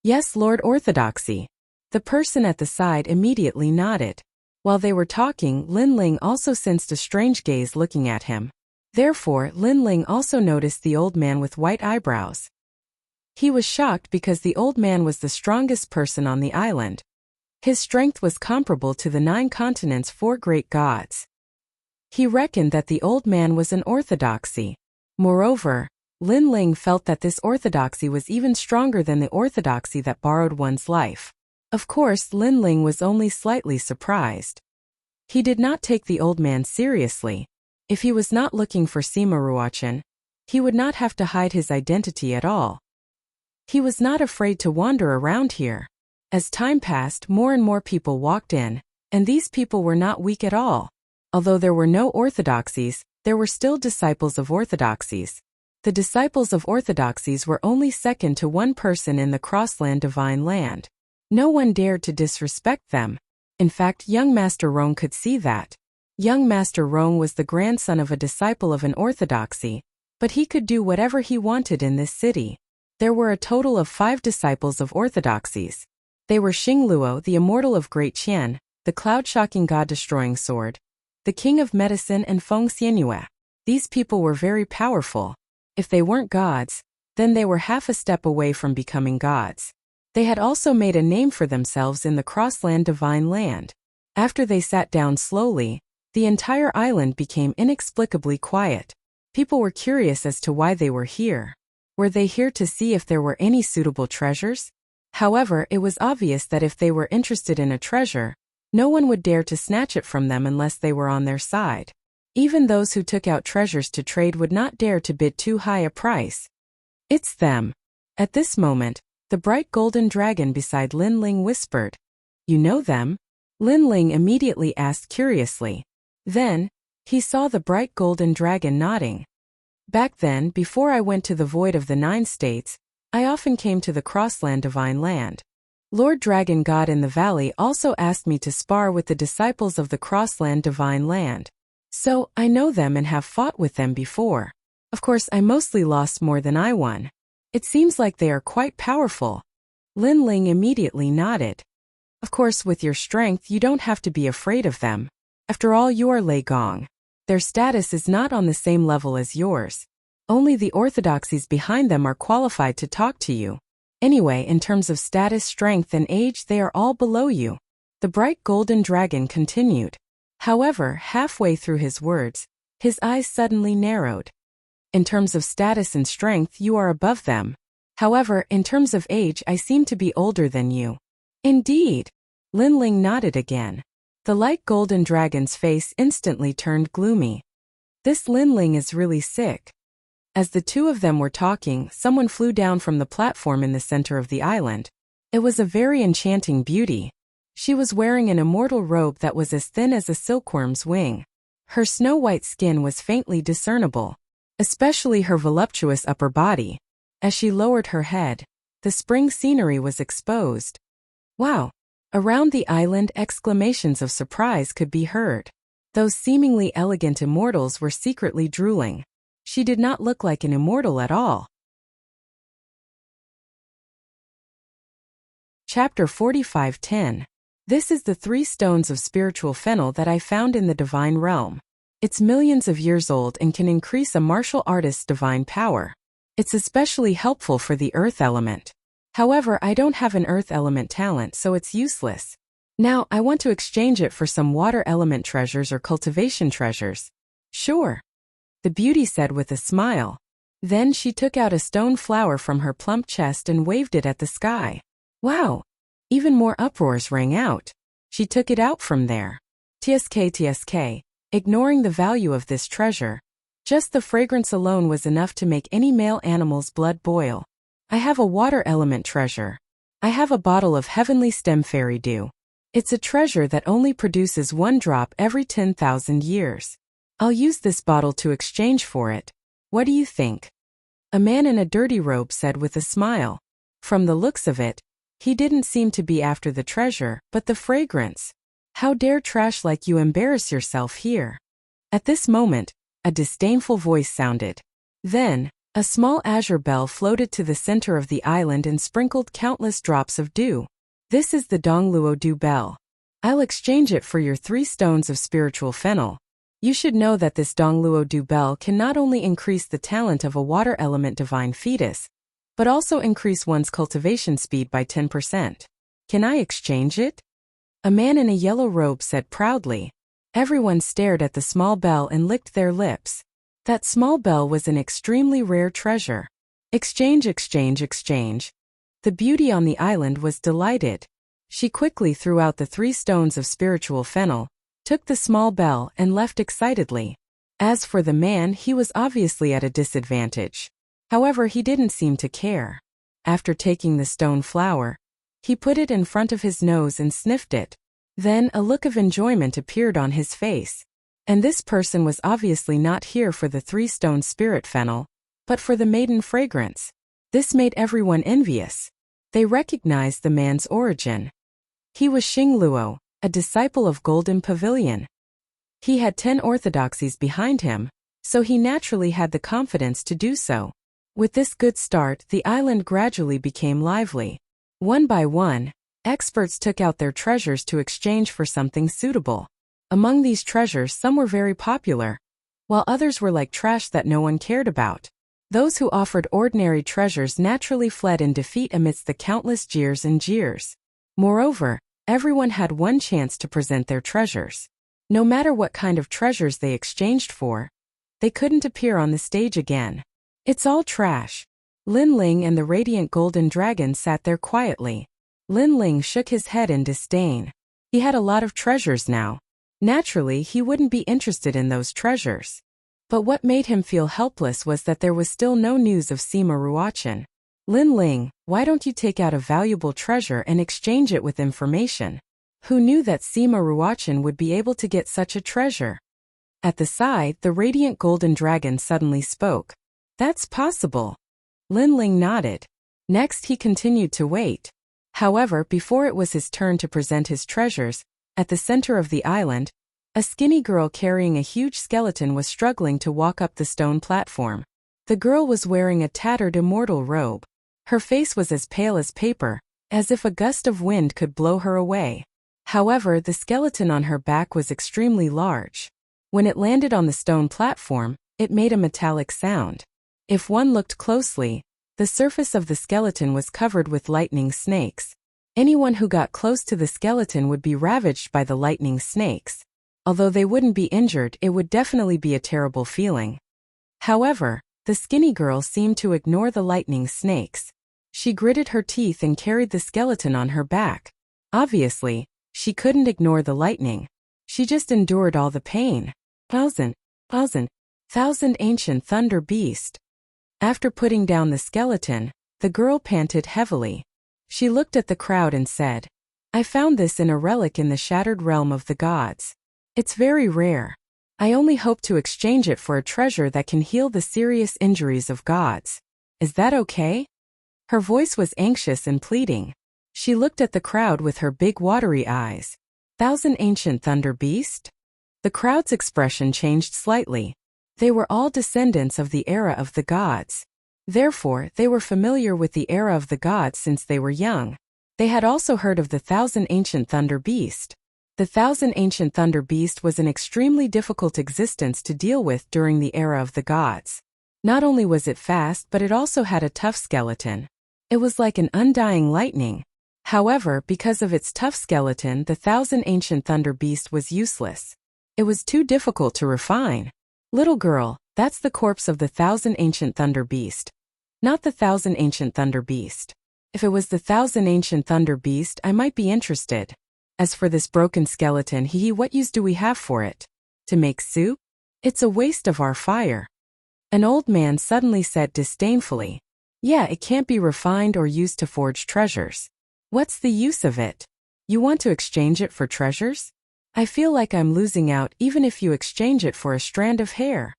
"Yes, Lord Orthodoxy." The person at the side immediately nodded. While they were talking, Linling also sensed a strange gaze looking at him. Therefore, Linling also noticed the old man with white eyebrows. He was shocked because the old man was the strongest person on the island. His strength was comparable to the 9 continents' 4 great gods. He reckoned that the old man was an orthodoxy. Moreover, Linling felt that this orthodoxy was even stronger than the orthodoxy that borrowed one's life. Of course, Linling was only slightly surprised. He did not take the old man seriously. If he was not looking for Simaruachan, he would not have to hide his identity at all. He was not afraid to wander around here. As time passed, more and more people walked in, and these people were not weak at all. Although there were no orthodoxies, there were still disciples of orthodoxies. The disciples of orthodoxies were only second to one person in the Crossland Divine Land. No one dared to disrespect them. In fact, young Master Rong could see that. Young Master Rong was the grandson of a disciple of an orthodoxy, but he could do whatever he wanted in this city. There were a total of 5 disciples of orthodoxies. They were Xingluo, the immortal of Great Qian, the cloud-shocking god-destroying sword, the king of medicine and Feng Xianyue. These people were very powerful. If they weren't gods, then they were half a step away from becoming gods. They had also made a name for themselves in the Crossland Divine Land. After they sat down slowly, the entire island became inexplicably quiet. People were curious as to why they were here. Were they here to see if there were any suitable treasures? However, it was obvious that if they were interested in a treasure, no one would dare to snatch it from them unless they were on their side. Even those who took out treasures to trade would not dare to bid too high a price. It's them. At this moment, the bright golden dragon beside Lin Ling whispered, "You know them?" Lin Ling immediately asked curiously. Then, he saw the bright golden dragon nodding. Back then, before I went to the void of the 9 states, I often came to the Crossland Divine Land. Lord Dragon God in the Valley also asked me to spar with the disciples of the Crossland Divine Land. So, I know them and have fought with them before. Of course, I mostly lost more than I won. It seems like they are quite powerful. Lin Ling immediately nodded. Of course, with your strength you don't have to be afraid of them. After all, you are Lei Gong. Their status is not on the same level as yours. Only the orthodoxies behind them are qualified to talk to you. Anyway, in terms of status, strength, and age, they are all below you. The bright golden dragon continued. However, halfway through his words, his eyes suddenly narrowed. In terms of status and strength, you are above them. However, in terms of age, I seem to be older than you. Indeed. Lin Ling nodded again. The light golden dragon's face instantly turned gloomy. This Lin Ling is really sick. As the two of them were talking, someone flew down from the platform in the center of the island. It was a very enchanting beauty. She was wearing an immortal robe that was as thin as a silkworm's wing. Her snow-white skin was faintly discernible, especially her voluptuous upper body. As she lowered her head, the spring scenery was exposed. Wow! Around the island, exclamations of surprise could be heard. Those seemingly elegant immortals were secretly drooling. She did not look like an immortal at all. Chapter 45:10. This is the 3 stones of spiritual fennel that I found in the divine realm. It's millions of years old and can increase a martial artist's divine power. It's especially helpful for the earth element. However, I don't have an earth element talent, so it's useless. Now, I want to exchange it for some water element treasures or cultivation treasures. Sure. The beauty said with a smile. Then she took out a stone flower from her plump chest and waved it at the sky. Wow! Even more uproars rang out. She took it out from there. TSK. Ignoring the value of this treasure, just the fragrance alone was enough to make any male animal's blood boil. I have a water element treasure. I have a bottle of heavenly stem fairy dew. It's a treasure that only produces 1 drop every 10,000 years. I'll use this bottle to exchange for it. What do you think? A man in a dirty robe said with a smile. From the looks of it, he didn't seem to be after the treasure, but the fragrance. How dare trash like you embarrass yourself here? At this moment, a disdainful voice sounded. Then, a small azure bell floated to the center of the island and sprinkled countless drops of dew. This is the Dongluo Dew Bell. I'll exchange it for your 3 stones of spiritual fennel. You should know that this Dongluo Dew Bell can not only increase the talent of a water element divine fetus, but also increase one's cultivation speed by 10%. Can I exchange it? A man in a yellow robe said proudly. Everyone stared at the small bell and licked their lips. That small bell was an extremely rare treasure. Exchange. The beauty on the island was delighted. She quickly threw out the 3 stones of spiritual fennel, took the small bell and left excitedly. As for the man, he was obviously at a disadvantage. However, he didn't seem to care. After taking the stone flower, he put it in front of his nose and sniffed it. Then a look of enjoyment appeared on his face. And this person was obviously not here for the 3-stone spirit fennel, but for the maiden fragrance. This made everyone envious. They recognized the man's origin. He was Xingluo, a disciple of Golden Pavilion. He had 10 orthodoxies behind him, so he naturally had the confidence to do so. With this good start, the island gradually became lively. One by one, Experts took out their treasures to exchange for something suitable. Among these treasures, some were very popular, while others were like trash that no one cared about. Those who offered ordinary treasures naturally fled in defeat amidst the countless jeers and jeers. Moreover, everyone had one chance to present their treasures. No matter what kind of treasures they exchanged for, they couldn't appear on the stage again. It's all trash. Lin Ling and the radiant golden dragon sat there quietly. Lin Ling shook his head in disdain. He had a lot of treasures now. Naturally, he wouldn't be interested in those treasures. But what made him feel helpless was that there was still no news of Sima Ruochen. Lin Ling, why don't you take out a valuable treasure and exchange it with information? Who knew that Sima Ruochen would be able to get such a treasure? At the side, the radiant golden dragon suddenly spoke. That's possible. Lin Ling nodded. Next, he continued to wait. However, before it was his turn to present his treasures, at the center of the island, a skinny girl carrying a huge skeleton was struggling to walk up the stone platform. The girl was wearing a tattered immortal robe. Her face was as pale as paper, as if a gust of wind could blow her away. However, the skeleton on her back was extremely large. When it landed on the stone platform, it made a metallic sound. If one looked closely, the surface of the skeleton was covered with lightning snakes. Anyone who got close to the skeleton would be ravaged by the lightning snakes. Although they wouldn't be injured, it would definitely be a terrible feeling. However, the skinny girl seemed to ignore the lightning snakes. She gritted her teeth and carried the skeleton on her back. Obviously, she couldn't ignore the lightning. She just endured all the pain. Thousand ancient thunder beast. After putting down the skeleton, the girl panted heavily. She looked at the crowd and said, I found this in a relic in the shattered realm of the gods. It's very rare. I only hope to exchange it for a treasure that can heal the serious injuries of gods. Is that okay? Her voice was anxious and pleading. She looked at the crowd with her big watery eyes. Thousand ancient thunder beast? The crowd's expression changed slightly. They were all descendants of the era of the gods. Therefore, they were familiar with the era of the gods since they were young. They had also heard of the Thousand Ancient Thunder Beast. The Thousand Ancient Thunder Beast was an extremely difficult existence to deal with during the era of the gods. Not only was it fast, but it also had a tough skeleton. It was like an undying lightning. However, because of its tough skeleton, the Thousand Ancient Thunder Beast was useless. It was too difficult to refine. Little girl, that's the corpse of the Thousand Ancient Thunder Beast. Not the Thousand Ancient Thunder Beast. If it was the Thousand Ancient Thunder Beast, I might be interested. As for this broken skeleton, what use do we have for it? To make soup? It's a waste of our fire. An old man suddenly said disdainfully. Yeah, it can't be refined or used to forge treasures. What's the use of it? You want to exchange it for treasures? I feel like I'm losing out even if you exchange it for a strand of hair.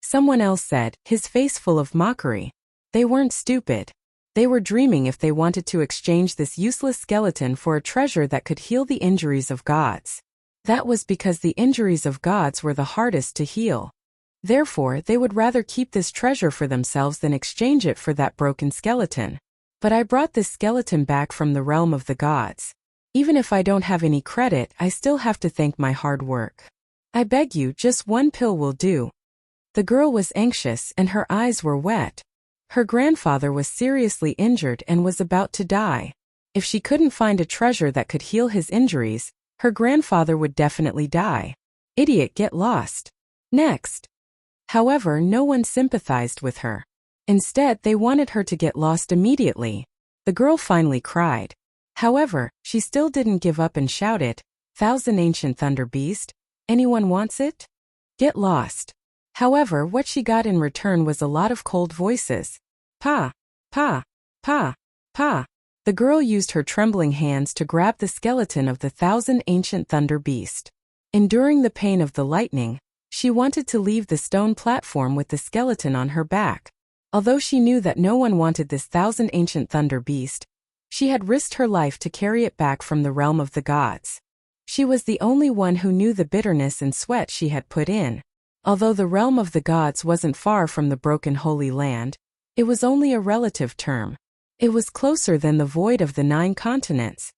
Someone else said, his face full of mockery. They weren't stupid. They were dreaming if they wanted to exchange this useless skeleton for a treasure that could heal the injuries of gods. That was because the injuries of gods were the hardest to heal. Therefore, they would rather keep this treasure for themselves than exchange it for that broken skeleton. But I brought this skeleton back from the realm of the gods. Even if I don't have any credit, I still have to thank my hard work. I beg you, just one pill will do. The girl was anxious and her eyes were wet. Her grandfather was seriously injured and was about to die. If she couldn't find a treasure that could heal his injuries, her grandfather would definitely die. Idiot, get lost. Next. However, no one sympathized with her. Instead, they wanted her to get lost immediately. The girl finally cried. However, she still didn't give up and shouted, Thousand Ancient Thunder Beast, anyone wants it? Get lost. However, what she got in return was a lot of cold voices. Pa, pa, pa, pa. The girl used her trembling hands to grab the skeleton of the Thousand Ancient Thunder Beast. Enduring the pain of the lightning, she wanted to leave the stone platform with the skeleton on her back. Although she knew that no one wanted this Thousand Ancient Thunder Beast, she had risked her life to carry it back from the realm of the gods. She was the only one who knew the bitterness and sweat she had put in. Although the realm of the gods wasn't far from the broken Holy Land, it was only a relative term. It was closer than the void of the 9 continents.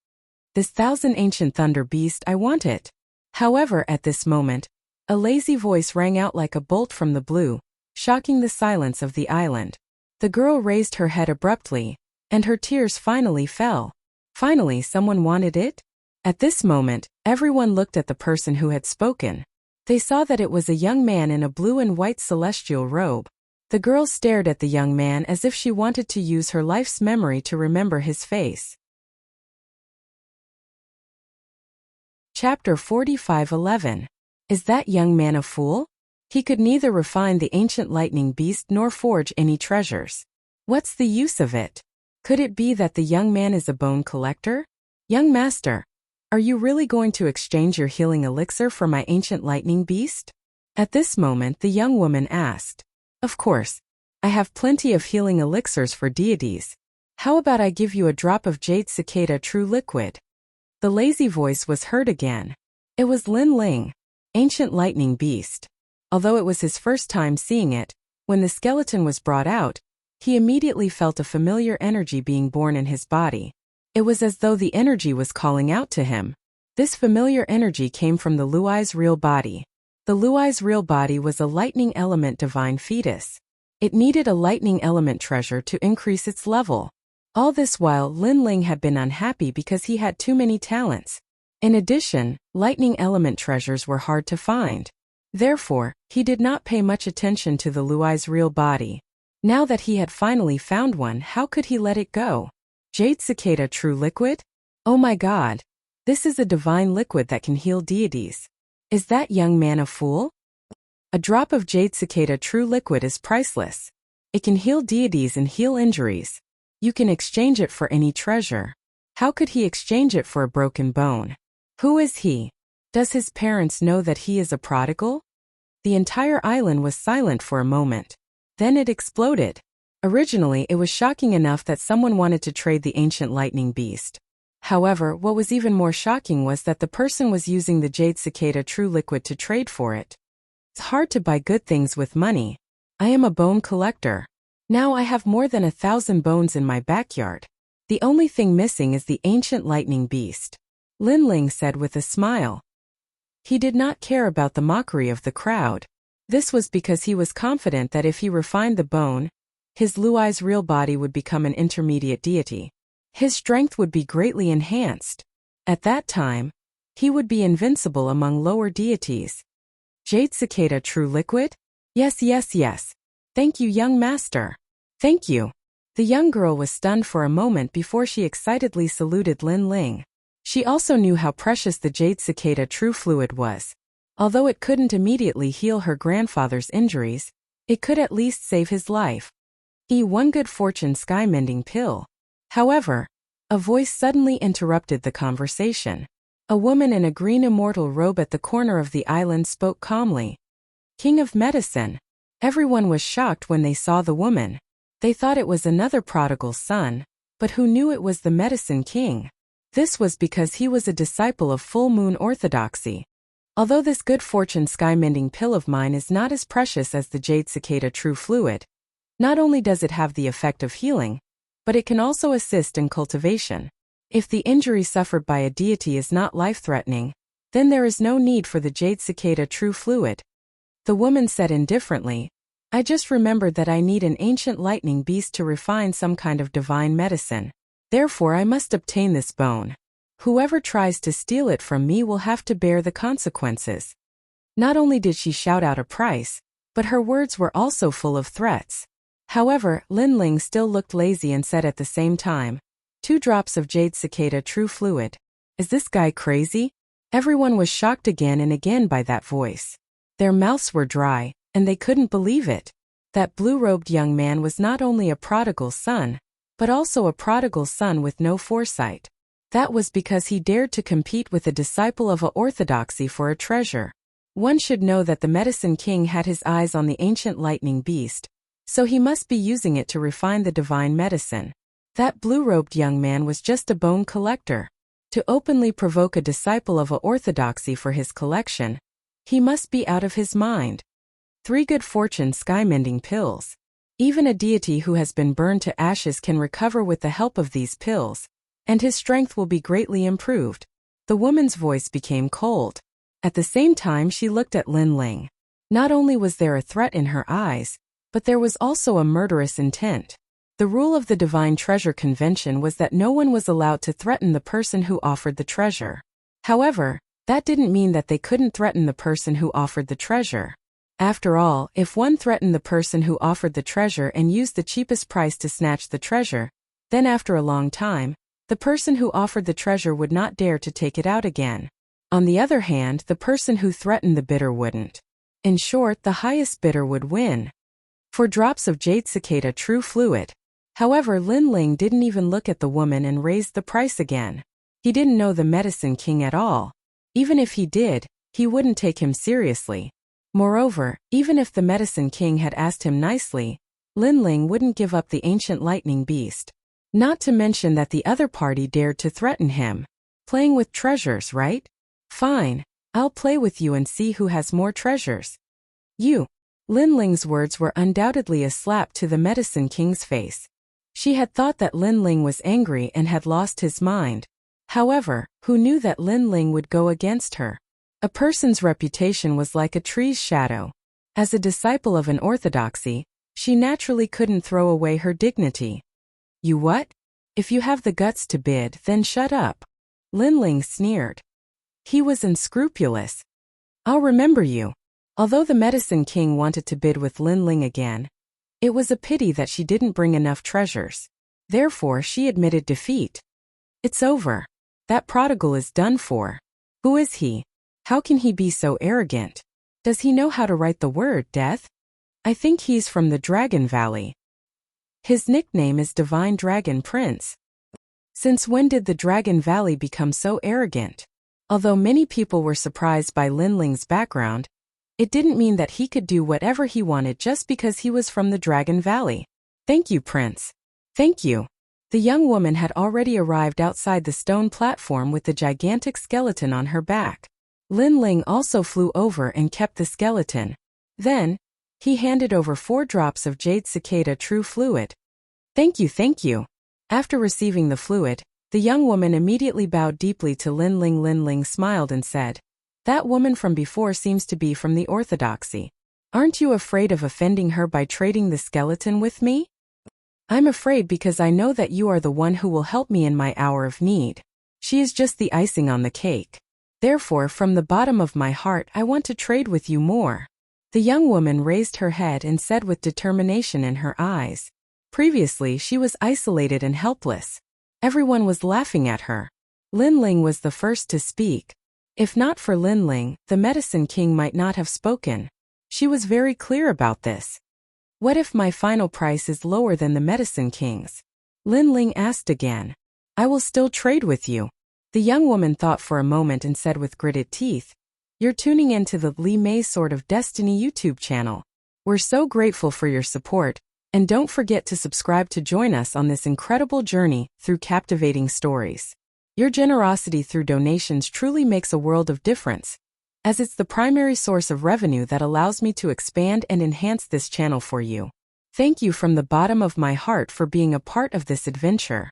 This 1,000 ancient thunder beast, I want it. However, at this moment, a lazy voice rang out like a bolt from the blue, shocking the silence of the island. The girl raised her head abruptly, and her tears finally fell. Finally, someone wanted it? At this moment, everyone looked at the person who had spoken. They saw that it was a young man in a blue and white celestial robe. The girl stared at the young man as if she wanted to use her life's memory to remember his face. Chapter 45:11. Is that young man a fool? He could neither refine the ancient lightning beast nor forge any treasures. What's the use of it? Could it be that the young man is a bone collector? Young master, are you really going to exchange your healing elixir for my ancient lightning beast? At this moment the young woman asked. Of course. I have plenty of healing elixirs for deities. How about I give you a drop of jade cicada true liquid? The lazy voice was heard again. It was Lin Ling, ancient lightning beast. Although it was his first time seeing it, when the skeleton was brought out, he immediately felt a familiar energy being born in his body. It was as though the energy was calling out to him. This familiar energy came from the Luai's real body. The Luai's real body was a lightning element divine fetus. It needed a lightning element treasure to increase its level. All this while Lin Ling had been unhappy because he had too many talents. In addition, lightning element treasures were hard to find. Therefore, he did not pay much attention to the Luai's real body. Now that he had finally found one, how could he let it go? Jade cicada true liquid? Oh my god. This is a divine liquid that can heal deities. Is that young man a fool? A drop of jade cicada true liquid is priceless. It can heal deities and heal injuries. You can exchange it for any treasure. How could he exchange it for a broken bone? Who is he? Does his parents know that he is a prodigal? The entire island was silent for a moment. Then it exploded. Originally, it was shocking enough that someone wanted to trade the ancient lightning beast. However, what was even more shocking was that the person was using the jade cicada true liquid to trade for it. It's hard to buy good things with money. I am a bone collector. Now I have more than 1,000 bones in my backyard. The only thing missing is the ancient lightning beast. Lin Ling said with a smile. He did not care about the mockery of the crowd. This was because he was confident that if he refined the bone, his Luai's real body would become an intermediate deity. His strength would be greatly enhanced. At that time, he would be invincible among lower deities. Jade cicada true liquid? Yes, yes, yes. Thank you, young master. Thank you. The young girl was stunned for a moment before she excitedly saluted Lin Ling. She also knew how precious the jade cicada true fluid was. Although it couldn't immediately heal her grandfather's injuries, it could at least save his life. One good fortune sky-mending pill. However, a voice suddenly interrupted the conversation. A woman in a green immortal robe at the corner of the island spoke calmly. King of medicine. Everyone was shocked when they saw the woman. They thought it was another prodigal son, but who knew it was the medicine king? This was because he was a disciple of full moon orthodoxy. Although this good fortune sky-mending pill of mine is not as precious as the jade cicada true fluid, not only does it have the effect of healing, but it can also assist in cultivation. If the injury suffered by a deity is not life-threatening, then there is no need for the jade cicada true fluid. The woman said indifferently, I just remembered that I need an ancient lightning beast to refine some kind of divine medicine. Therefore I must obtain this bone. Whoever tries to steal it from me will have to bear the consequences. Not only did she shout out a price, but her words were also full of threats. However, Lin Ling still looked lazy and said at the same time, 2 drops of jade cicada true fluid. Is this guy crazy? Everyone was shocked again and again by that voice. Their mouths were dry, and they couldn't believe it. That blue-robed young man was not only a prodigal son, but also a prodigal son with no foresight. That was because he dared to compete with a disciple of orthodoxy for a treasure. One should know that the medicine king had his eyes on the ancient lightning beast, so he must be using it to refine the divine medicine. That blue-robed young man was just a bone collector. To openly provoke a disciple of orthodoxy for his collection, he must be out of his mind. 3 good fortune sky-mending pills. Even a deity who has been burned to ashes can recover with the help of these pills, and his strength will be greatly improved. The woman's voice became cold. At the same time she looked at Lin Ling. Not only was there a threat in her eyes, but there was also a murderous intent. The rule of the Divine Treasure Convention was that no one was allowed to threaten the person who offered the treasure. However, that didn't mean that they couldn't threaten the person who offered the treasure. After all, if one threatened the person who offered the treasure and used the cheapest price to snatch the treasure, then after a long time, the person who offered the treasure would not dare to take it out again. On the other hand, the person who threatened the bidder wouldn't. In short, the highest bidder would win. 4 drops of Jade Cicada True Fluid. However, Lin Ling didn't even look at the woman and raised the price again. He didn't know the Medicine King at all. Even if he did, he wouldn't take him seriously. Moreover, even if the Medicine King had asked him nicely, Lin Ling wouldn't give up the ancient lightning beast. Not to mention that the other party dared to threaten him. Playing with treasures, right? Fine, I'll play with you and see who has more treasures. You. Lin Ling's words were undoubtedly a slap to the Medicine King's face. She had thought that Lin Ling was angry and had lost his mind. However, who knew that Lin Ling would go against her? A person's reputation was like a tree's shadow. As a disciple of an orthodoxy, she naturally couldn't throw away her dignity. You what? If you have the guts to bid, then shut up. Lin Ling sneered. He was unscrupulous. I'll remember you. Although the Medicine King wanted to bid with Lin Ling again, it was a pity that she didn't bring enough treasures. Therefore, she admitted defeat. It's over. That prodigal is done for. Who is he? How can he be so arrogant? Does he know how to write the word death? I think he's from the Dragon Valley. His nickname is Divine Dragon Prince. Since when did the Dragon Valley become so arrogant? Although many people were surprised by Lin Ling's background, it didn't mean that he could do whatever he wanted just because he was from the Dragon Valley. Thank you, Prince. Thank you. The young woman had already arrived outside the stone platform with the gigantic skeleton on her back. Lin Ling also flew over and kept the skeleton. Then, he handed over 4 drops of Jade Cicada True Fluid. Thank you, thank you. After receiving the fluid, the young woman immediately bowed deeply to Lin Ling. Lin Ling smiled and said, "That woman from before seems to be from the orthodoxy. Aren't you afraid of offending her by trading the skeleton with me?" "I'm afraid because I know that you are the one who will help me in my hour of need. She is just the icing on the cake. Therefore, from the bottom of my heart, I want to trade with you more." The young woman raised her head and said with determination in her eyes. Previously, she was isolated and helpless. Everyone was laughing at her. Lin Ling was the first to speak. If not for Lin Ling, the Medicine King might not have spoken. She was very clear about this. "What if my final price is lower than the Medicine King's?" Lin Ling asked again. "I will still trade with you." The young woman thought for a moment and said with gritted teeth, "You're tuning into the Li Mei Sword of Destiny YouTube channel. We're so grateful for your support, and don't forget to subscribe to join us on this incredible journey through captivating stories. Your generosity through donations truly makes a world of difference, as it's the primary source of revenue that allows me to expand and enhance this channel for you. Thank you from the bottom of my heart for being a part of this adventure."